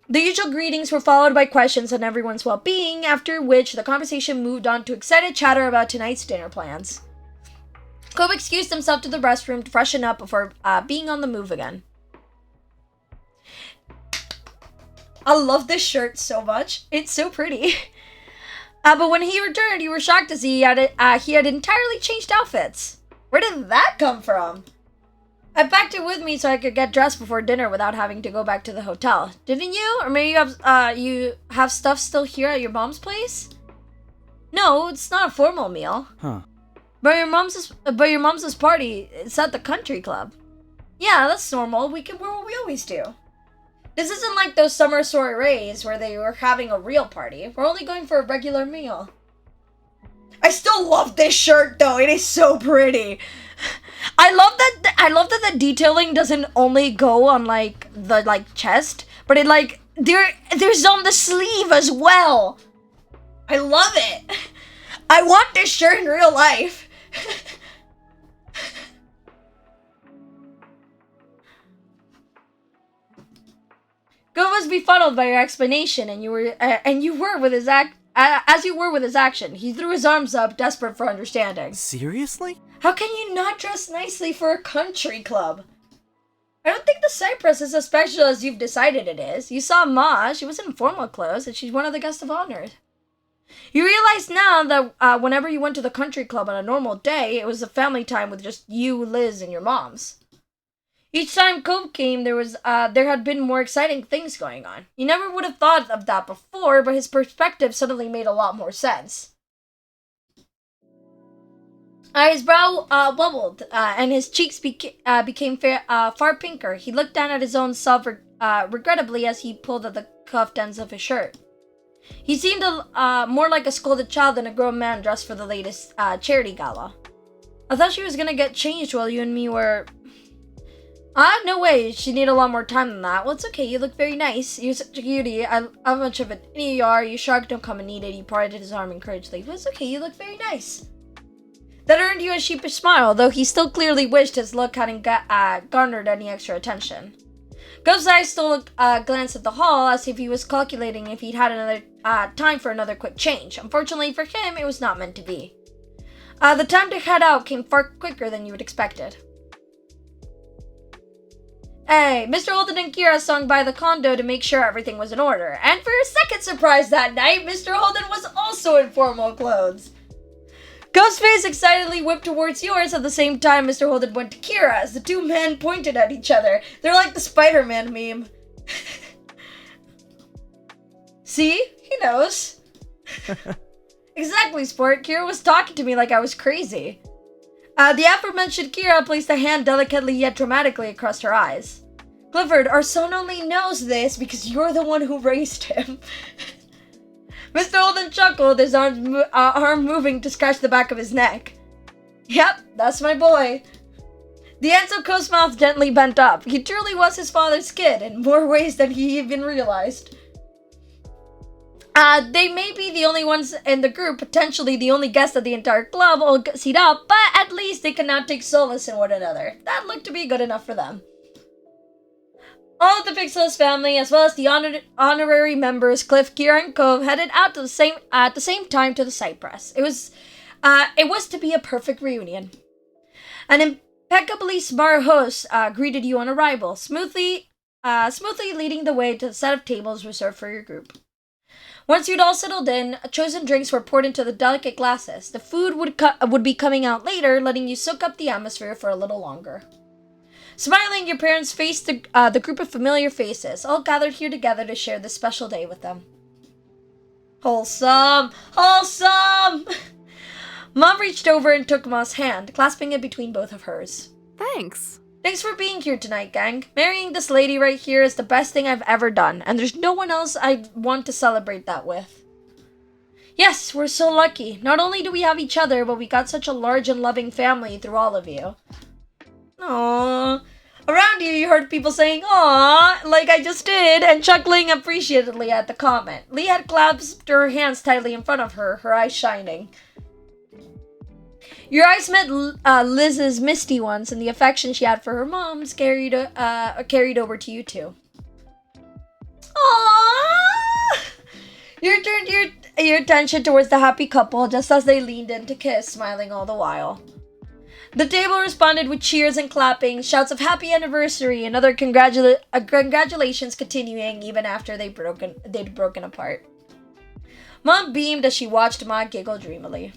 The usual greetings were followed by questions on everyone's well-being, after which the conversation moved on to excited chatter about tonight's dinner plans. Cobb excused himself to the restroom to freshen up before being on the move again. I love this shirt so much. It's so pretty. But when he returned, you were shocked to see he had entirely changed outfits. Where did that come from? I packed it with me so I could get dressed before dinner without having to go back to the hotel. Didn't you? Or maybe you have stuff still here at your mom's place? No, it's not a formal meal. Huh. But your mom's party, it's at the country club. Yeah, that's normal. We can wear what we always do. This isn't like those summer soirees where they were having a real party. We're only going for a regular meal. I still love this shirt though. It is so pretty. I love that the detailing doesn't only go on the chest, but it There's on the sleeve as well. I love it. I want this shirt in real life. Go was befuddled by your explanation, and you were with his as you were with his action. He threw his arms up, desperate for understanding. Seriously? How can you not dress nicely for a country club? I don't think the Cypress is as special as you've decided it is. You saw Ma, she was in formal clothes, and she's one of the guests of honor. You realize now that whenever you went to the country club on a normal day, it was a family time with just you, Liz, and your moms. Each time Cove came, there had been more exciting things going on. You never would have thought of that before, but his perspective suddenly made a lot more sense. His brow bubbled, and his cheeks became far pinker. He looked down at his own self regrettably as he pulled at the cuffed ends of his shirt. He seemed more like a scolded child than a grown man dressed for the latest charity gala. I thought she was gonna get changed while you and me were... no way, she'd need a lot more time than that. Well, it's okay, you look very nice. You're such a cutie. How much of it you are. You shark, don't come and need it. He parted his arm encouragingly. Well, it's okay, you look very nice. That earned you a sheepish smile, though he still clearly wished his look hadn't garnered any extra attention. Gove's eyes stole a glance at the hall, as if he was calculating if he'd had another time for another quick change. Unfortunately for him, it was not meant to be. The time to head out came far quicker than you had expected. Hey, Mr. Holden and Kira swung by the condo to make sure everything was in order. And for your second surprise that night, Mr. Holden was also in formal clothes. Gove's face excitedly whipped towards yours at the same time Mr. Holden went to Kira as the two men pointed at each other. They're like the Spider-Man meme. See? He knows. Exactly, sport. Kira was talking to me like I was crazy. The aforementioned Kira placed a hand delicately yet dramatically across her eyes. Clifford, our son only knows this because you're the one who raised him. Mr. Holden chuckled, his arm moving to scratch the back of his neck. Yep, that's my boy. The ends of Co's mouth gently bent up. He truly was his father's kid in more ways than he even realized. They may be the only ones in the group, potentially the only guests of the entire club all seat up, but at least they can now take solace in one another. That looked to be good enough for them. All of the Pixel's family, as well as the honorary members, Cliff, Kira, and Cove, headed out at the same time to the Cypress. It was to be a perfect reunion. An impeccably smart host greeted you on arrival, smoothly leading the way to the set of tables reserved for your group. Once you'd all settled in, chosen drinks were poured into the delicate glasses. The food would be coming out later, letting you soak up the atmosphere for a little longer. Smiling, your parents faced the group of familiar faces, all gathered here together to share this special day with them. Wholesome! Wholesome! Mom reached over and took Ma's hand, clasping it between both of hers. Thanks. Thanks for being here tonight, gang. Marrying this lady right here is the best thing I've ever done, and there's no one else I'd want to celebrate that with. Yes, we're so lucky. Not only do we have each other, but we got such a large and loving family through all of you. Aww. Around you heard people saying, "Aww," like I just did, and chuckling appreciatively at the comment. Lee had clasped her hands tightly in front of her, her eyes shining. Your eyes met Liz's misty ones, and the affection she had for her moms carried over to you too. Aww! You turned your attention towards the happy couple just as they leaned in to kiss, smiling all the while. The table responded with cheers and clapping, shouts of happy anniversary, and other congratulations continuing even after they'd broken apart. Mom beamed as she watched Ma giggle dreamily.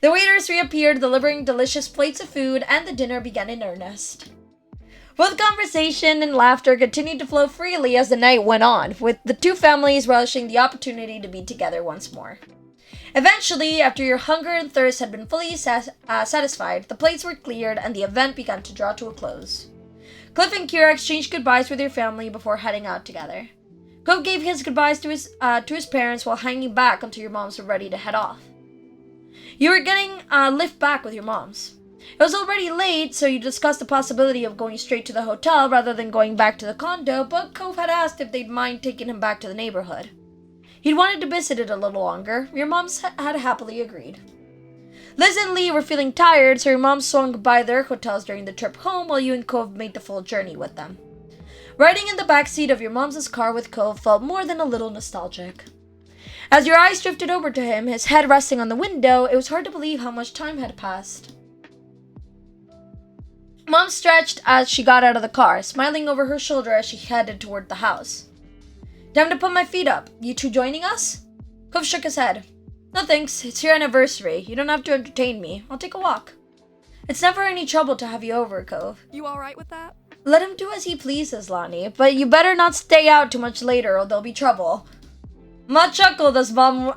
The waiters reappeared, delivering delicious plates of food, and the dinner began in earnest. Both conversation and laughter continued to flow freely as the night went on, with the two families relishing the opportunity to be together once more. Eventually, after your hunger and thirst had been fully satisfied, the plates were cleared and the event began to draw to a close. Cliff and Kira exchanged goodbyes with your family before heading out together. Cove gave his goodbyes to his parents while hanging back until your moms were ready to head off. You were getting lift back with your moms. It was already late, so you discussed the possibility of going straight to the hotel rather than going back to the condo, but Cove had asked if they'd mind taking him back to the neighborhood. He'd wanted to visit it a little longer. Your moms had happily agreed. Liz and Lee were feeling tired, so your mom swung by their hotels during the trip home while you and Cove made the full journey with them. Riding in the back seat of your mom's car with Cove felt more than a little nostalgic. As your eyes drifted over to him, his head resting on the window, it was hard to believe how much time had passed. Mom stretched as she got out of the car, smiling over her shoulder as she headed toward the house. Time to put my feet up. You two joining us? Cove shook his head. No thanks, it's your anniversary. You don't have to entertain me. I'll take a walk. It's never any trouble to have you over, Cove. You alright with that? Let him do as he pleases, Lonnie, but you better not stay out too much later or there'll be trouble. Ma chuckled as Mom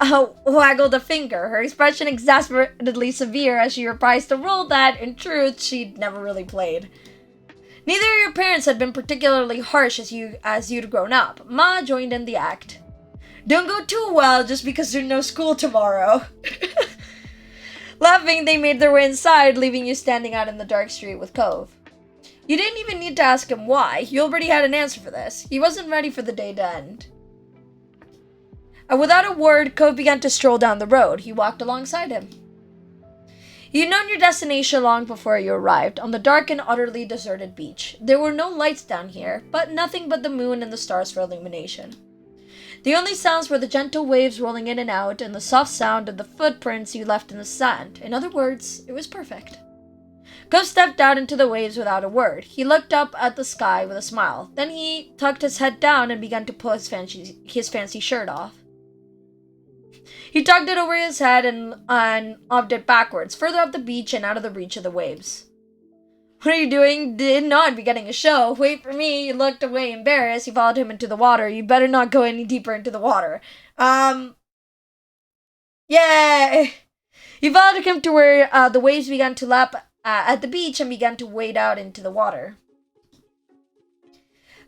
waggled a finger, her expression exasperatedly severe as she reprised a role that, in truth, she'd never really played. Neither of your parents had been particularly harsh as you'd grown up. Ma joined in the act. Don't go too well just because there's no school tomorrow. Laughing, they made their way inside, leaving you standing out in the dark street with Cove. You didn't even need to ask him why. You already had an answer for this. He wasn't ready for the day to end. And without a word, Cove began to stroll down the road. He walked alongside him. You'd known your destination long before you arrived, on the dark and utterly deserted beach. There were no lights down here, but nothing but the moon and the stars for illumination. The only sounds were the gentle waves rolling in and out, and the soft sound of the footprints you left in the sand. In other words, it was perfect. Cove stepped out into the waves without a word. He looked up at the sky with a smile. Then he tucked his head down and began to pull his fancy shirt off. He tugged it over his head and offed it backwards, further up the beach and out of the reach of the waves. What are you doing? Did not be getting a show. Wait for me. He looked away embarrassed. He followed him into the water. You better not go any deeper into the water. Yeah. He followed him to where the waves began to lap at the beach and began to wade out into the water.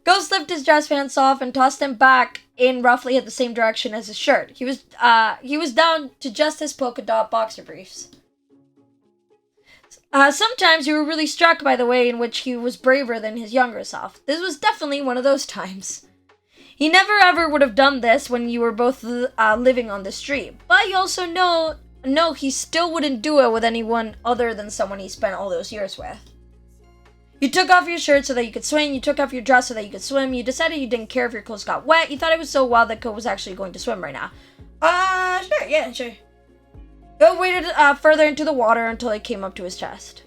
Ghost lifted his dress pants off and tossed them back in roughly at the same direction as his shirt. He was down to just his polka dot boxer briefs. Sometimes you were really struck by the way in which he was braver than his younger self. This was definitely one of those times. He never ever would have done this when you were both living on the street, but you also know he still wouldn't do it with anyone other than someone he spent all those years with. You took off your shirt so that you could swim. You took off your dress so that you could swim. You decided you didn't care if your clothes got wet. You thought it was so wild that Cove was actually going to swim right now. Sure. Cove waded further into the water until it came up to his chest.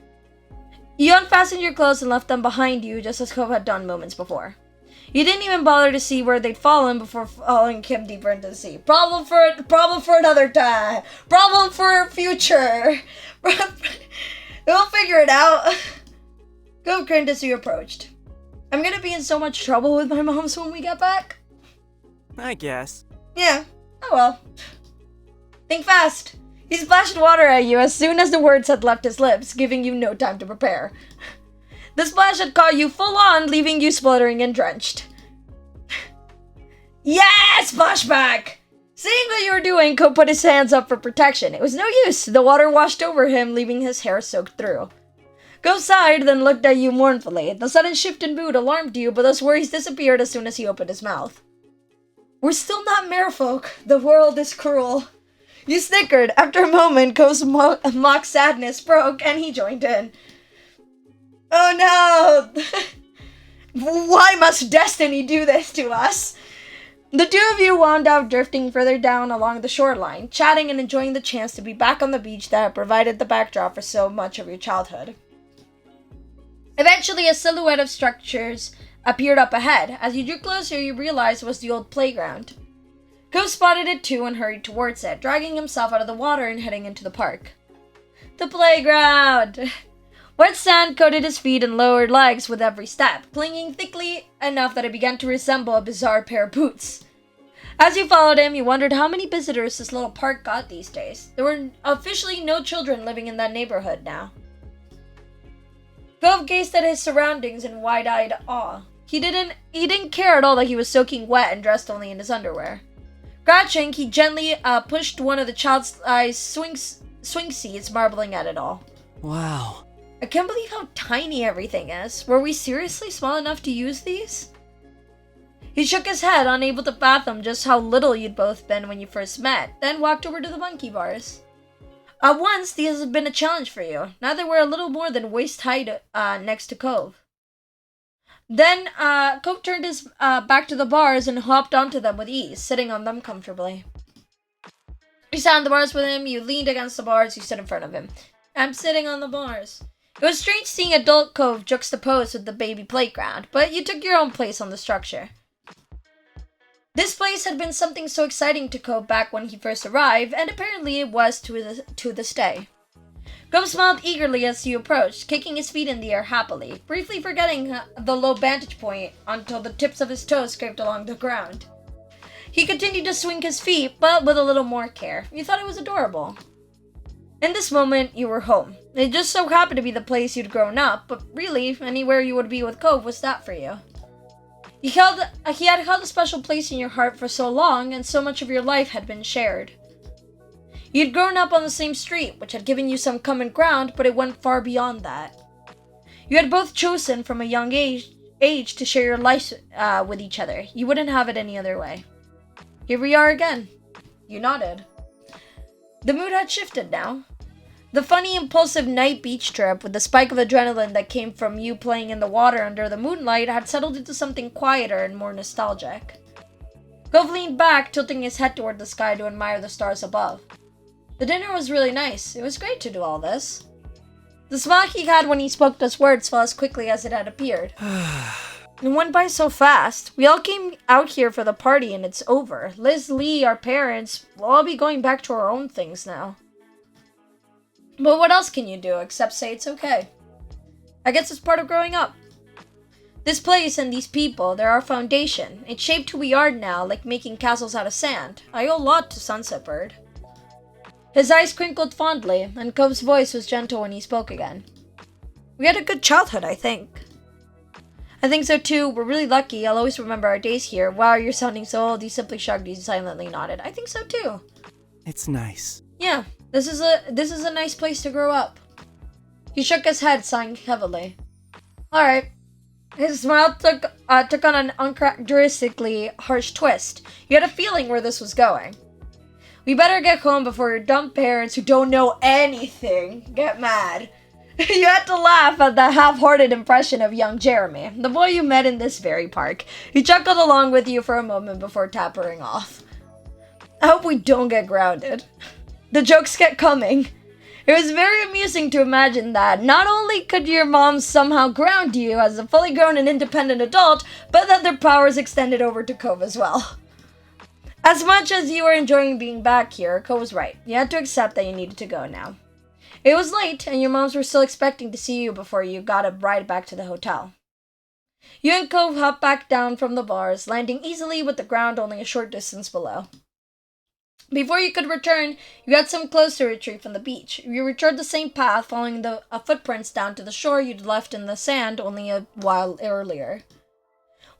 You unfastened your clothes and left them behind you just as Cove had done moments before. You didn't even bother to see where they'd fallen before following him deeper into the sea. Problem for another time. Problem for future. We'll figure it out. Cove grinned as you approached. I'm gonna be in so much trouble with my moms when we get back. I guess. Yeah. Oh well. Think fast. He splashed water at you as soon as the words had left his lips, giving you no time to prepare. The splash had caught you full on, leaving you spluttering and drenched. Yes! Splashback! Seeing what you were doing, Cove put his hands up for protection. It was no use. The water washed over him, leaving his hair soaked through. Cove sighed, then looked at you mournfully. The sudden shift in mood alarmed you, but those worries disappeared as soon as he opened his mouth. We're still not merfolk. The world is cruel. You snickered. After a moment, Cove's mock sadness broke, and he joined in. Oh no! Why must destiny do this to us? The two of you wound up drifting further down along the shoreline, chatting and enjoying the chance to be back on the beach that had provided the backdrop for so much of your childhood. Eventually, a silhouette of structures appeared up ahead. As you drew closer, you realized it was the old playground. Cove spotted it too and hurried towards it, dragging himself out of the water and heading into the park. The playground! Wet sand coated his feet and lower legs with every step, clinging thickly enough that it began to resemble a bizarre pair of boots. As you followed him, you wondered how many visitors this little park got these days. There were officially no children living in that neighborhood now. Cove gazed at his surroundings in wide-eyed awe. He didn't care at all that he was soaking wet and dressed only in his underwear. Crouching, he gently pushed one of the child-sized swing seats, marveling at it all. Wow. I can't believe how tiny everything is. Were we seriously small enough to use these? He shook his head, unable to fathom just how little you'd both been when you first met, then walked over to the monkey bars. At once, these had been a challenge for you. Now they were a little more than waist height next to Cove. Then, Cove turned his back to the bars and hopped onto them with ease, sitting on them comfortably. You sat on the bars with him, you leaned against the bars, you stood in front of him. I'm sitting on the bars. It was strange seeing adult Cove juxtaposed with the baby playground, but you took your own place on the structure. This place had been something so exciting to Cove back when he first arrived, and apparently it was to this day. Cove smiled eagerly as you approached, kicking his feet in the air happily, briefly forgetting the low vantage point until the tips of his toes scraped along the ground. He continued to swing his feet, but with a little more care. You thought it was adorable. In this moment, you were home. It just so happened to be the place you'd grown up, but really, anywhere you would be with Cove was that for you. He had held a special place in your heart for so long, and so much of your life had been shared. You'd grown up on the same street, which had given you some common ground, but it went far beyond that. You had both chosen from a young age to share your life with each other. You wouldn't have it any other way. Here we are again. You nodded. The mood had shifted now. The funny, impulsive night beach trip with the spike of adrenaline that came from you playing in the water under the moonlight had settled into something quieter and more nostalgic. Cove leaned back, tilting his head toward the sky to admire the stars above. The dinner was really nice. It was great to do all this. The smile he had when he spoke those words fell as quickly as it had appeared. It went by so fast. We all came out here for the party and it's over. Liz, Lee, our parents, we'll all be going back to our own things now. But what else can you do except say it's okay? I guess it's part of growing up. This place and these people, they're our foundation. It shaped who we are now, like making castles out of sand. I owe a lot to Sunset Bird. His eyes crinkled fondly, and Cove's voice was gentle when he spoke again. We had a good childhood, I think. I think so too. We're really lucky. I'll always remember our days here. Wow, you're sounding so old. He simply shrugged. He silently nodded. I think so too. It's nice. Yeah, this is a nice place to grow up. He shook his head, sighing heavily. All right. His smile took on an uncharacteristically harsh twist. You had a feeling where this was going. We better get home before your dumb parents who don't know anything get mad. You had to laugh at the half-hearted impression of young Jeremy, the boy you met in this very park. He chuckled along with you for a moment before tappering off. I hope we don't get grounded. The jokes kept coming. It was very amusing to imagine that not only could your mom somehow ground you as a fully grown and independent adult, but that their powers extended over to Cove as well. As much as you were enjoying being back here, Cove was right. You had to accept that you needed to go now. It was late, and your moms were still expecting to see you before you got a ride back to the hotel. You and Cove hopped back down from the bars, landing easily with the ground only a short distance below. Before you could return, you had some clothes to retrieve from the beach. You returned the same path, following the footprints down to the shore you'd left in the sand only a while earlier.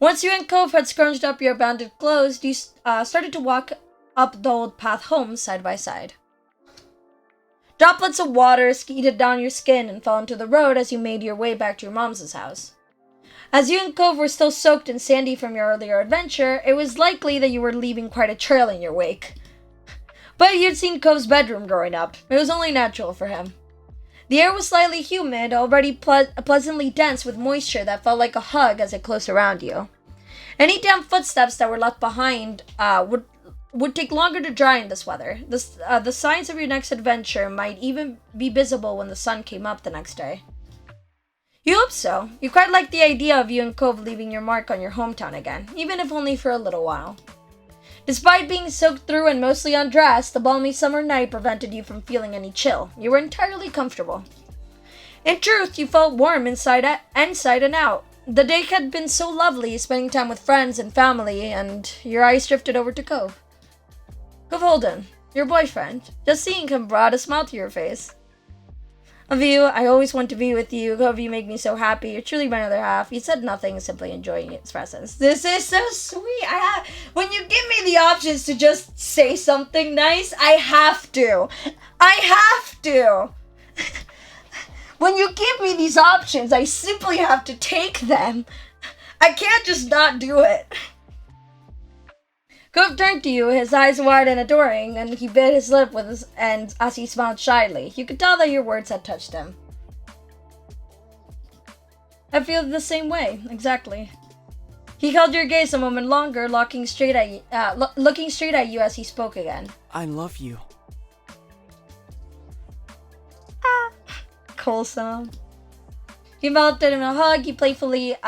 Once you and Cove had scrunched up your abandoned clothes, you started to walk up the old path home side by side. Droplets of water skeeted down your skin and fell into the road as you made your way back to your mom's house. As you and Cove were still soaked and sandy from your earlier adventure, it was likely that you were leaving quite a trail in your wake. But you'd seen Cove's bedroom growing up. It was only natural for him. The air was slightly humid, already pleasantly dense with moisture that felt like a hug as it closed around you. Any damp footsteps that were left behind would take longer to dry in this weather. The signs of your next adventure might even be visible when the sun came up the next day. You hope so. You quite liked the idea of you and Cove leaving your mark on your hometown again, even if only for a little while. Despite being soaked through and mostly undressed, the balmy summer night prevented you from feeling any chill. You were entirely comfortable. In truth, you felt warm inside and out. The day had been so lovely, spending time with friends and family, and your eyes drifted over to Cove. Cove Holden, your boyfriend. Just seeing him brought a smile to your face. Of you, I always want to be with you. Cove, you make me so happy. You're truly my other half. He said nothing, simply enjoying its presence. This is so sweet. When you give me the options to just say something nice, I have to. When you give me these options, I simply have to take them. I can't just not do it. Cove turned to you, his eyes wide and adoring, and he bit his lip with his and as he smiled shyly. You could tell that your words had touched him. I feel the same way, exactly. He held your gaze a moment longer, looking straight at you as he spoke again. I love you. Wholesome. You enveloped him in a hug. You playfully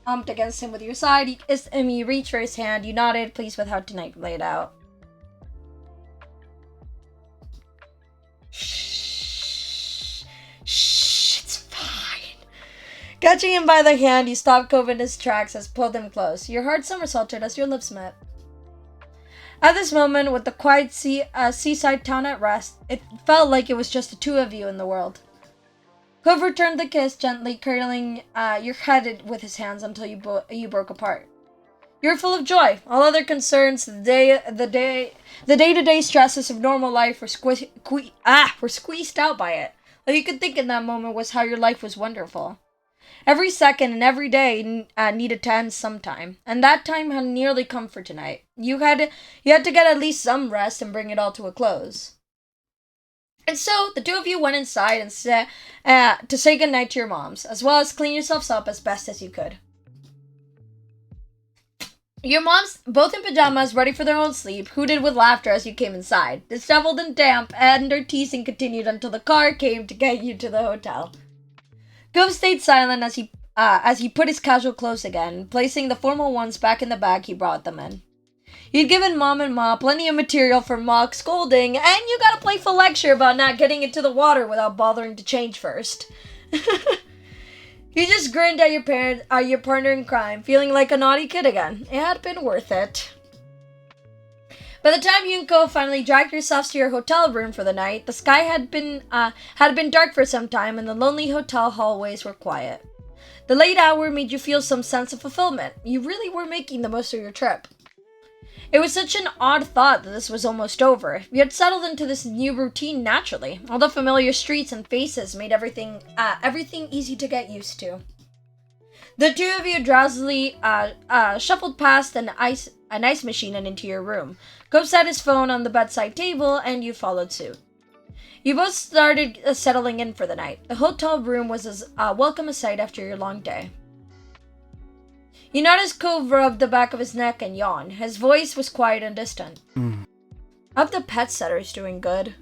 bumped against him with your side. You kissed him. You reached for his hand. You nodded, pleased with how tonight played out. Shh, it's fine. Catching him by the hand, you stopped Cove in his tracks as pulled him close. Your heart somersaulted as your lips met. At this moment, with the quiet seaside town at rest, it felt like it was just the two of you in the world. Cove returned the kiss, gently cradling your head with his hands until you broke apart. You were full of joy. All other concerns, the day-to-day stresses of normal life were squeezed out by it. All you could think in that moment was how your life was wonderful. Every second and every day needed to end sometime, and that time had nearly come for tonight. You had to get at least some rest and bring it all to a close. And so, the two of you went inside and to say goodnight to your moms, as well as clean yourselves up as best as you could. Your moms, both in pajamas, ready for their own sleep, hooted with laughter as you came inside. Disheveled and damp, and their teasing continued until the car came to get you to the hotel. Cove stayed silent as he put his casual clothes again, placing the formal ones back in the bag he brought them in. You'd given Mom and Ma plenty of material for mock scolding, and you got a playful lecture about not getting into the water without bothering to change first. You just grinned at your partner in crime, feeling like a naughty kid again. It had been worth it. By the time you and Cove finally dragged yourselves to your hotel room for the night, the sky had been dark for some time, and the lonely hotel hallways were quiet. The late hour made you feel some sense of fulfillment. You really were making the most of your trip. It was such an odd thought that this was almost over. You had settled into this new routine naturally. All the familiar streets and faces made everything easy to get used to. The two of you drowsily shuffled past an ice machine and into your room. Cove set his phone on the bedside table, and you followed suit. You both started settling in for the night. The hotel room was as welcome a sight after your long day. You noticed Cove rubbed the back of his neck and yawned. His voice was quiet and distant. I hope the pet setter's doing good.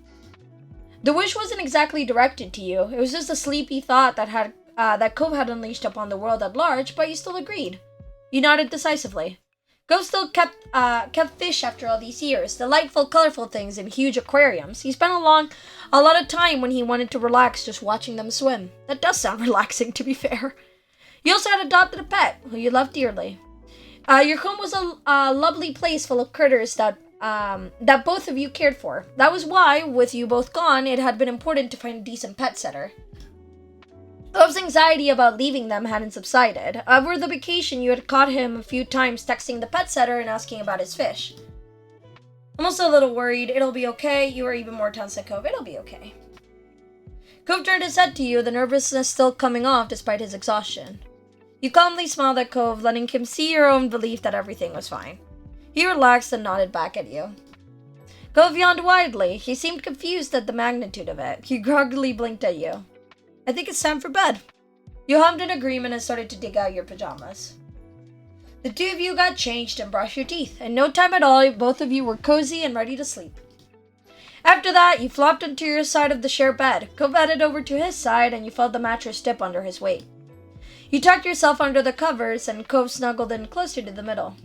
The wish wasn't exactly directed to you. It was just a sleepy thought that Cove had unleashed upon the world at large, but you still agreed. You nodded decisively. Cove still kept fish after all these years. Delightful, colorful things in huge aquariums. He spent a lot of time when he wanted to relax just watching them swim. That does sound relaxing, to be fair. You also had adopted a pet, who you loved dearly. Your home was a lovely place full of critters that both of you cared for. That was why, with you both gone, it had been important to find a decent pet sitter. Cove's anxiety about leaving them hadn't subsided. Over the vacation, you had caught him a few times texting the pet sitter and asking about his fish. I'm also a little worried. It'll be okay. You were even more tense than Cove. It'll be okay. Cove turned his head to you, the nervousness still coming off despite his exhaustion. You calmly smiled at Cove, letting him see your own belief that everything was fine. He relaxed and nodded back at you. Cove yawned widely. He seemed confused at the magnitude of it. He groggily blinked at you. I think it's time for bed. You hummed in agreement and started to dig out your pajamas. The two of you got changed and brushed your teeth. In no time at all, both of you were cozy and ready to sleep. After that, you flopped into your side of the shared bed. Cove headed over to his side, and you felt the mattress dip under his weight. You tucked yourself under the covers, and Cove snuggled in closer to the middle.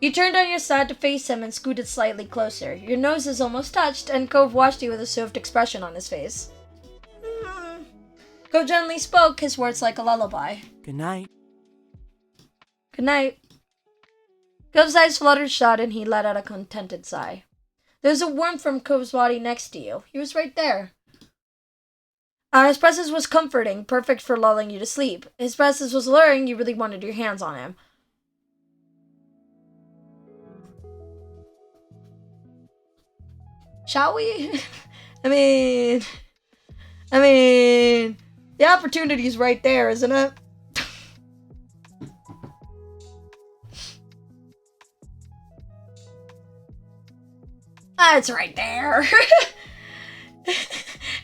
You turned on your side to face him and scooted slightly closer. Your noses almost touched, and Cove watched you with a swift expression on his face. Cove gently spoke, his words like a lullaby. Good night. Good night. Cove's eyes fluttered shut, and he let out a contented sigh. There was a warmth from Cove's body next to you. He was right there. His presence was comforting, perfect for lulling you to sleep. His presence was alluring, you really wanted your hands on him. Shall we? I I mean, the opportunity's right there, isn't it? It's right there.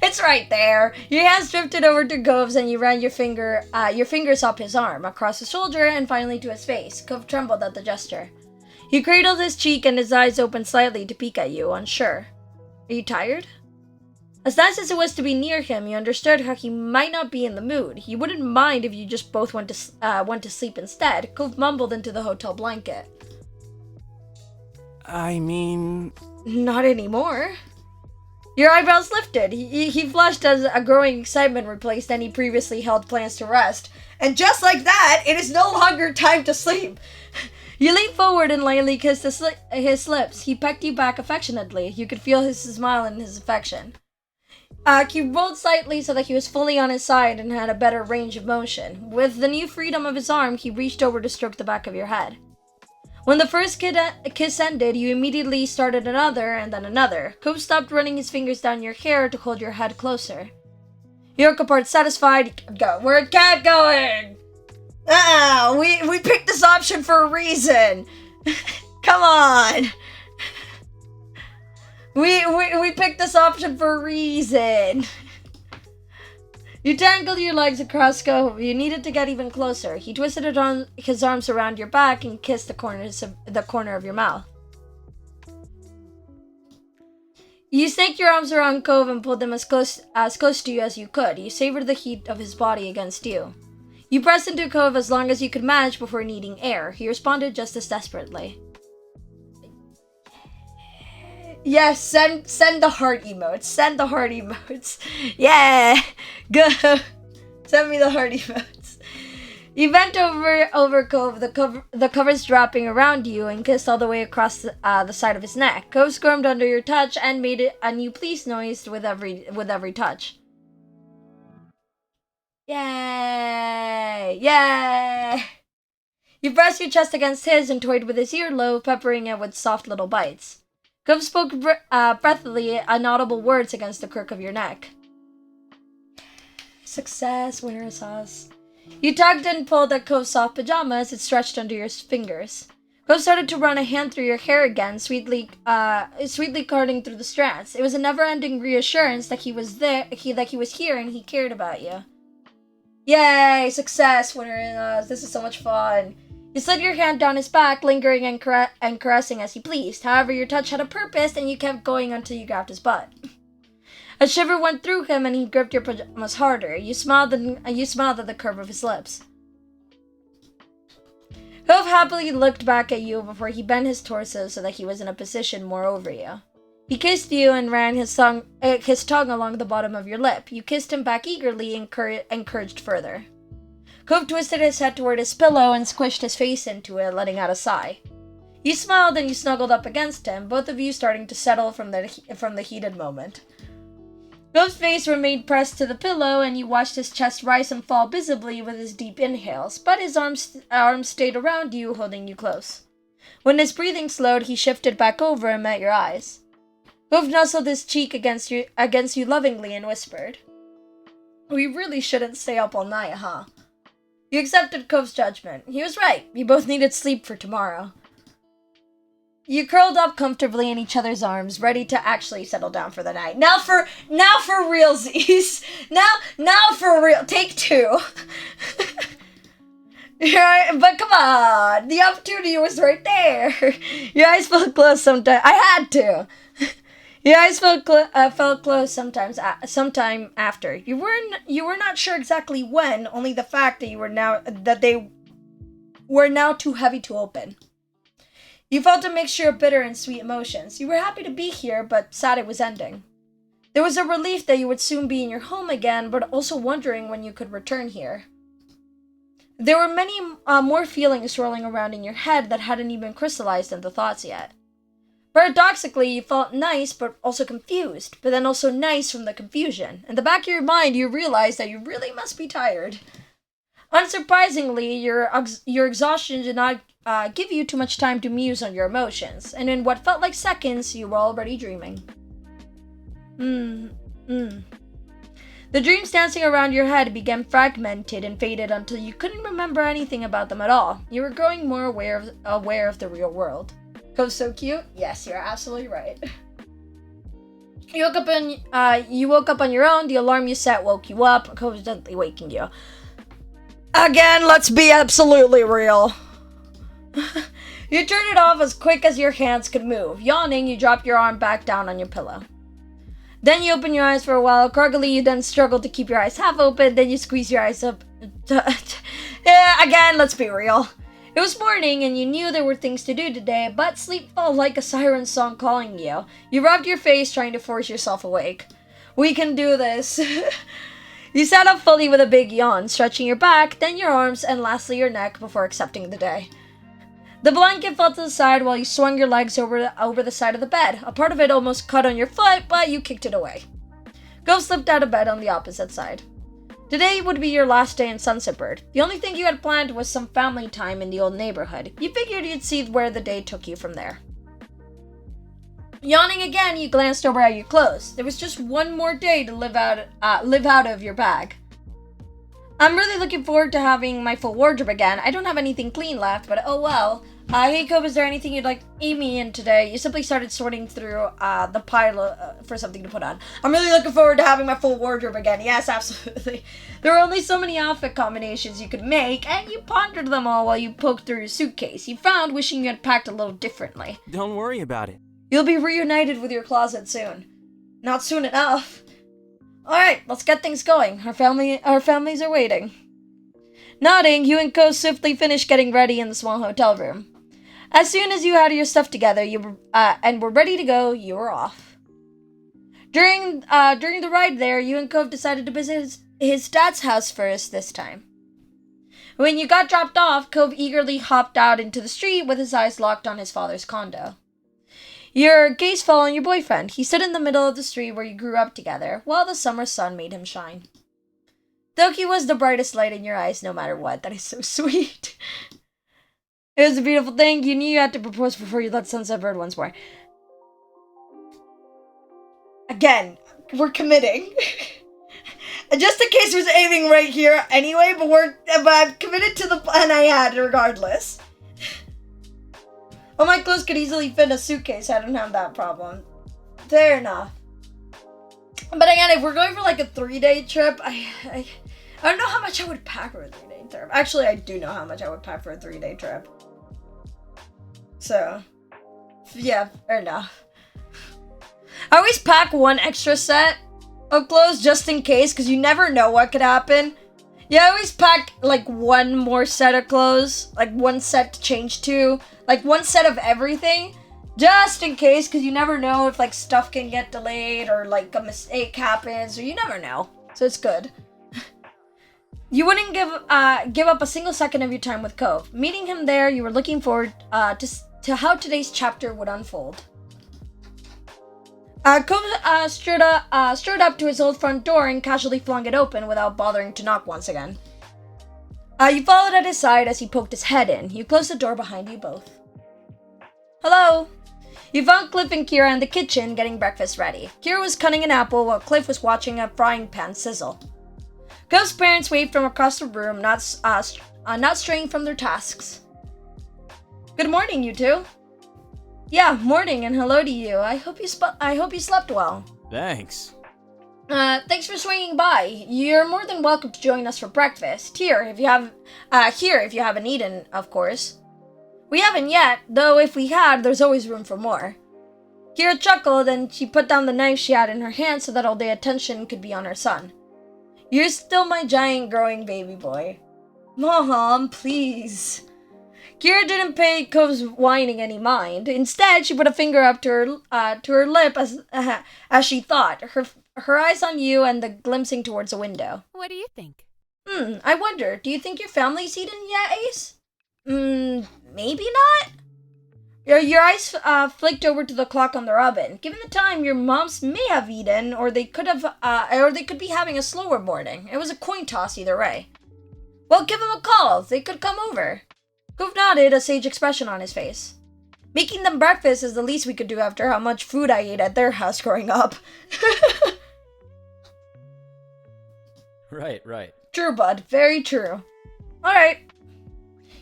It's right there. Your hands drifted over to Gove's and you ran your fingers up his arm, across his shoulder, and finally to his face. Gove trembled at the gesture. He cradled his cheek and his eyes opened slightly to peek at you, unsure. Are you tired? As nice as it was to be near him, you understood how he might not be in the mood. He wouldn't mind if you just both went to sleep instead. Gove mumbled into the hotel blanket. I mean... Not anymore. Your eyebrows lifted. He flushed as a growing excitement replaced any previously held plans to rest. And just like that, it is no longer time to sleep. You leaned forward and lightly kissed his lips. He pecked you back affectionately. You could feel his smile and his affection. He rolled slightly so that he was fully on his side and had a better range of motion. With the new freedom of his arm, he reached over to stroke the back of your head. When the first kiss ended, you immediately started another and then another. Gove stopped running his fingers down your hair to hold your head closer. You broke apart satisfied. We're kept going! We picked this option for a reason! Come on! We picked this option for a reason! You tangled your legs across Gove. You needed to get even closer. He twisted his arms around your back and kissed the corner of your mouth. You snaked your arms around Gove and pulled them as close to you as you could. You savored the heat of his body against you. You pressed into Gove as long as you could manage before needing air. He responded just as desperately. Yes, send the heart emotes. Send the heart emotes. Yeah, go. Send me the heart emotes. You bent over Gove, the covers dropping around you, and kissed all the way across the side of his neck. Gove squirmed under your touch and made a new please noise with every touch. Yay! Yay! You pressed your chest against his and toyed with his earlobe, peppering it with soft little bites. Gove spoke breathily, inaudible words against the crook of your neck. Success, winner is us. You tugged and pulled at Gove's soft pajamas. It stretched under your fingers. Gove started to run a hand through your hair again, sweetly carding through the strands. It was a never-ending reassurance that he was there, that he was here, and he cared about you. Yay! Success, winner is us. This is so much fun. You slid your hand down his back, lingering and caressing as he pleased. However, your touch had a purpose, and you kept going until you grabbed his butt. A shiver went through him, and he gripped your pajamas harder. You smiled at the curve of his lips. Gove happily looked back at you before he bent his torso so that he was in a position more over you. He kissed you and ran his tongue along the bottom of your lip. You kissed him back eagerly and encouraged further. Gove twisted his head toward his pillow and squished his face into it, letting out a sigh. You smiled and you snuggled up against him, both of you starting to settle from the heated moment. Gove's face remained pressed to the pillow, and you watched his chest rise and fall visibly with his deep inhales, but his arms stayed around you, holding you close. When his breathing slowed, he shifted back over and met your eyes. Gove nuzzled his cheek against you lovingly and whispered, "We really shouldn't stay up all night, huh?" You accepted Gove's judgment. He was right. You both needed sleep for tomorrow. You curled up comfortably in each other's arms, ready to actually settle down for the night. Now for realsies. Now for real. Take two. But come on, the opportunity was right there. Your eyes felt closed sometimes. I had to. Your eyes felt closed sometime after. You were not sure exactly when. Only the fact that they were now too heavy to open. You felt a mixture of bitter and sweet emotions. You were happy to be here, but sad it was ending. There was a relief that you would soon be in your home again, but also wondering when you could return here. There were many more feelings swirling around in your head that hadn't even crystallized into thoughts yet. Paradoxically, you felt nice, but also confused, but then also nice from the confusion. In the back of your mind, you realized that you really must be tired. Unsurprisingly, your exhaustion did not give you too much time to muse on your emotions, and in what felt like seconds, you were already dreaming. The dreams dancing around your head began fragmented and faded until you couldn't remember anything about them at all. You were growing more aware of the real world. Cove's so cute? Yes, you're absolutely right. You woke up on your own. The alarm you set woke you up. Cove was gently waking you. Again, let's be absolutely real. You turned it off as quick as your hands could move. Yawning, you dropped your arm back down on your pillow. Then you open your eyes for a while. Croggily, you then struggle to keep your eyes half open. Then you squeeze your eyes up. Yeah, again, let's be real. It was morning, and you knew there were things to do today, but sleep felt like a siren song calling you. You rubbed your face, trying to force yourself awake. We can do this. You sat up fully with a big yawn, stretching your back, then your arms, and lastly your neck before accepting the day. The blanket fell to the side while you swung your legs over the side of the bed. A part of it almost cut on your foot, but you kicked it away. Go slipped out of bed on the opposite side. Today would be your last day in Sunset Bird. The only thing you had planned was some family time in the old neighborhood. You figured you'd see where the day took you from there. Yawning again, you glanced over at your clothes. There was just one more day to live out of your bag. I'm really looking forward to having my full wardrobe again. I don't have anything clean left, but oh well. Hey Cove, is there anything you'd like me in today? You simply started sorting through the pile for something to put on. I'm really looking forward to having my full wardrobe again. Yes, absolutely. There were only so many outfit combinations you could make, and you pondered them all while you poked through your suitcase. You found wishing you had packed a little differently. Don't worry about it. You'll be reunited with your closet soon. Not soon enough. Alright, let's get things going. Our families are waiting. Nodding, you and Co swiftly finished getting ready in the small hotel room. As soon as you had your stuff together, and were ready to go, you were off. During the ride there, you and Cove decided to visit his dad's house first this time. When you got dropped off, Cove eagerly hopped out into the street with his eyes locked on his father's condo. Your gaze fell on your boyfriend. He stood in the middle of the street where you grew up together, while the summer sun made him shine. Though he was the brightest light in your eyes no matter what. That is so sweet. It was a beautiful thing. You knew you had to propose before you let Sunset Bird once more. Again, we're committing. Just in case was aiming right here anyway, but I'm committed to the plan I had regardless. All my clothes could easily fit in a suitcase. I don't have that problem. Fair enough. But again, if we're going for like a 3-day trip, I don't know how much I would pack for a 3-day trip. Actually, I do know how much I would pack for a 3-day trip. So, yeah, fair enough. I always pack one extra set of clothes just in case, because you never know what could happen. Yeah, I always pack like one more set of clothes, like one set to change to, like one set of everything, just in case, because you never know if like stuff can get delayed or like a mistake happens, or you never know. So it's good. You wouldn't give up a single second of your time with Cove. Meeting him there, you were looking forward to how today's chapter would unfold. Cove strode up to his old front door and casually flung it open without bothering to knock once again. You followed at his side as he poked his head in. You closed the door behind you both. Hello! You found Cliff and Kira in the kitchen getting breakfast ready. Kira was cutting an apple while Cliff was watching a frying pan sizzle. Cove's parents waved from across the room, not straying from their tasks. Good morning, you two. Yeah, morning and hello to you. I hope you slept well. Thanks. Thanks for swinging by. You're more than welcome to join us for breakfast. Here, if you haven't eaten, of course. We haven't yet, though if we had, there's always room for more. Kira chuckled and she put down the knife she had in her hand so that all the attention could be on her son. You're still my giant growing baby boy. Mom, please. Kira didn't pay Cove's whining any mind. Instead, she put a finger up to her lip as she thought, her eyes on you and the glimpsing towards the window. What do you think? I wonder, do you think your family's eaten yet, Ace? Maybe not? Your eyes flicked over to the clock on their oven. Given the time, your moms may have eaten, or they could be having a slower morning. It was a coin toss either way. Well, give them a call. They could come over. Cove nodded, a sage expression on his face. Making them breakfast is the least we could do after how much food I ate at their house growing up. Right. True, bud. Very true. Alright.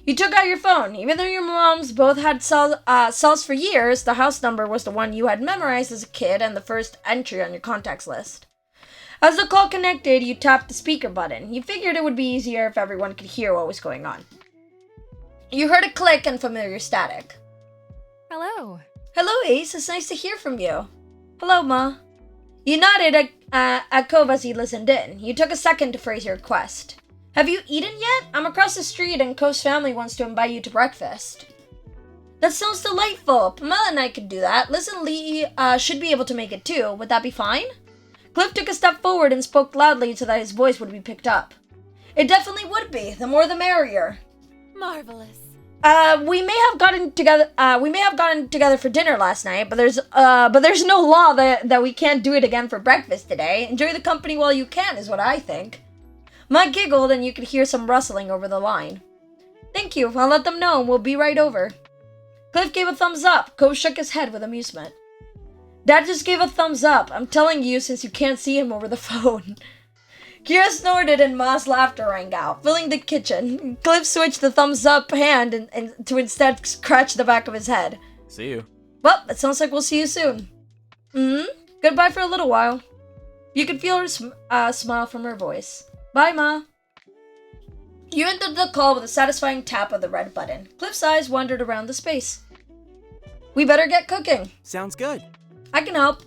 You took out your phone. Even though your moms both had cells for years, the house number was the one you had memorized as a kid and the first entry on your contacts list. As the call connected, you tapped the speaker button. You figured it would be easier if everyone could hear what was going on. You heard a click and familiar static. Hello. Hello, Ace. It's nice to hear from you. Hello, Ma. You nodded at Cove as he listened in. You took a second to phrase your request. Have you eaten yet? I'm across the street and Cove's family wants to invite you to breakfast. That sounds delightful. Pamela and I could do that. Liz and Lee should be able to make it too. Would that be fine? Cliff took a step forward and spoke loudly so that his voice would be picked up. It definitely would be. The more the merrier. Marvelous. We may have gotten together for dinner last night, but there's no law that we can't do it again for breakfast today. Enjoy the company while you can, is what I think. Ma giggled, and you could hear some rustling over the line. Thank you. I'll let them know, and we'll be right over. Cliff gave a thumbs up. Cove shook his head with amusement. Dad just gave a thumbs up. I'm telling you, since you can't see him over the phone. Kira snorted and Ma's laughter rang out, filling the kitchen. Cliff switched the thumbs up hand and to instead scratch the back of his head. See you. Well, it sounds like we'll see you soon. Goodbye for a little while. You could feel her smile from her voice. Bye, Ma. You entered the call with a satisfying tap of the red button. Cliff's eyes wandered around the space. We better get cooking. Sounds good. I can help.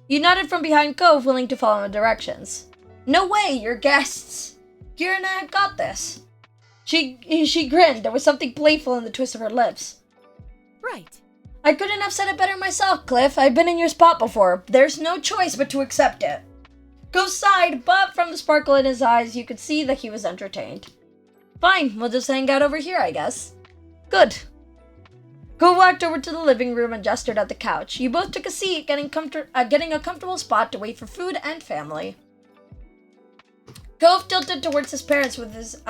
You nodded from behind Cove, willing to follow the directions. No way, you're guests. Kira and I have got this. She grinned. There was something playful in the twist of her lips. Right. I couldn't have said it better myself, Cliff. I've been in your spot before. There's no choice but to accept it. Cove sighed, but from the sparkle in his eyes, you could see that he was entertained. Fine, we'll just hang out over here, I guess. Good. Cove walked over to the living room and gestured at the couch. You both took a seat, getting a comfortable spot to wait for food and family. Cove tilted towards his parents with his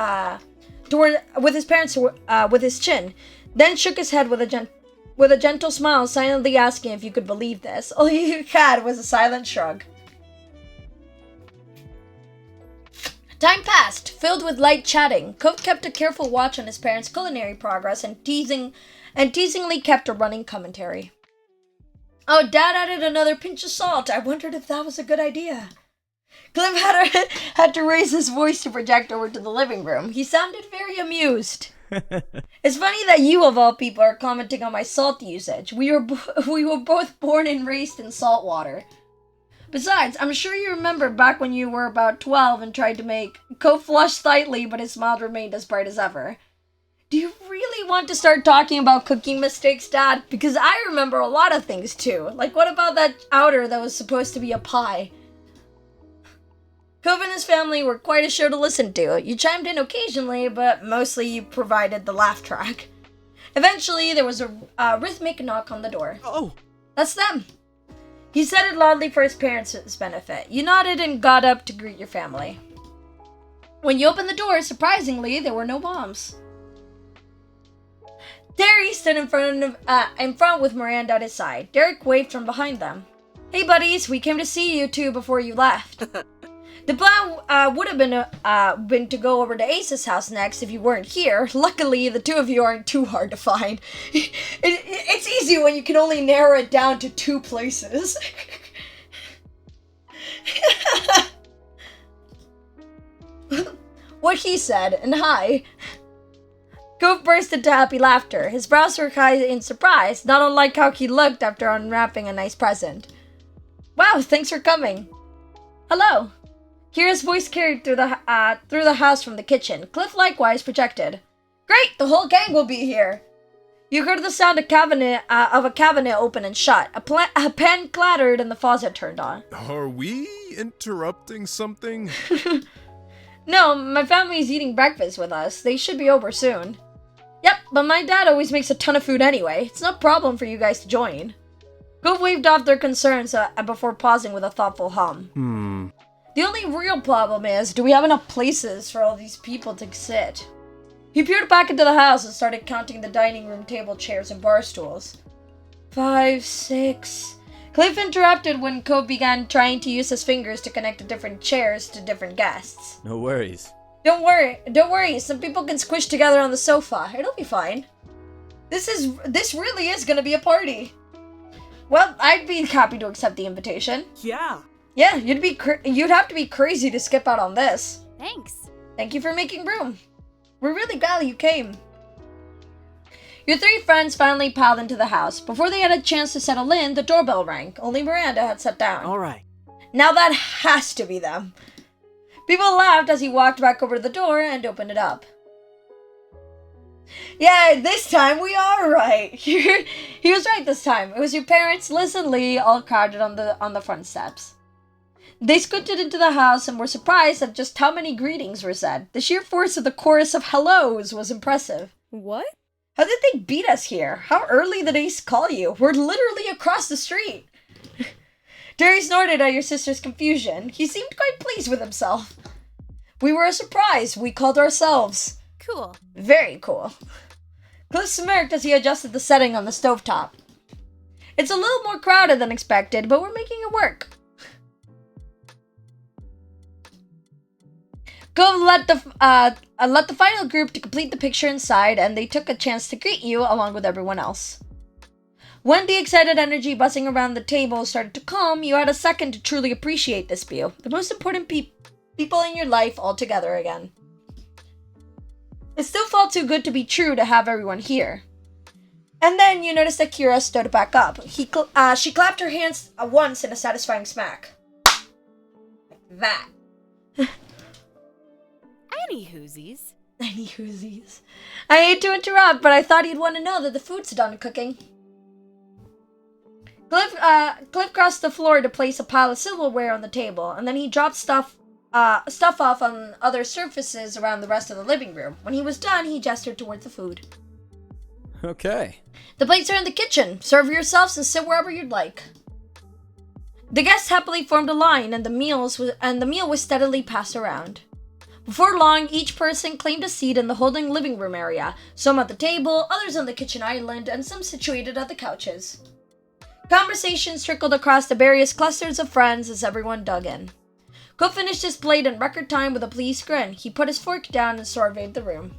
chin, then shook his head with a gentle smile, silently asking if you could believe this. All you had was a silent shrug. Time passed, filled with light chatting. Cove kept a careful watch on his parents' culinary progress and teasingly kept a running commentary. Oh, Dad added another pinch of salt. I wondered if that was a good idea. Cliff had to raise his voice to project over to the living room. He sounded very amused. It's funny that you, of all people, are commenting on my salt usage. We were both born and raised in salt water. Besides, I'm sure you remember back when you were about 12 and tried to make... Cove flushed slightly, but his smile remained as bright as ever. Do you really want to start talking about cooking mistakes, Dad? Because I remember a lot of things, too. Like, what about that outer that was supposed to be a pie? Cove and his family were quite a show to listen to. You chimed in occasionally, but mostly you provided the laugh track. Eventually, there was a rhythmic knock on the door. Oh! That's them. He said it loudly for his parents' benefit. You nodded and got up to greet your family. When you opened the door, surprisingly, there were no moms. Terry stood in front with Miranda at his side. Derek waved from behind them. Hey buddies, we came to see you two before you left. The plan would have been to go over to Ace's house next if you weren't here. Luckily, the two of you aren't too hard to find. It's easy when you can only narrow it down to two places. What he said, and hi. Cove burst into happy laughter. His brows were high in surprise, not unlike how he looked after unwrapping a nice present. Wow, thanks for coming. Hello. Kira's voice carried through the house from the kitchen. Cliff likewise projected. Great, the whole gang will be here. You heard the sound of a cabinet open and shut. A pan clattered and the faucet turned on. Are we interrupting something? No, my family's eating breakfast with us. They should be over soon. Yep, but my dad always makes a ton of food anyway. It's no problem for you guys to join. Cove waved off their concerns before pausing with a thoughtful hum. The only real problem is, do we have enough places for all these people to sit? He peered back into the house and started counting the dining room table, chairs, and bar stools. 5, 6... Cliff interrupted when Cove began trying to use his fingers to connect the different chairs to different guests. No worries. Don't worry, some people can squish together on the sofa. It'll be fine. This really is gonna be a party. Well, I'd be happy to accept the invitation. Yeah. Yeah, you'd have to be crazy to skip out on this. Thanks. Thank you for making room. We're really glad you came. Your three friends finally piled into the house. Before they had a chance to settle in, the doorbell rang. Only Miranda had sat down. All right. Now that has to be them. People laughed as he walked back over to the door and opened it up. Yeah, this time we are right. He was right this time. It was your parents, Liz and Lee, all crowded on the front steps. They scooted into the house and were surprised at just how many greetings were said. The sheer force of the chorus of hellos was impressive. What? How did they beat us here? How early did they call you? We're literally across the street. Derry snorted at your sister's confusion. He seemed quite pleased with himself. We were a surprise. We called ourselves. Cool. Very cool. Cliff smirked as he adjusted the setting on the stovetop. It's a little more crowded than expected, but we're making it work. Cove led the final group to complete the picture inside, and they took a chance to greet you along with everyone else. When the excited energy buzzing around the table started to calm, you had a second to truly appreciate this view. The most important people in your life all together again. It still felt too good to be true to have everyone here. And then you noticed that Kira stood back up. She clapped her hands once in a satisfying smack. Like that. Any whoosies? Any whoosies. I hate to interrupt, but I thought you'd want to know that the food's done cooking. Cliff crossed the floor to place a pile of silverware on the table, and then he dropped stuff off on other surfaces around the rest of the living room. When he was done, he gestured towards the food. Okay. The plates are in the kitchen. Serve yourselves and sit wherever you'd like. The guests happily formed a line, and the meal was steadily passed around. Before long, each person claimed a seat in the holding living room area, some at the table, others on the kitchen island, and some situated at the couches. Conversations trickled across the various clusters of friends as everyone dug in. Cook finished his plate in record time with a pleased grin. He put his fork down and surveyed the room.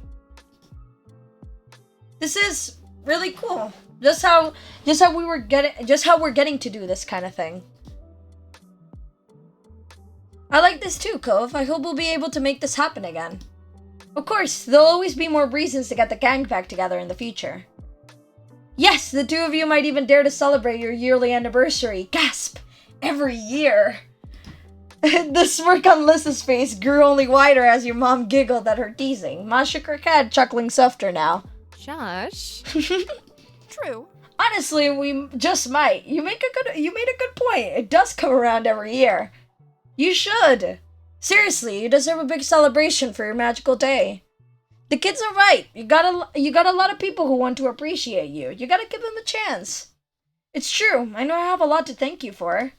This is really cool. Just how we're getting to do this kind of thing. I like this too, Cove. I hope we'll be able to make this happen again. Of course, there'll always be more reasons to get the gang back together in the future. Yes, the two of you might even dare to celebrate your yearly anniversary. Gasp! Every year! The smirk on Liz's face grew only wider as your mom giggled at her teasing. Ma shook her head, chuckling softer now. Shush. True. Honestly, we just might. You made a good point. It does come around every year. You should. Seriously, you deserve a big celebration for your magical day. The kids are right. You got a lot of people who want to appreciate you. You gotta give them a chance. It's true. I know I have a lot to thank you for.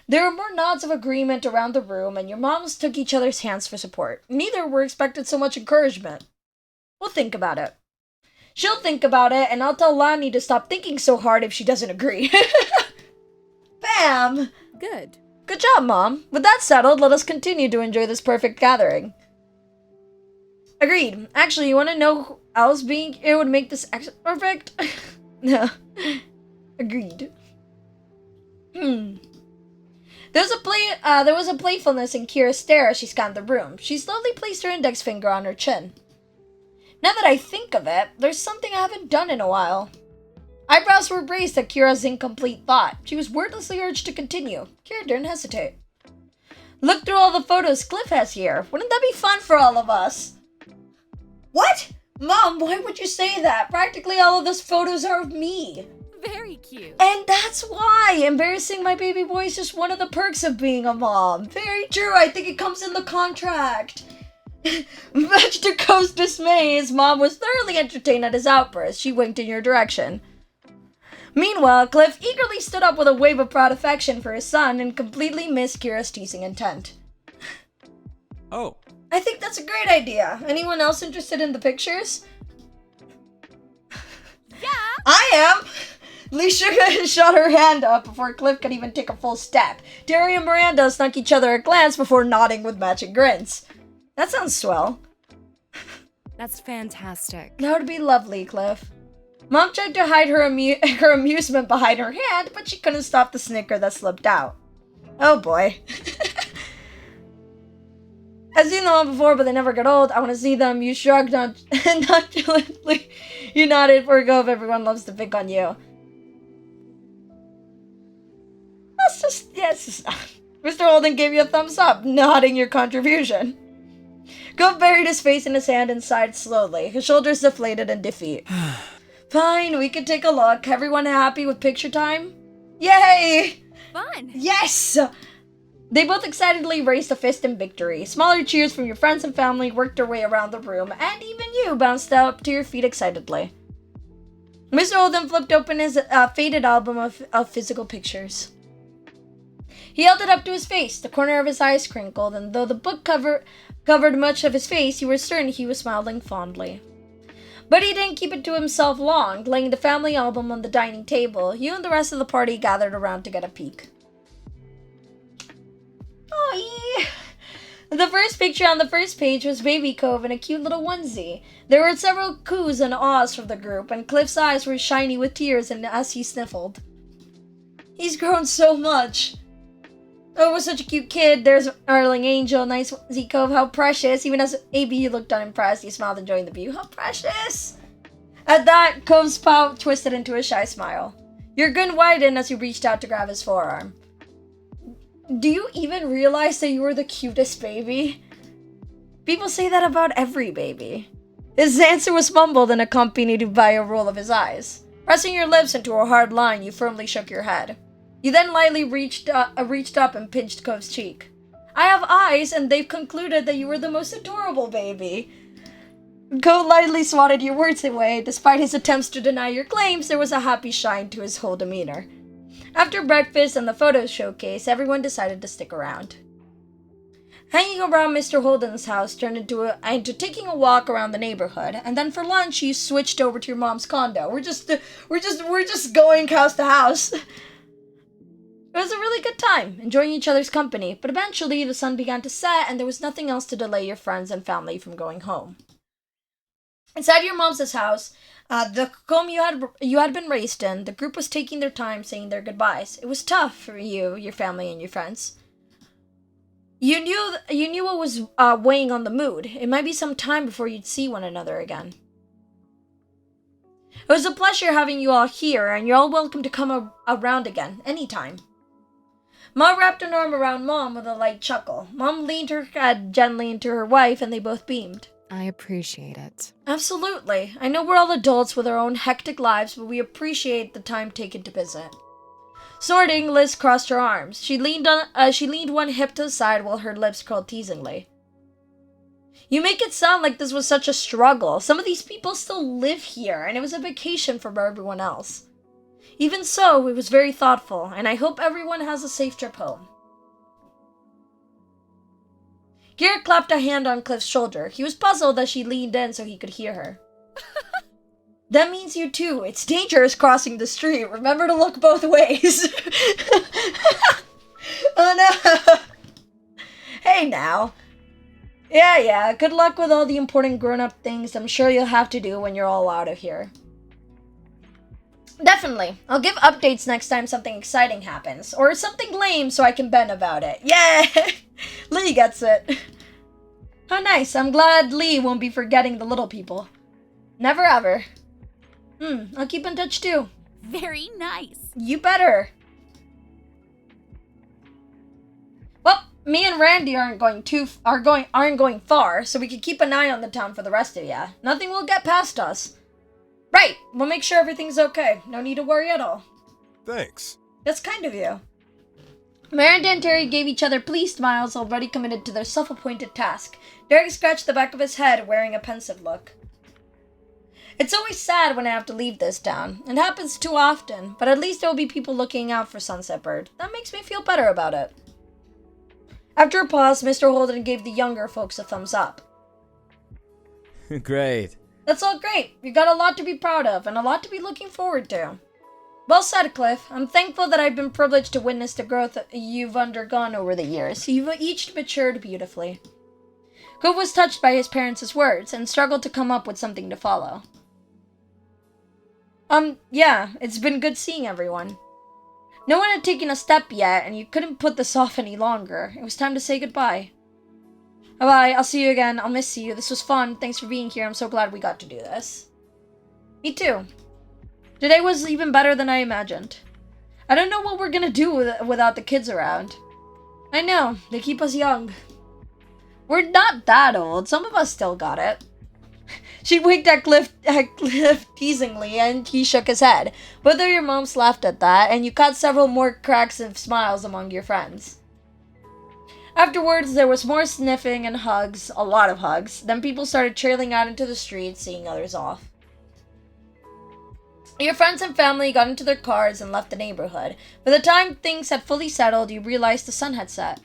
There were more nods of agreement around the room, and your moms took each other's hands for support. Neither were expected so much encouragement. We'll think about it. She'll think about it, and I'll tell Lani to stop thinking so hard if she doesn't agree. Bam! Good. Good job, Mom. With that settled, let us continue to enjoy this perfect gathering. Agreed. Actually, you want to know who else it would make this extra perfect? No. Agreed. There was a playfulness in Kira's stare as she scanned the room. She slowly placed her index finger on her chin. Now that I think of it, there's something I haven't done in a while. Eyebrows were raised at Kira's incomplete thought. She was wordlessly urged to continue. Kira didn't hesitate. Look through all the photos Cliff has here. Wouldn't that be fun for all of us? What? Mom, why would you say that? Practically all of those photos are of me. Very cute. And that's why embarrassing my baby boy is just one of the perks of being a mom. Very true. I think it comes in the contract. Much to Co's dismay, his mom was thoroughly entertained at his outburst. She winked in your direction. Meanwhile, Cliff eagerly stood up with a wave of proud affection for his son and completely missed Kira's teasing intent. Oh. I think that's a great idea. Anyone else interested in the pictures? Yeah. I am! Lee shot her hand up before Cliff could even take a full step. Terry and Miranda snuck each other a glance before nodding with matching grins. That sounds swell. That's fantastic. That would be lovely, Cliff. Mom tried to hide her amusement behind her hand, but she couldn't stop the snicker that slipped out. Oh boy. I've seen them all before, but they never get old. I want to see them. You shrugged nonchalantly. You nodded for a go if everyone loves to pick on you. Yes. Mr. Holden gave you a thumbs up, nodding your contribution. Gove buried his face in his hand and sighed slowly, his shoulders deflated in defeat. Fine, we can take a look. Everyone happy with picture time? Yay! Fun. Yes! They both excitedly raised a fist in victory. Smaller cheers from your friends and family worked their way around the room, and even you bounced up to your feet excitedly. Mr. Holden flipped open his faded album of physical pictures. He held it up to his face. The corner of his eyes crinkled, and though the book covered much of his face, you were certain he was smiling fondly. But he didn't keep it to himself long. Laying the family album on the dining table, you and the rest of the party gathered around to get a peek. Oh, the first picture on the first page was Baby Cove in a cute little onesie. There were several coos and ahs from the group, and Cliff's eyes were shiny with tears as he sniffled. He's grown so much. Oh, was such a cute kid. There's Arling Angel, nice onesie Cove, how precious. Even as AB, you looked unimpressed. You smiled, enjoying the view. How precious. At that, Cove's pout twisted into a shy smile. Your grin widened as you reached out to grab his forearm. Do you even realize that you were the cutest baby? People say that about every baby. His answer was mumbled and accompanied by a roll of his eyes. Pressing your lips into a hard line, you firmly shook your head. You then lightly reached up and pinched Cove's cheek. I have eyes, and they've concluded that you were the most adorable baby. Cove lightly swatted your words away. Despite his attempts to deny your claims, there was a happy shine to his whole demeanor. After breakfast and the photo showcase, everyone decided to stick around. Hanging around Mr. Holden's house turned into taking a walk around the neighborhood, and then for lunch you switched over to your mom's condo. We're just going house to house. It was a really good time, enjoying each other's company, but eventually the sun began to set and there was nothing else to delay your friends and family from going home. Inside your mom's house, the home you had been raised in, the group was taking their time saying their goodbyes. It was tough for you, your family, and your friends. You knew what was weighing on the mood. It might be some time before you'd see one another again. It was a pleasure having you all here, and you're all welcome to come around again, anytime. Mom wrapped an arm around Mom with a light chuckle. Mom leaned her head gently into her wife, and they both beamed. I appreciate it. Absolutely. I know we're all adults with our own hectic lives, but we appreciate the time taken to visit. Snorting, Liz crossed her arms. She leaned one hip to the side while her lips curled teasingly. You make it sound like this was such a struggle. Some of these people still live here, and it was a vacation for everyone else. Even so, it was very thoughtful, and I hope everyone has a safe trip home. Garrett clapped a hand on Cliff's shoulder. He was puzzled as she leaned in so he could hear her. That means you too. It's dangerous crossing the street. Remember to look both ways. Oh no. Hey now. Yeah. Good luck with all the important grown-up things I'm sure you'll have to do when you're all out of here. Definitely. I'll give updates next time something exciting happens. Or something lame so I can bend about it. Yeah! Lee gets it. How nice. I'm glad Lee won't be forgetting the little people. Never ever. I'll keep in touch too. Very nice. You better. Well, me and Randy aren't going far, so we can keep an eye on the town for the rest of ya. Nothing will get past us. Right, we'll make sure everything's okay. No need to worry at all. Thanks. That's kind of you. Miranda and Terry gave each other pleased smiles, already committed to their self-appointed task. Derek scratched the back of his head, wearing a pensive look. It's always sad when I have to leave this town. It happens too often, but at least there will be people looking out for Sunset Bird. That makes me feel better about it. After a pause, Mr. Holden gave the younger folks a thumbs up. Great. That's all great. You got a lot to be proud of, and a lot to be looking forward to. Well said, Cliff. I'm thankful that I've been privileged to witness the growth you've undergone over the years. You've each matured beautifully. Cove was touched by his parents' words and struggled to come up with something to follow. Yeah, it's been good seeing everyone. No one had taken a step yet, and you couldn't put this off any longer. It was time to say goodbye. Bye-bye, I'll see you again. I'll miss you. This was fun. Thanks for being here. I'm so glad we got to do this. Me too. Today was even better than I imagined. I don't know what we're gonna do without the kids around. I know, they keep us young. We're not that old. Some of us still got it. She winked at Cliff teasingly, and he shook his head. Both of your moms laughed at that, and you caught several more cracks of smiles among your friends. Afterwards, there was more sniffing and hugs, a lot of hugs. Then people started trailing out into the street, seeing others off. Your friends and family got into their cars and left the neighborhood. By the time things had fully settled, you realized the sun had set.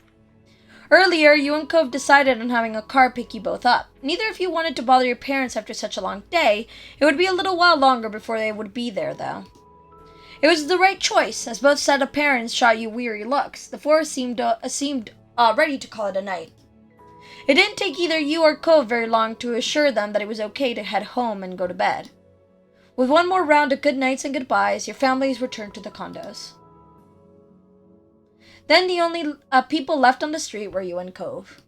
Earlier, you and Cove decided on having a car pick you both up. Neither of you wanted to bother your parents after such a long day. It would be a little while longer before they would be there, though. It was the right choice, as both set of parents shot you weary looks. The forest seemed ready to call it a night. It didn't take either you or Cove very long to assure them that it was okay to head home and go to bed. With one more round of good nights and goodbyes, your families returned to the condos. Then the only people left on the street were you and Cove.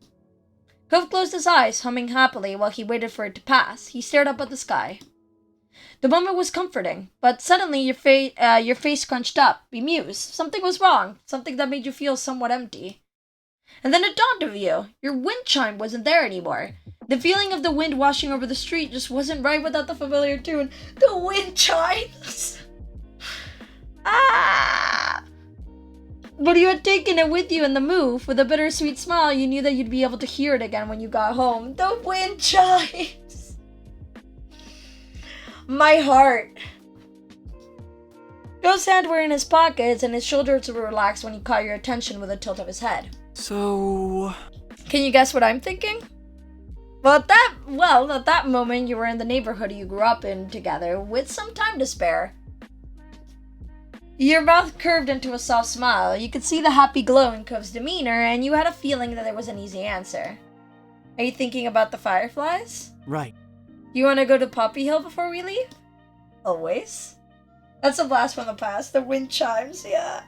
Cove closed his eyes, humming happily while he waited for it to pass. He stared up at the sky. The moment was comforting, but suddenly your face scrunched up, bemused. Something was wrong, something that made you feel somewhat empty. And then it dawned on you. Your wind chime wasn't there anymore. The feeling of the wind washing over the street just wasn't right without the familiar tune. The wind chimes! Ah! But you had taken it with you in the move. With a bittersweet smile, you knew that you'd be able to hear it again when you got home. The wind chimes! My heart. Joe's hands were in his pockets, and his shoulders were relaxed when he caught your attention with a tilt of his head. So... Can you guess what I'm thinking? Well, at that moment, you were in the neighborhood you grew up in together, with some time to spare. Your mouth curved into a soft smile. You could see the happy glow in Cove's demeanor, and you had a feeling that there was an easy answer. Are you thinking about the fireflies? Right. You want to go to Poppy Hill before we leave? Always? That's a blast from the past. The wind chimes, yeah.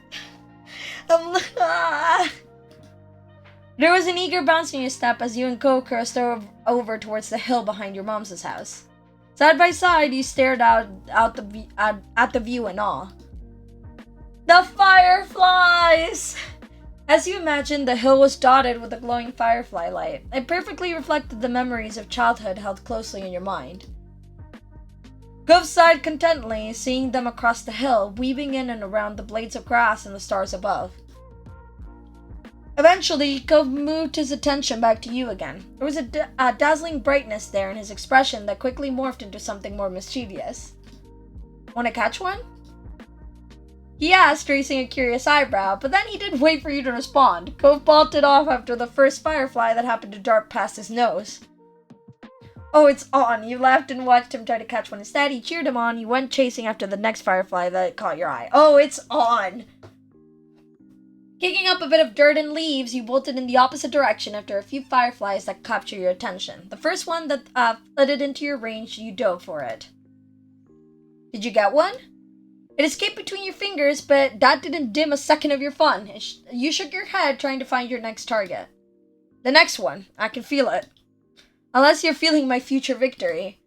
There was an eager bounce in your step as you and Cove crossed over towards the hill behind your mom's house. Side by side, you stared out at the view in awe. The fireflies! As you imagined, the hill was dotted with a glowing firefly light. It perfectly reflected the memories of childhood held closely in your mind. Cove sighed contentedly, seeing them across the hill, weaving in and around the blades of grass and the stars above. Eventually, Cove moved his attention back to you again. There was a dazzling brightness there in his expression that quickly morphed into something more mischievous. Want to catch one? He asked, raising a curious eyebrow, but then he didn't wait for you to respond. Cove bolted off after the first firefly that happened to dart past his nose. Oh, it's on. You laughed and watched him try to catch one instead. He cheered him on. You went chasing after the next firefly that caught your eye. Oh, it's on! Kicking up a bit of dirt and leaves, you bolted in the opposite direction after a few fireflies that captured your attention. The first one that flitted into your range, you dove for it. Did you get one? It escaped between your fingers, but that didn't dim a second of your fun. You shook your head, trying to find your next target. The next one. I can feel it. Unless you're feeling my future victory.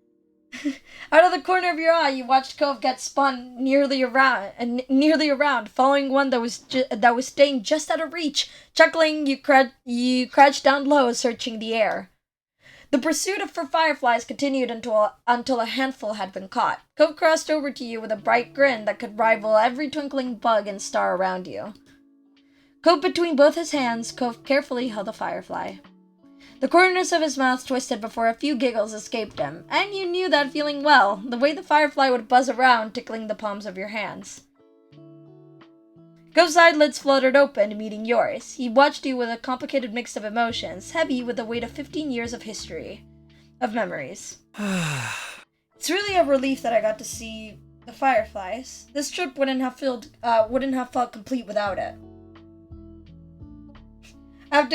Out of the corner of your eye, you watched Cove get spun nearly around, following one that was staying just out of reach. Chuckling, you crouched down low, searching the air. The pursuit for fireflies continued until a handful had been caught. Cove crossed over to you with a bright grin that could rival every twinkling bug and star around you. Cove between both his hands, Cove carefully held a firefly. The corners of his mouth twisted before a few giggles escaped him, and you knew that feeling well, the way the firefly would buzz around, tickling the palms of your hands. Cove's eyelids fluttered open, meeting yours. He watched you with a complicated mix of emotions, heavy with the weight of 15 years of history, of memories. It's really a relief that I got to see The fireflies. This trip wouldn't have felt complete without it. I have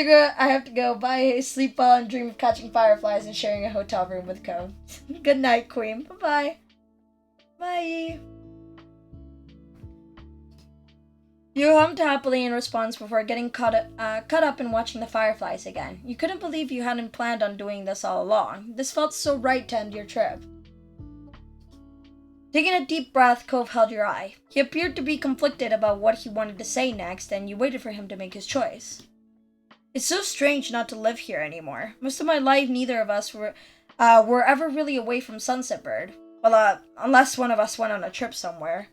to go. Bye. Sleep well and dream of catching fireflies and sharing a hotel room with Cove. Good night, Queen. Bye-bye. Bye. You hummed happily in response before getting caught up in watching the fireflies again. You couldn't believe you hadn't planned on doing this all along. This felt so right to end your trip. Taking a deep breath, Cove held your eye. He appeared to be conflicted about what he wanted to say next, and you waited for him to make his choice. It's so strange not to live here anymore. Most of my life, neither of us were ever really away from Sunset Bird. Well, unless one of us went on a trip somewhere.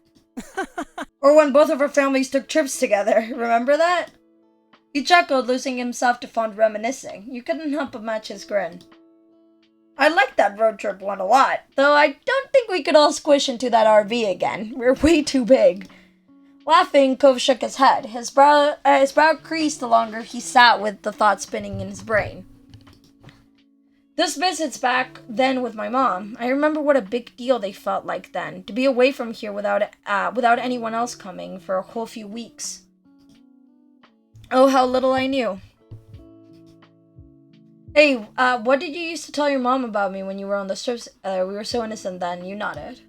Or when both of our families took trips together. Remember that? He chuckled, losing himself to fond reminiscing. You couldn't help but match his grin. I liked that road trip one a lot, though I don't think we could all squish into that RV again. We're way too big. Laughing, Cove shook his head. His brow creased the longer he sat with the thought spinning in his brain. This visit's back then with my mom. I remember what a big deal they felt like then, to be away from here without anyone else coming for a whole few weeks. Oh, how little I knew. Hey, what did you used to tell your mom about me when you were on the strips? We were so innocent then. You nodded.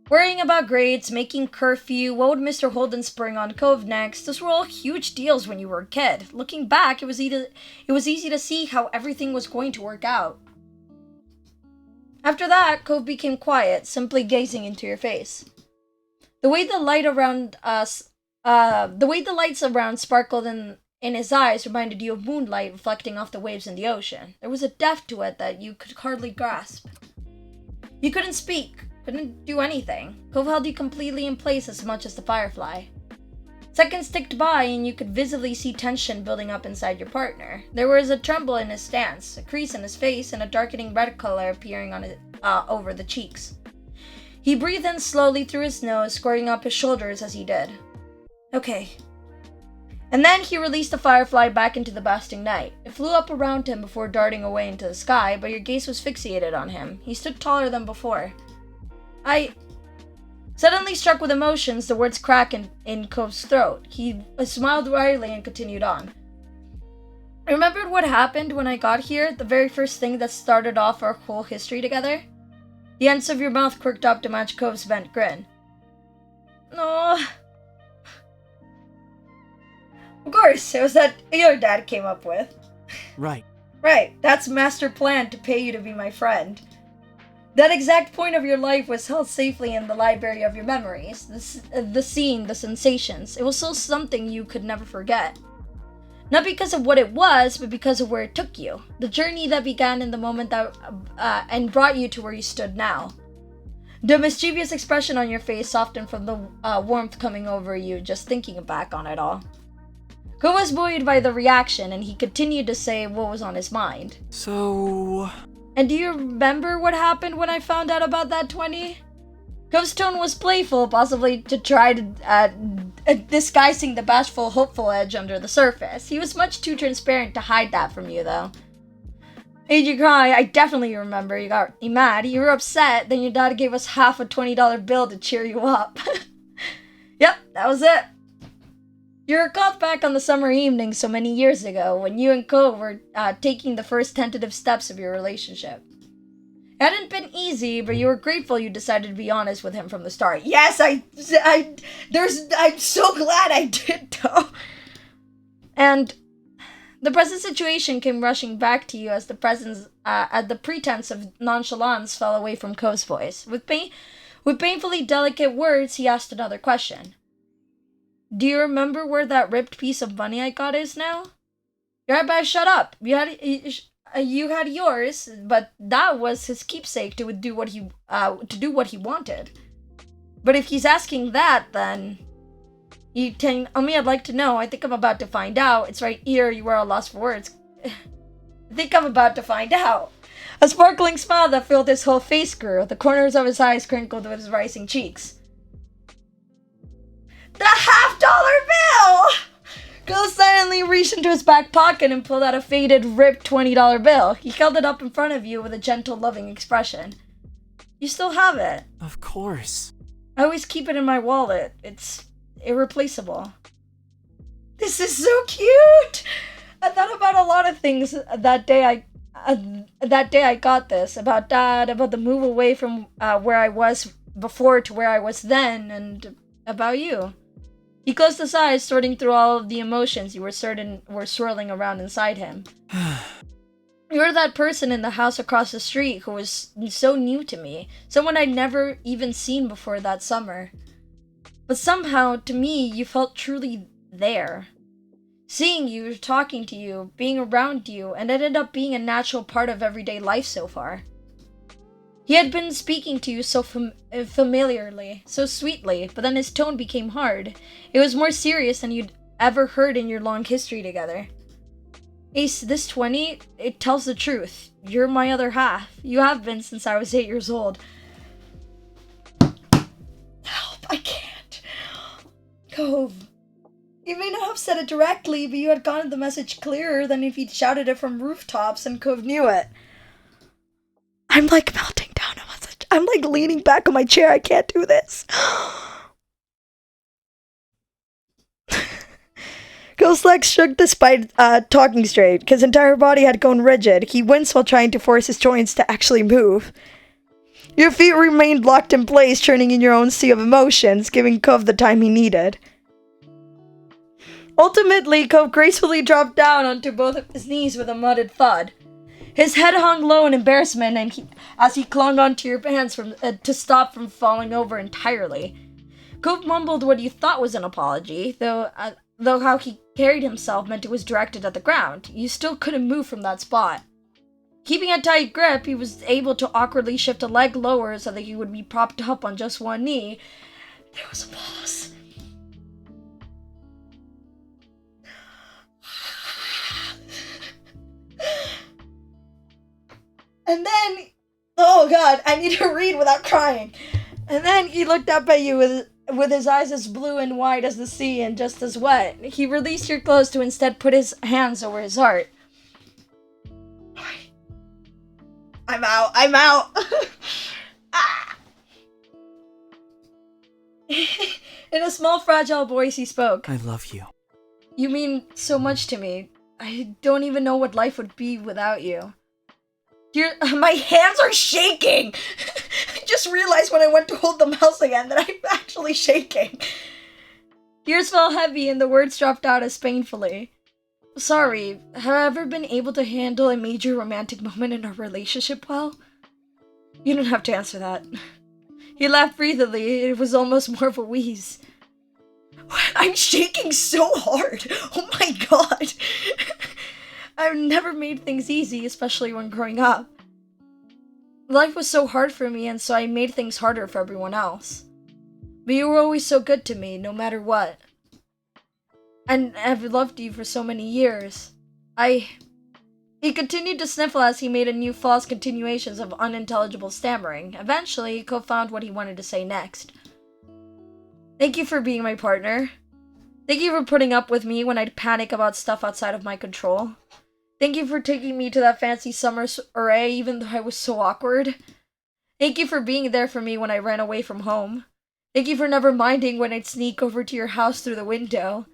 Worrying about grades, making curfew, what would Mr. Holden spring on Cove next? Those were all huge deals when you were a kid. Looking back, it was easy to see how everything was going to work out. After that, Cove became quiet, simply gazing into your face. The way the lights around sparkled in his eyes reminded you of moonlight reflecting off the waves in the ocean. There was a depth to it that you could hardly grasp. You couldn't speak. Couldn't do anything. Cove held you completely in place as much as the firefly. Seconds ticked by and you could visibly see tension building up inside your partner. There was a tremble in his stance, a crease in his face, and a darkening red color appearing on over the cheeks. He breathed in slowly through his nose, squaring up his shoulders as he did. Okay. And then he released the firefly back into the basting night. It flew up around him before darting away into the sky, but your gaze was fixated on him. He stood taller than before. Suddenly struck with emotions, the words cracked in Cove's throat. He smiled widely and continued on. I remembered what happened when I got here, the very first thing that started off our whole history together. The ends of your mouth quirked up to match Cove's bent grin. No. Of course, it was that your dad came up with. Right. Right, that's master plan to pay you to be my friend. That exact point of your life was held safely in the library of your memories. The scene, the sensations. It was still something you could never forget. Not because of what it was, but because of where it took you. The journey that began in the moment that and brought you to where you stood now. The mischievous expression on your face softened from the warmth coming over you just thinking back on it all. Ko was buoyed by the reaction, and he continued to say what was on his mind. So... And do you remember what happened when I found out about that 20? Cove's tone was playful, possibly to try to disguising the bashful, hopeful edge under the surface. He was much too transparent to hide that from you, though. Made you cry. I definitely remember. You got mad. You were upset. Then your dad gave us half a $20 bill to cheer you up. Yep, that was it. You were caught back on the summer evening so many years ago when you and Ko were taking the first tentative steps of your relationship. It hadn't been easy, but you were grateful you decided to be honest with him from the start. Yes, I'm so glad I did, though. And the present situation came rushing back to you as the pretense of nonchalance fell away from Ko's voice. With painfully delicate words, he asked another question. Do you remember where that ripped piece of money I got is now? Your better shut up. You had yours, but that was his keepsake to do what he wanted. But if he's asking that, then you tell me I'd like to know. I think I'm about to find out. It's right here. You were at a loss for words. I think I'm about to find out. A sparkling smile that filled his whole face grew. The corners of his eyes crinkled with his rising cheeks. The $50 bill! Ko silently reached into his back pocket and pulled out a faded, ripped $20 bill. He held it up in front of you with a gentle, loving expression. You still have it. Of course. I always keep it in my wallet. It's irreplaceable. This is so cute! I thought about a lot of things that day I got this. About Dad, about the move away from where I was before to where I was then, and about you. He closed his eyes, sorting through all of the emotions you were certain were swirling around inside him. You were that person in the house across the street who was so new to me, someone I'd never even seen before that summer. But somehow, to me, you felt truly there. Seeing you, talking to you, being around you, and ended up being a natural part of everyday life so far. He had been speaking to you so familiarly, so sweetly, but then his tone became hard. It was more serious than you'd ever heard in your long history together. Ace, this 20, it tells the truth. You're my other half. You have been since I was 8 years old. Help, I can't. Cove. You may not have said it directly, but you had gotten the message clearer than if he'd shouted it from rooftops, and Cove knew it. I'm like melting down. I'm like leaning back on my chair. I can't do this. Cove's legs shook despite talking straight. His entire body had gone rigid. He winced while trying to force his joints to actually move. Your feet remained locked in place, churning in your own sea of emotions, giving Cove the time he needed. Ultimately, Cove gracefully dropped down onto both of his knees with a muddled thud. His head hung low in embarrassment as he clung onto your hands to stop from falling over entirely. Cove mumbled what you thought was an apology, though how he carried himself meant it was directed at the ground. You still couldn't move from that spot. Keeping a tight grip, he was able to awkwardly shift a leg lower so that he would be propped up on just one knee. There was a pause. And then, oh god, I need to read without crying. And then he looked up at you with his eyes as blue and wide as the sea and just as wet. He released your clothes to instead put his hands over his heart. I'm out. Ah. In a small, fragile voice, he spoke. I love you. You mean so much to me. I don't even know what life would be without you. My hands are shaking! I just realized when I went to hold the mouse again that I'm actually shaking. Tears fell heavy and the words dropped out as painfully. Sorry, have I ever been able to handle a major romantic moment in our relationship well? You don't have to answer that. He laughed breathedly. It was almost more of a wheeze. I'm shaking so hard! Oh my god! I've never made things easy, especially when growing up. Life was so hard for me, and so I made things harder for everyone else. But you were always so good to me, no matter what. And I've loved you for so many years. He continued to sniffle as he made a new false continuations of unintelligible stammering. Eventually, Ko found what he wanted to say next. Thank you for being my partner. Thank you for putting up with me when I'd panic about stuff outside of my control. Thank you for taking me to that fancy summer soiree even though I was so awkward. Thank you for being there for me when I ran away from home. Thank you for never minding when I'd sneak over to your house through the window.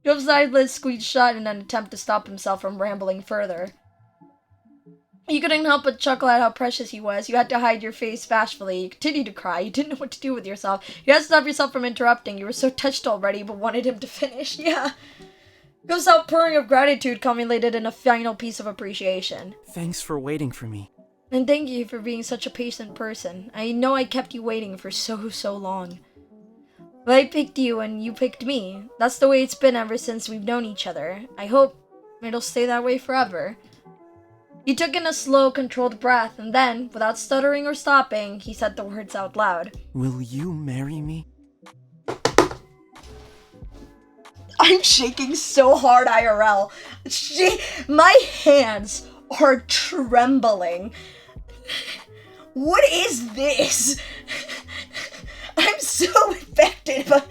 Jove's eyelids squeezed shut in an attempt to stop himself from rambling further. You couldn't help but chuckle at how precious he was. You had to hide your face bashfully. You continued to cry. You didn't know what to do with yourself. You had to stop yourself from interrupting. You were so touched already, but wanted him to finish. Yeah. Jove's outpouring of gratitude culminated in a final piece of appreciation. Thanks for waiting for me. And thank you for being such a patient person. I know I kept you waiting for so long. But I picked you and you picked me. That's the way it's been ever since we've known each other. I hope it'll stay that way forever. He took in a slow, controlled breath, and then, without stuttering or stopping, he said the words out loud. Will you marry me? I'm shaking so hard, IRL. My hands are trembling. What is this? I'm so affected by...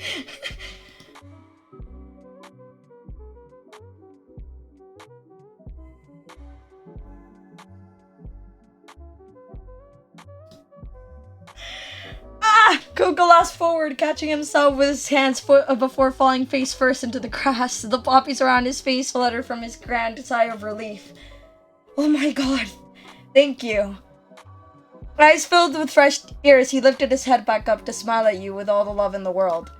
Cove glanced forward, catching himself with his hands before falling face first into the grass. The poppies around his face fluttered from his grand sigh of relief. Oh my god. Thank you. Eyes filled with fresh tears, he lifted his head back up to smile at you with all the love in the world.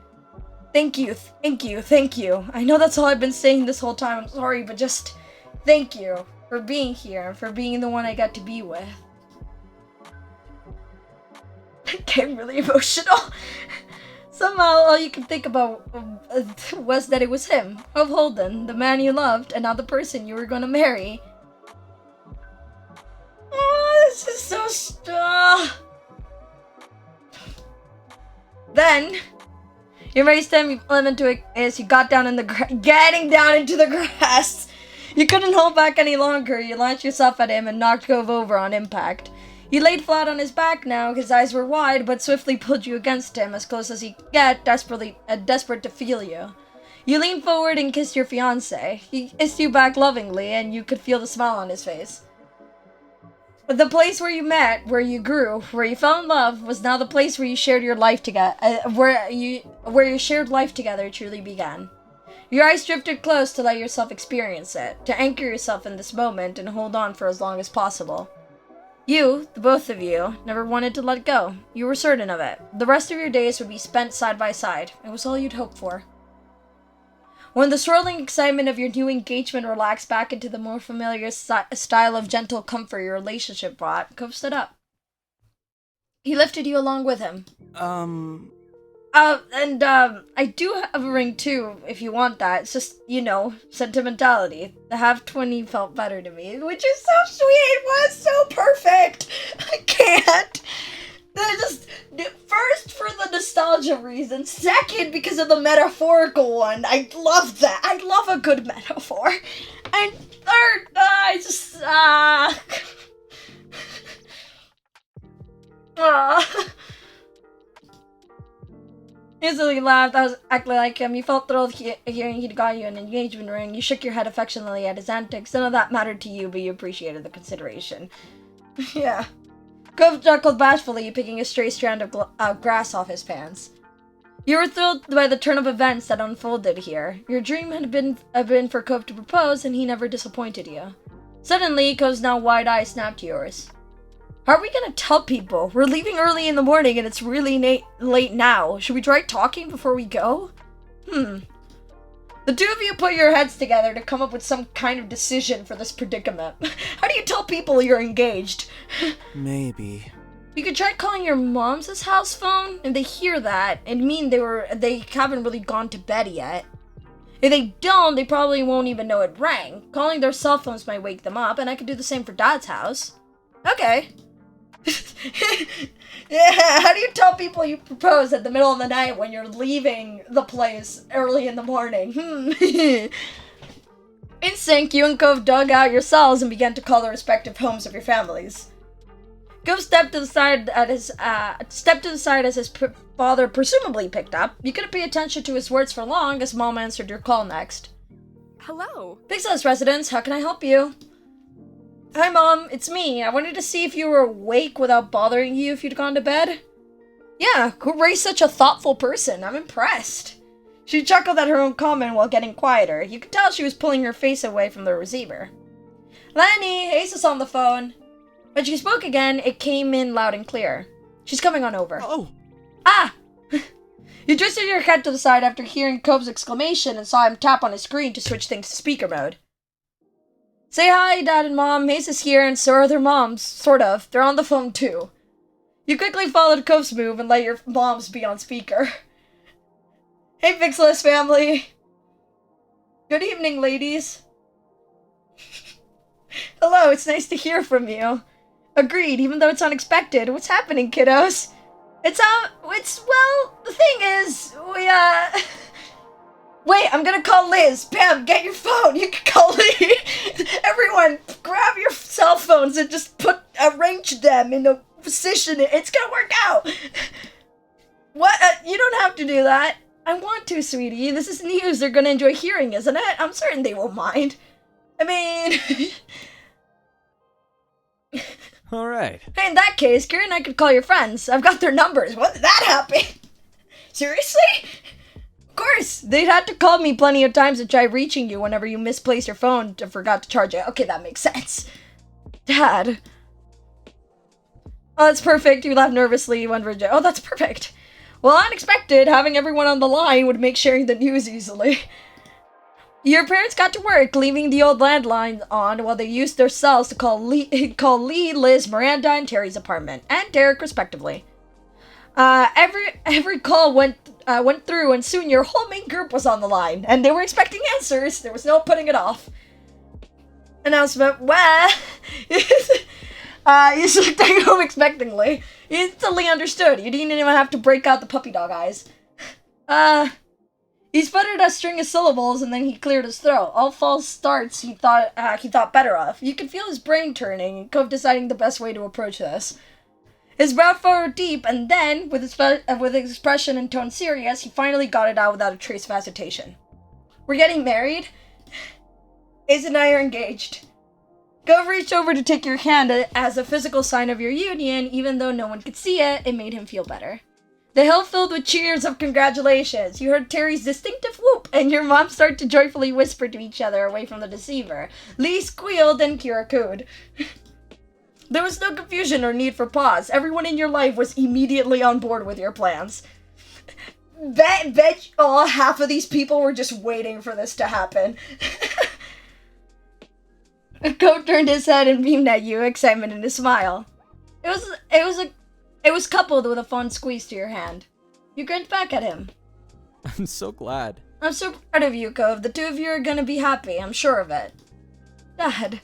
Thank you, thank you, thank you. I know that's all I've been saying this whole time. I'm sorry, but just thank you for being here and for being the one I got to be with. I became really emotional. Somehow, all you could think about was that it was him, of Holden, the man you loved, and now the person you were going to marry. Oh, this is so Then, you raised him, you pulled him into it as you got down in the getting down into the grass. You couldn't hold back any longer. You launched yourself at him and knocked Cove over on impact. He laid flat on his back now, his eyes were wide, but swiftly pulled you against him, as close as he could get, desperate to feel you. You leaned forward and kissed your fiancé. He kissed you back lovingly, and you could feel the smile on his face. The place where you met, where you grew, where you fell in love, was now the place where you shared your life together, where your shared life together truly began. Your eyes drifted close to let yourself experience it, to anchor yourself in this moment and hold on for as long as possible. You, the both of you, never wanted to let go. You were certain of it. The rest of your days would be spent side by side. It was all you'd hoped for. When the swirling excitement of your new engagement relaxed back into the more familiar style of gentle comfort your relationship brought, Cove stood up. He lifted you along with him. I do have a ring too, if you want that. It's just, sentimentality. The half-20 felt better to me, which is so sweet. It was so perfect. I can't. First, for the nostalgia reason. Second, because of the metaphorical one. I love that. I love a good metaphor. And third, I just, Easily laughed. I was acting like him. You felt thrilled hearing he'd got you an engagement ring. You shook your head affectionately at his antics. None of that mattered to you, but you appreciated the consideration. Yeah. Cove chuckled bashfully, picking a stray strand of grass off his pants. You were thrilled by the turn of events that unfolded here. Your dream had been for Cove to propose, and he never disappointed you. Suddenly, Cove's now wide eyes snapped to yours. How are we gonna tell people? We're leaving early in the morning and it's really late now. Should we try talking before we go? The two of you put your heads together to come up with some kind of decision for this predicament. How do you tell people you're engaged? Maybe. You could try calling your mom's house phone. If they hear that, it'd mean they haven't really gone to bed yet. If they don't, they probably won't even know it rang. Calling their cell phones might wake them up, and I could do the same for Dad's house. Okay. Yeah, how do you tell people you propose at the middle of the night when you're leaving the place early in the morning? In sync, you and Cove dug out your cells and began to call the respective homes of your families. Cove stepped to the side as his father presumably picked up. You couldn't pay attention to his words for long as Mom answered your call next. Hello. Pixel's residence, how can I help you? Hi, Mom, it's me. I wanted to see if you were awake without bothering you if you'd gone to bed. Yeah, who raised such a thoughtful person? I'm impressed. She chuckled at her own comment while getting quieter. You could tell she was pulling her face away from the receiver. Lenny, Ace is on the phone. When she spoke again, it came in loud and clear. She's coming on over. Oh! Ah! You twisted your head to the side after hearing Cove's exclamation and saw him tap on his screen to switch things to speaker mode. Say hi, Dad and Mom. Mace is here, and so are their moms. Sort of. They're on the phone, too. You quickly followed Cove's move and let your moms be on speaker. Hey, Pixelist family. Good evening, ladies. Hello, it's nice to hear from you. Agreed, even though it's unexpected. What's happening, kiddos? Well, the thing is, Wait, I'm gonna call Liz. Pam, get your phone. You can call Lee. Everyone, grab your cell phones and just arrange them in a position. It's gonna work out. What? You don't have to do that. I want to, sweetie. This is news they're gonna enjoy hearing, isn't it? I'm certain they won't mind. I mean... Alright. Hey, in that case, Kira and I could call your friends. I've got their numbers. When did that happen? Seriously? Of course. They'd had to call me plenty of times to try reaching you whenever you misplaced your phone and forgot to charge it. Okay, that makes sense. Dad. Oh, that's perfect. You laughed nervously when Virgin. Oh, that's perfect. Well, unexpected. Having everyone on the line would make sharing the news easily. Your parents got to work, leaving the old landline on while they used their cells to call Lee, Liz, Miranda, and Terry's apartment, and Derek respectively. Every call went through, and soon your whole main group was on the line, and they were expecting answers. There was no putting it off. Announcement. Well, you looked at home expectingly. You instantly understood. You didn't even have to break out the puppy dog eyes. He sputtered a string of syllables and then he cleared his throat. All false starts he thought better of. You could feel his brain turning and Cove deciding the best way to approach this. His brow furrowed deep, and then, with expression and tone serious, he finally got it out without a trace of hesitation. We're getting married? Ace and I are engaged. Cove reached over to take your hand as a physical sign of your union. Even though no one could see it, it made him feel better. The hill filled with cheers of congratulations. You heard Terry's distinctive whoop, and your mom started to joyfully whisper to each other away from the deceiver. Lee squealed, and Kira cooed. There was no confusion or need for pause. Everyone in your life was immediately on board with your plans. Bet half of these people were just waiting for this to happen. Cove turned his head and beamed at you, excitement in his smile. It was coupled with a fond squeeze to your hand. You grinned back at him. I'm so glad. I'm so proud of you, Cove. The two of you are gonna be happy, I'm sure of it. Dad.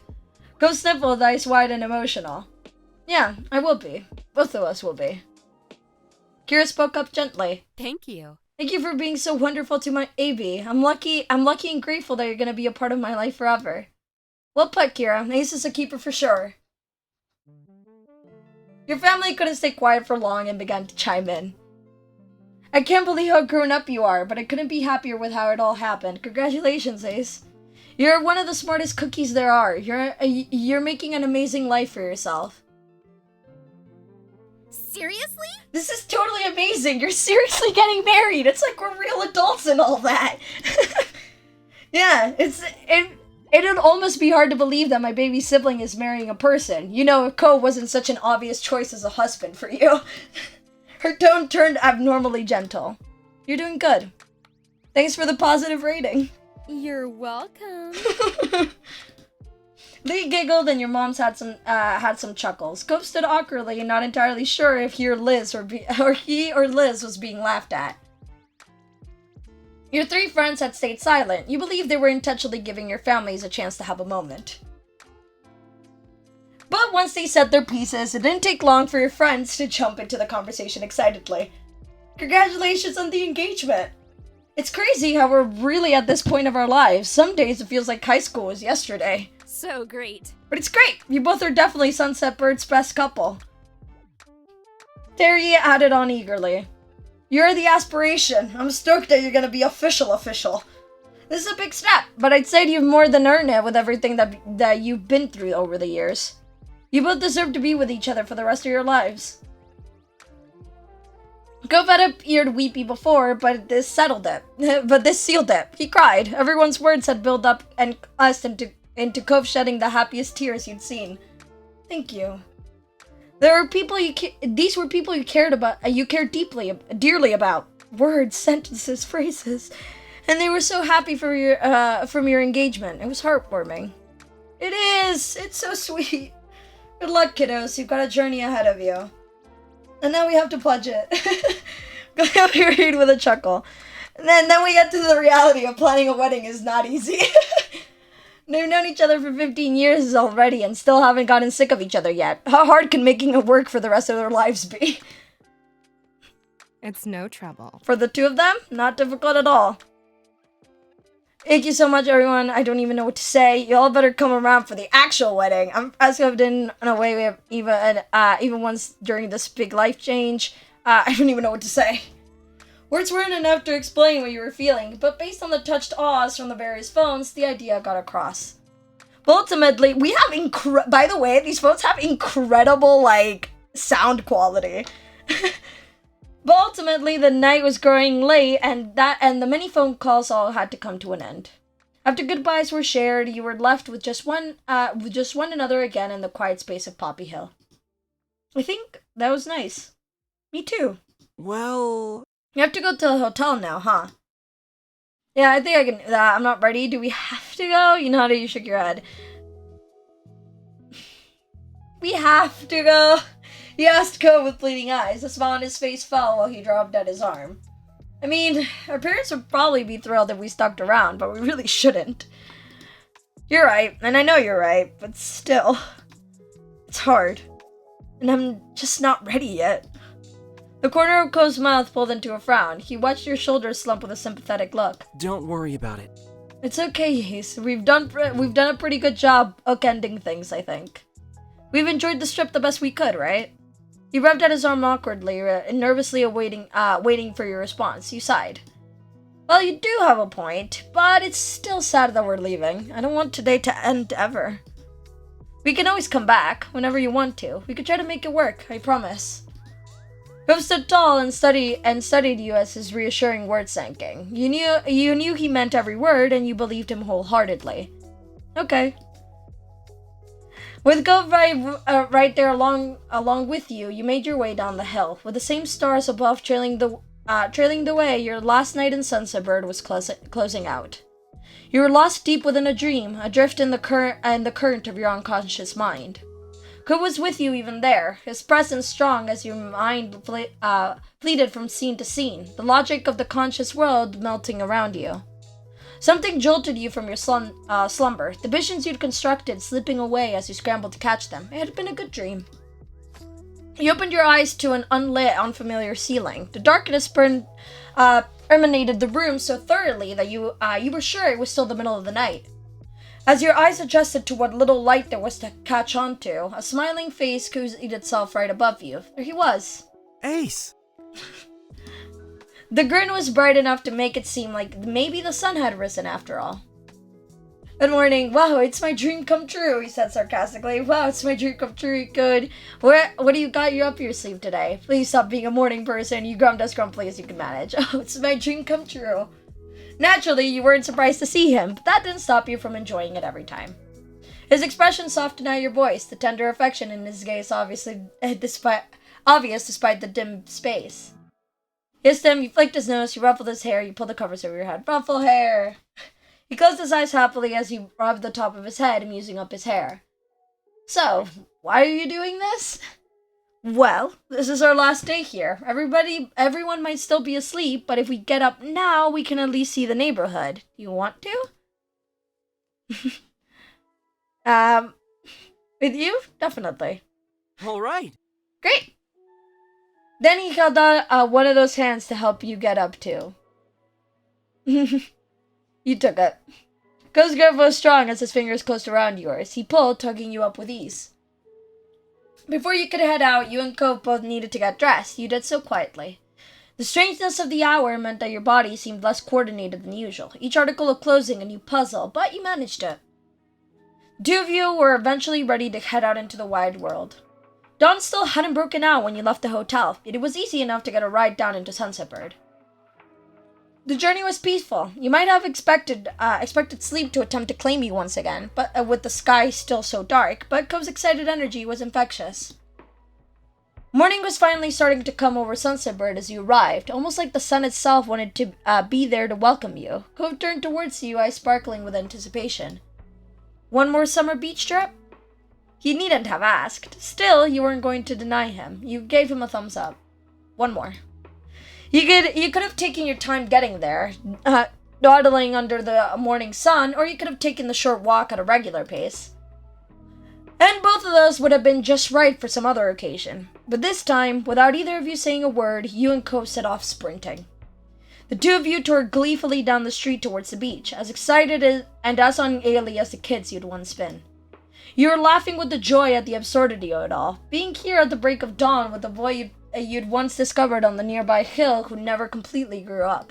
Cove sniffled, eyes wide and emotional. Yeah, I will be. Both of us will be. Kira spoke up gently. Thank you. Thank you for being so wonderful to my AB. I'm lucky and grateful that you're gonna be a part of my life forever. Well put, Kira. Ace is a keeper for sure. Your family couldn't stay quiet for long and began to chime in. I can't believe how grown up you are, but I couldn't be happier with how it all happened. Congratulations, Ace. You're one of the smartest cookies there are. You're making an amazing life for yourself. Seriously? This is totally amazing. You're seriously getting married. It's like we're real adults and all that. Yeah, it'd almost be hard to believe that my baby sibling is marrying a person. You know, if Cove wasn't such an obvious choice as a husband for you. Her tone turned abnormally gentle. You're doing good. Thanks for the positive rating. You're welcome. Lee giggled and your mom's had some chuckles. Cove stood awkwardly and not entirely sure if he or Liz was being laughed at. Your three friends had stayed silent. You believed they were intentionally giving your families a chance to have a moment. But once they said their pieces, it didn't take long for your friends to jump into the conversation excitedly. Congratulations on the engagement! It's crazy how we're really at this point of our lives. Some days it feels like high school was yesterday. So great. But it's great! You both are definitely Sunset Bird's best couple. Terry added on eagerly. You're the aspiration. I'm stoked that you're gonna be official. This is a big step, but I'd say you've more than earned it with everything that you've been through over the years. You both deserve to be with each other for the rest of your lives. Cove had appeared weepy before, but this sealed it. He cried. Everyone's words had built up and us into Cove shedding the happiest tears you'd seen. Thank you. These were people you cared about. You cared dearly about. Words, sentences, phrases, and they were so happy for from your engagement. It was heartwarming. It is. It's so sweet. Good luck, kiddos. You've got a journey ahead of you. And now we have to pledge it. We read with a chuckle. And then we get to the reality of planning a wedding is not easy. They've known each other for 15 years already and still haven't gotten sick of each other yet. How hard can making it work for the rest of their lives be? It's no trouble. For the two of them, not difficult at all. Thank you so much, everyone. I don't even know what to say. You all better come around for the actual wedding. I'm as I've done in a way we have even once during this big life change. I don't even know what to say. Words weren't enough to explain what you were feeling, but based on the touched ahs from the various phones, the idea got across. But ultimately, we have by the way, these phones have incredible, like, sound quality. But ultimately, the night was growing late, and the many phone calls all had to come to an end. After goodbyes were shared, you were left with just one another again in the quiet space of Poppy Hill. I think that was nice. Me too. Well, You have to go to the hotel now, huh? Yeah, I think I can. I'm not ready. Do we have to go? You nodded. You shook your head. We have to go. He asked Cove with bleeding eyes. The smile on his face fell while he dropped at his arm. I mean, our parents would probably be thrilled if we stuck around, but we really shouldn't. You're right, and I know you're right, but still, it's hard. And I'm just not ready yet. The corner of Cove's mouth pulled into a frown. He watched your shoulders slump with a sympathetic look. don't worry about it. It's okay, Ace. We've done a pretty good job bookending things, I think. We've enjoyed this trip the best we could, right? He rubbed at his arm awkwardly, nervously waiting for your response. You sighed. Well, you do have a point, but it's still sad that we're leaving. I don't want today to end ever. We can always come back, whenever you want to. We could try to make it work, I promise. Cove stood tall and studied you as his reassuring words sank in. You knew he meant every word, and you believed him wholeheartedly. Okay. With Cove right there along with you, you made your way down the hill, with the same stars above trailing the way your last night in Sunset Bird was closing out. You were lost deep within a dream, adrift in the current of your unconscious mind. Cove was with you even there, his presence strong as your mind pleaded from scene to scene, the logic of the conscious world melting around you. Something jolted you from your slumber, the visions you'd constructed slipping away as you scrambled to catch them. It had been a good dream. You opened your eyes to an unlit, unfamiliar ceiling. The darkness permeated the room so thoroughly that you were sure it was still the middle of the night. As your eyes adjusted to what little light there was to catch on to, a smiling face cozied itself right above you. There he was. Ace! The grin was bright enough to make it seem like maybe the sun had risen after all. Good morning. Wow, it's my dream come true, he said sarcastically. Wow, it's my dream come true. Good. What do you got up your sleeve today? Please stop being a morning person. You grummed as grumpily as you can manage. Oh, it's my dream come true. Naturally, you weren't surprised to see him, but that didn't stop you from enjoying it every time. His expression softened out your voice, the tender affection in his gaze obvious despite the dim space. Kissed him, you flicked his nose, you ruffled his hair, you pulled the covers over your head. Ruffle hair! He closed his eyes happily as he rubbed the top of his head, amusing up his hair. So, why are you doing this? Well, this is our last day here. Everyone might still be asleep, but if we get up now, we can at least see the neighborhood. You want to? With you? Definitely. All right. Great! Then he held out one of those hands to help you get up too. You took it. Cove's grip was strong as his fingers closed around yours. He pulled, tugging you up with ease. Before you could head out, you and Cove both needed to get dressed. You did so quietly. The strangeness of the hour meant that your body seemed less coordinated than usual, each article of clothing a new puzzle, but you managed it. The two of you were eventually ready to head out into the wide world. Dawn still hadn't broken out when you left the hotel, yet it was easy enough to get a ride down into Sunset Bird. The journey was peaceful. You might have expected sleep to attempt to claim you once again, but with the sky still so dark, but Cove's excited energy was infectious. Morning was finally starting to come over Sunset Bird as you arrived, almost like the sun itself wanted to be there to welcome you. Cove turned towards you, eyes sparkling with anticipation. One more summer beach trip? He needn't have asked. Still, you weren't going to deny him. You gave him a thumbs up. One more. You could have taken your time getting there, dawdling under the morning sun, or you could have taken the short walk at a regular pace. And both of those would have been just right for some other occasion. But this time, without either of you saying a word, you and Cove set off sprinting. The two of you tore gleefully down the street towards the beach, as excited and as unaily as the kids you'd once been. You were laughing with the joy at the absurdity of it all, being here at the break of dawn with the boy you'd once discovered on the nearby hill who never completely grew up.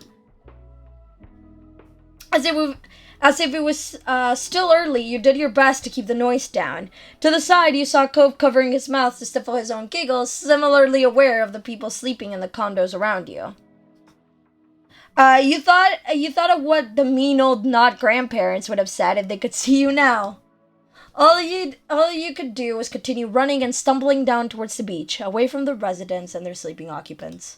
As if it was still early, you did your best to keep the noise down. To the side, you saw Cove covering his mouth to stifle his own giggles, similarly aware of the people sleeping in the condos around you. You thought of what the mean old not grandparents would have said if they could see you now. All you could do was continue running and stumbling down towards the beach, away from the residents and their sleeping occupants.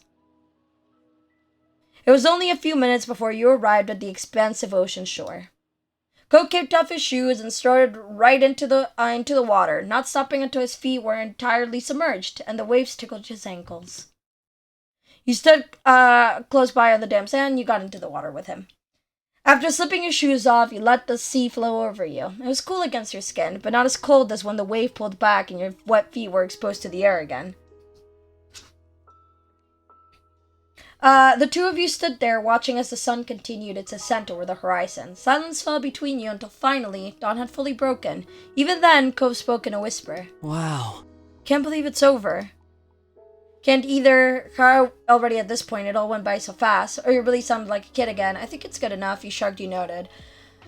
It was only a few minutes before you arrived at the expansive ocean shore. Cove kicked off his shoes and started right into the water, not stopping until his feet were entirely submerged and the waves tickled his ankles. You stood close by on the damp sand and you got into the water with him. After slipping your shoes off, you let the sea flow over you. It was cool against your skin, but not as cold as when the wave pulled back and your wet feet were exposed to the air again. The two of you stood there, watching as the sun continued its ascent over the horizon. Silence fell between you until finally, dawn had fully broken. Even then, Cove spoke in a whisper. Wow. Can't believe it's over. Can't either. Already at this point, it all went by so fast. Or you really sounded like a kid again. I think it's good enough, you shrugged, you noted.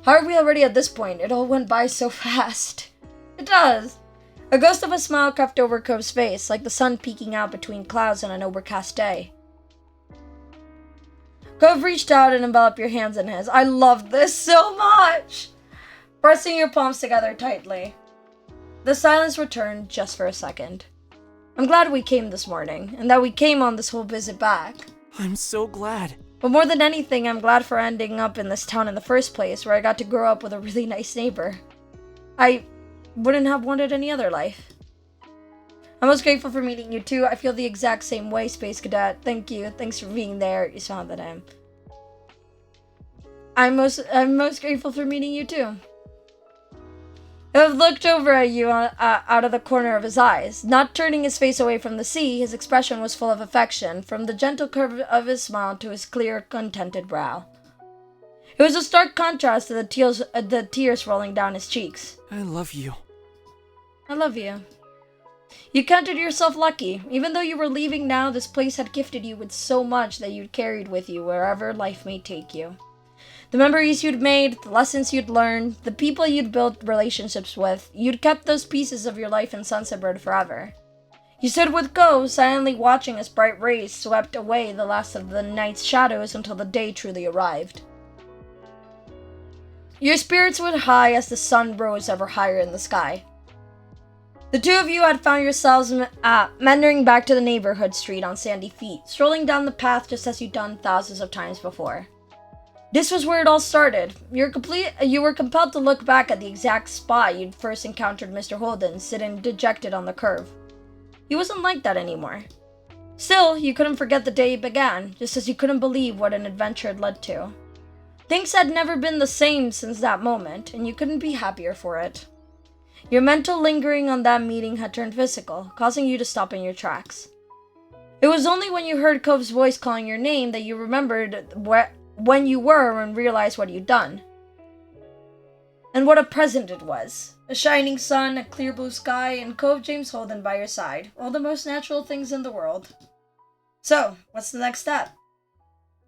How are we already at this point? It all went by so fast. It does. A ghost of a smile crept over Cove's face, like the sun peeking out between clouds on an overcast day. Cove reached out and enveloped your hands in his. I love this so much! Pressing your palms together tightly. The silence returned just for a second. I'm glad we came this morning, and that we came on this whole visit back. I'm so glad. But more than anything, I'm glad for ending up in this town in the first place, where I got to grow up with a really nice neighbor. I wouldn't have wanted any other life. I'm most grateful for meeting you too. I feel the exact same way, Space Cadet. Thank you. Thanks for being there. You saw that I'm most grateful for meeting you too. Cove looked over at you out of the corner of his eyes. Not turning his face away from the sea, his expression was full of affection, from the gentle curve of his smile to his clear, contented brow. It was a stark contrast to the tears rolling down his cheeks. I love you. I love you. You counted yourself lucky. Even though you were leaving now, this place had gifted you with so much that you'd carried with you wherever life may take you. The memories you'd made, the lessons you'd learned, the people you'd built relationships with, you'd kept those pieces of your life in Sunset Bird forever. You stood with Go, silently watching as bright rays swept away the last of the night's shadows until the day truly arrived. Your spirits went high as the sun rose ever higher in the sky. The two of you had found yourselves meandering back to the neighborhood street on sandy feet, strolling down the path just as you'd done thousands of times before. This was where it all started. You were compelled to look back at the exact spot you'd first encountered Mr. Holden, sitting dejected on the curve. He wasn't like that anymore. Still, you couldn't forget the day it began, just as you couldn't believe what an adventure it led to. Things had never been the same since that moment, and you couldn't be happier for it. Your mental lingering on that meeting had turned physical, causing you to stop in your tracks. It was only when you heard Cove's voice calling your name that you remembered when you were and realized what you'd done. And what a present it was. A shining sun, a clear blue sky, and Cove James Holden by your side. All the most natural things in the world. So, what's the next step?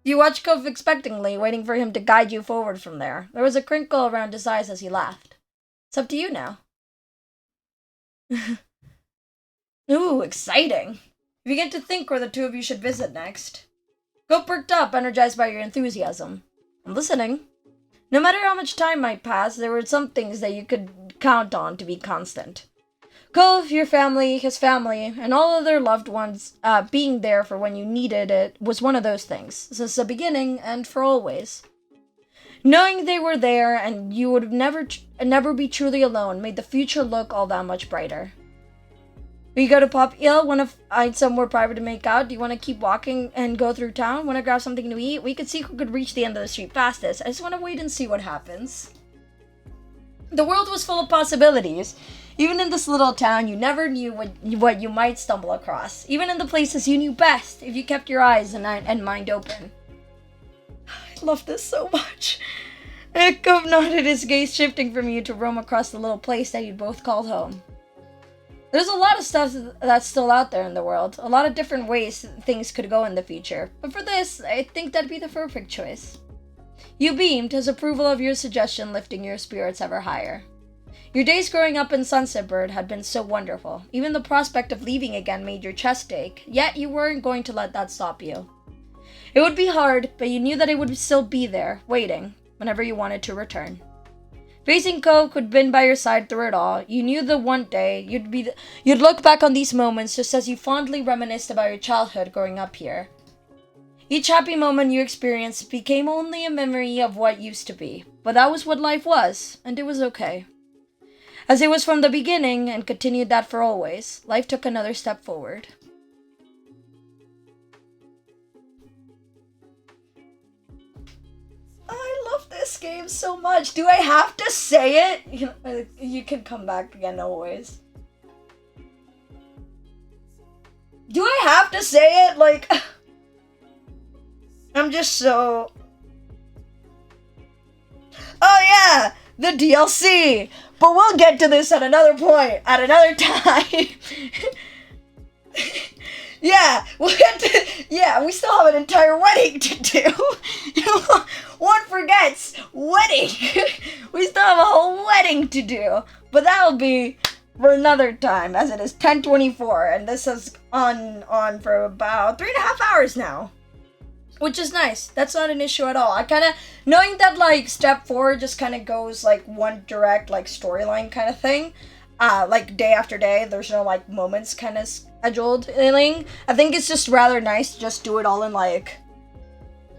You watched Cove expectantly, waiting for him to guide you forward from there. There was a crinkle around his eyes as he laughed. It's up to you now. Ooh, exciting. You begin to think where the two of you should visit next. Cove perked up, energized by your enthusiasm. I'm listening. No matter how much time might pass, there were some things that you could count on to be constant. Cove, your family, his family, and all other loved ones being there for when you needed it was one of those things, since the beginning and for always. Knowing they were there and you would never be truly alone made the future look all that much brighter. Will you go to Pop Hill? Want to find somewhere private to make out? Do you want to keep walking and go through town? Want to grab something to eat? We could see who could reach the end of the street fastest. I just want to wait and see what happens. The world was full of possibilities. Even in this little town, you never knew what you might stumble across. Even in the places you knew best, if you kept your eyes and mind open. I love this so much. Cove nodded, his gaze shifting from you to roam across the little place that you'd both called home. There's a lot of stuff that's still out there in the world. A lot of different ways things could go in the future. But for this, I think that'd be the perfect choice. You beamed, his approval of your suggestion lifting your spirits ever higher. Your days growing up in Sunset Bird had been so wonderful. Even the prospect of leaving again made your chest ache, yet you weren't going to let that stop you. It would be hard, but you knew that it would still be there, waiting, whenever you wanted to return. Facing Coke who'd been by your side through it all, you knew that one day you'd look back on these moments just as you fondly reminisced about your childhood growing up here. Each happy moment you experienced became only a memory of what used to be, but that was what life was, and it was okay. As it was from the beginning, and continued that for always, life took another step forward. I love this game so much. Do I have to say it? You can come back again always. Do I have to say it? Like, I'm just so... Oh yeah, the DLC! But we'll get to this at another point, at another time. Yeah, we still have an entire wedding to do. One forgets, wedding. We still have a whole wedding to do. But that'll be for another time, as it is 10:24, and this has on for about 3.5 hours now. Which is nice. That's not an issue at all. I kind of, knowing that, like, step 4 just kind of goes, like, one direct, like, storyline kind of thing. Like, day after day, there's no, like, moments kind of scheduled thing. I think it's just rather nice to just do it all in, like,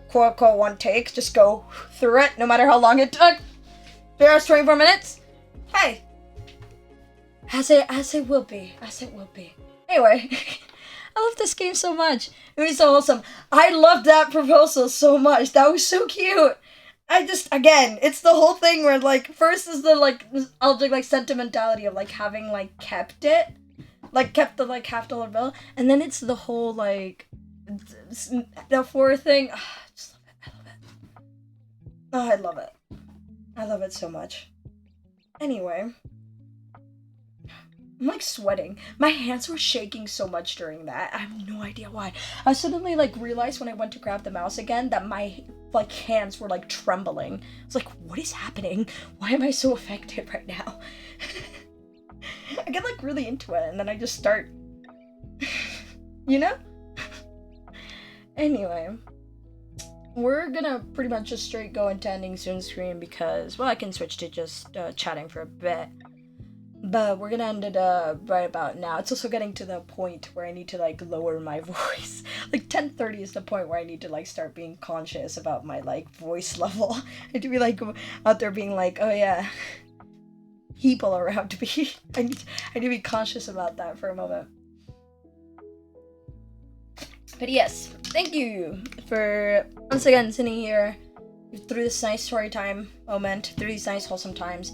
quote-unquote one take. Just go through it, no matter how long it took. 3 hours, 24 minutes. Hey. As it will be. Anyway. I love this game so much. It was so awesome. I loved that proposal so much. That was so cute. Again, it's the whole thing where, like, first is the, like, nostalgic, like, sentimentality of, like, having, like, kept it. Like, kept the, like, $50 bill. And then it's the whole, like, the 4 thing. Oh, I just love it. Oh, I love it. I love it so much. Anyway. I'm, like, sweating. My hands were shaking so much during that. I have no idea why. I suddenly, like, realized when I went to grab the mouse again that my, like, hands were, like, trembling. I was like, what is happening? Why am I so affected right now? I get, like, really into it, and then I just start... you know? Anyway. We're gonna pretty much just straight go into ending soon screen because, well, I can switch to just chatting for a bit. But we're gonna end it right about now. It's also getting to the point where I need to, like, lower my voice. Like, 10:30 is the point where I need to, like, start being conscious about my, like, voice level. I need to be, like, out there being like, oh yeah, people around to be. I need to be conscious about that for a moment. But yes, thank you for once again sitting here through this nice story time moment, through these nice wholesome times.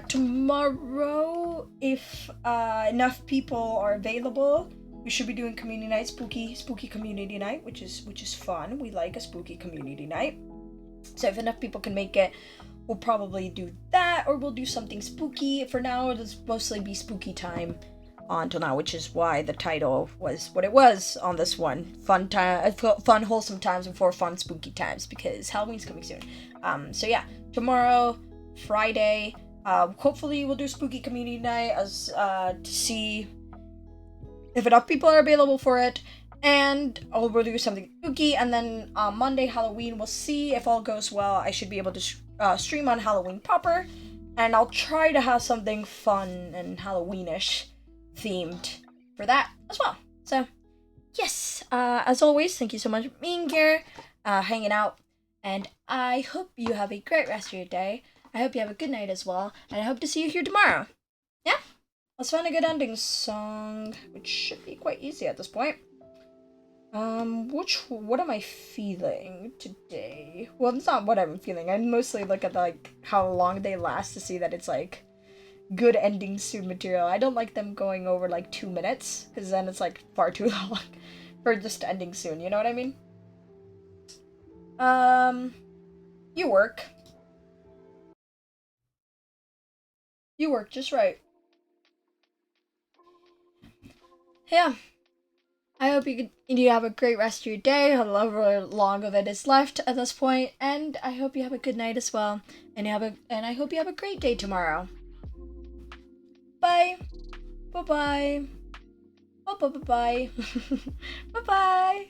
Tomorrow, if enough people are available, we should be doing community night, spooky community night, which is fun. We like a spooky community night. So if enough people can make it, we'll probably do that, or we'll do something spooky. For now, it'll mostly be spooky time until now, which is why the title was what it was on this one. Fun wholesome times before fun spooky times, because Halloween's coming soon. So yeah, tomorrow, Friday, hopefully we'll do spooky community night as to see if enough people are available for it, and we'll do something spooky. And then on Monday, Halloween, we'll see if all goes well. I should be able to stream on Halloween proper, and I'll try to have something fun and Halloweenish themed for that as well. So yes, as always, thank you so much for being here, hanging out, and I hope you have a great rest of your day. I hope you have a good night as well, and I hope to see you here tomorrow. Yeah? Let's find a good ending song, which should be quite easy at this point. What am I feeling today? Well, it's not what I'm feeling. I mostly look at, like, how long they last to see that it's, like, good ending soon material. I don't like them going over, like, 2 minutes, because then it's, like, far too long for just ending soon, you know what I mean? You work. You work just right. Yeah. I hope you have a great rest of your day, however long of it is left at this point, and I hope you have a good night as well. And I hope you have a great day tomorrow. Bye. Bye bye. Bye bye bye bye. Bye bye.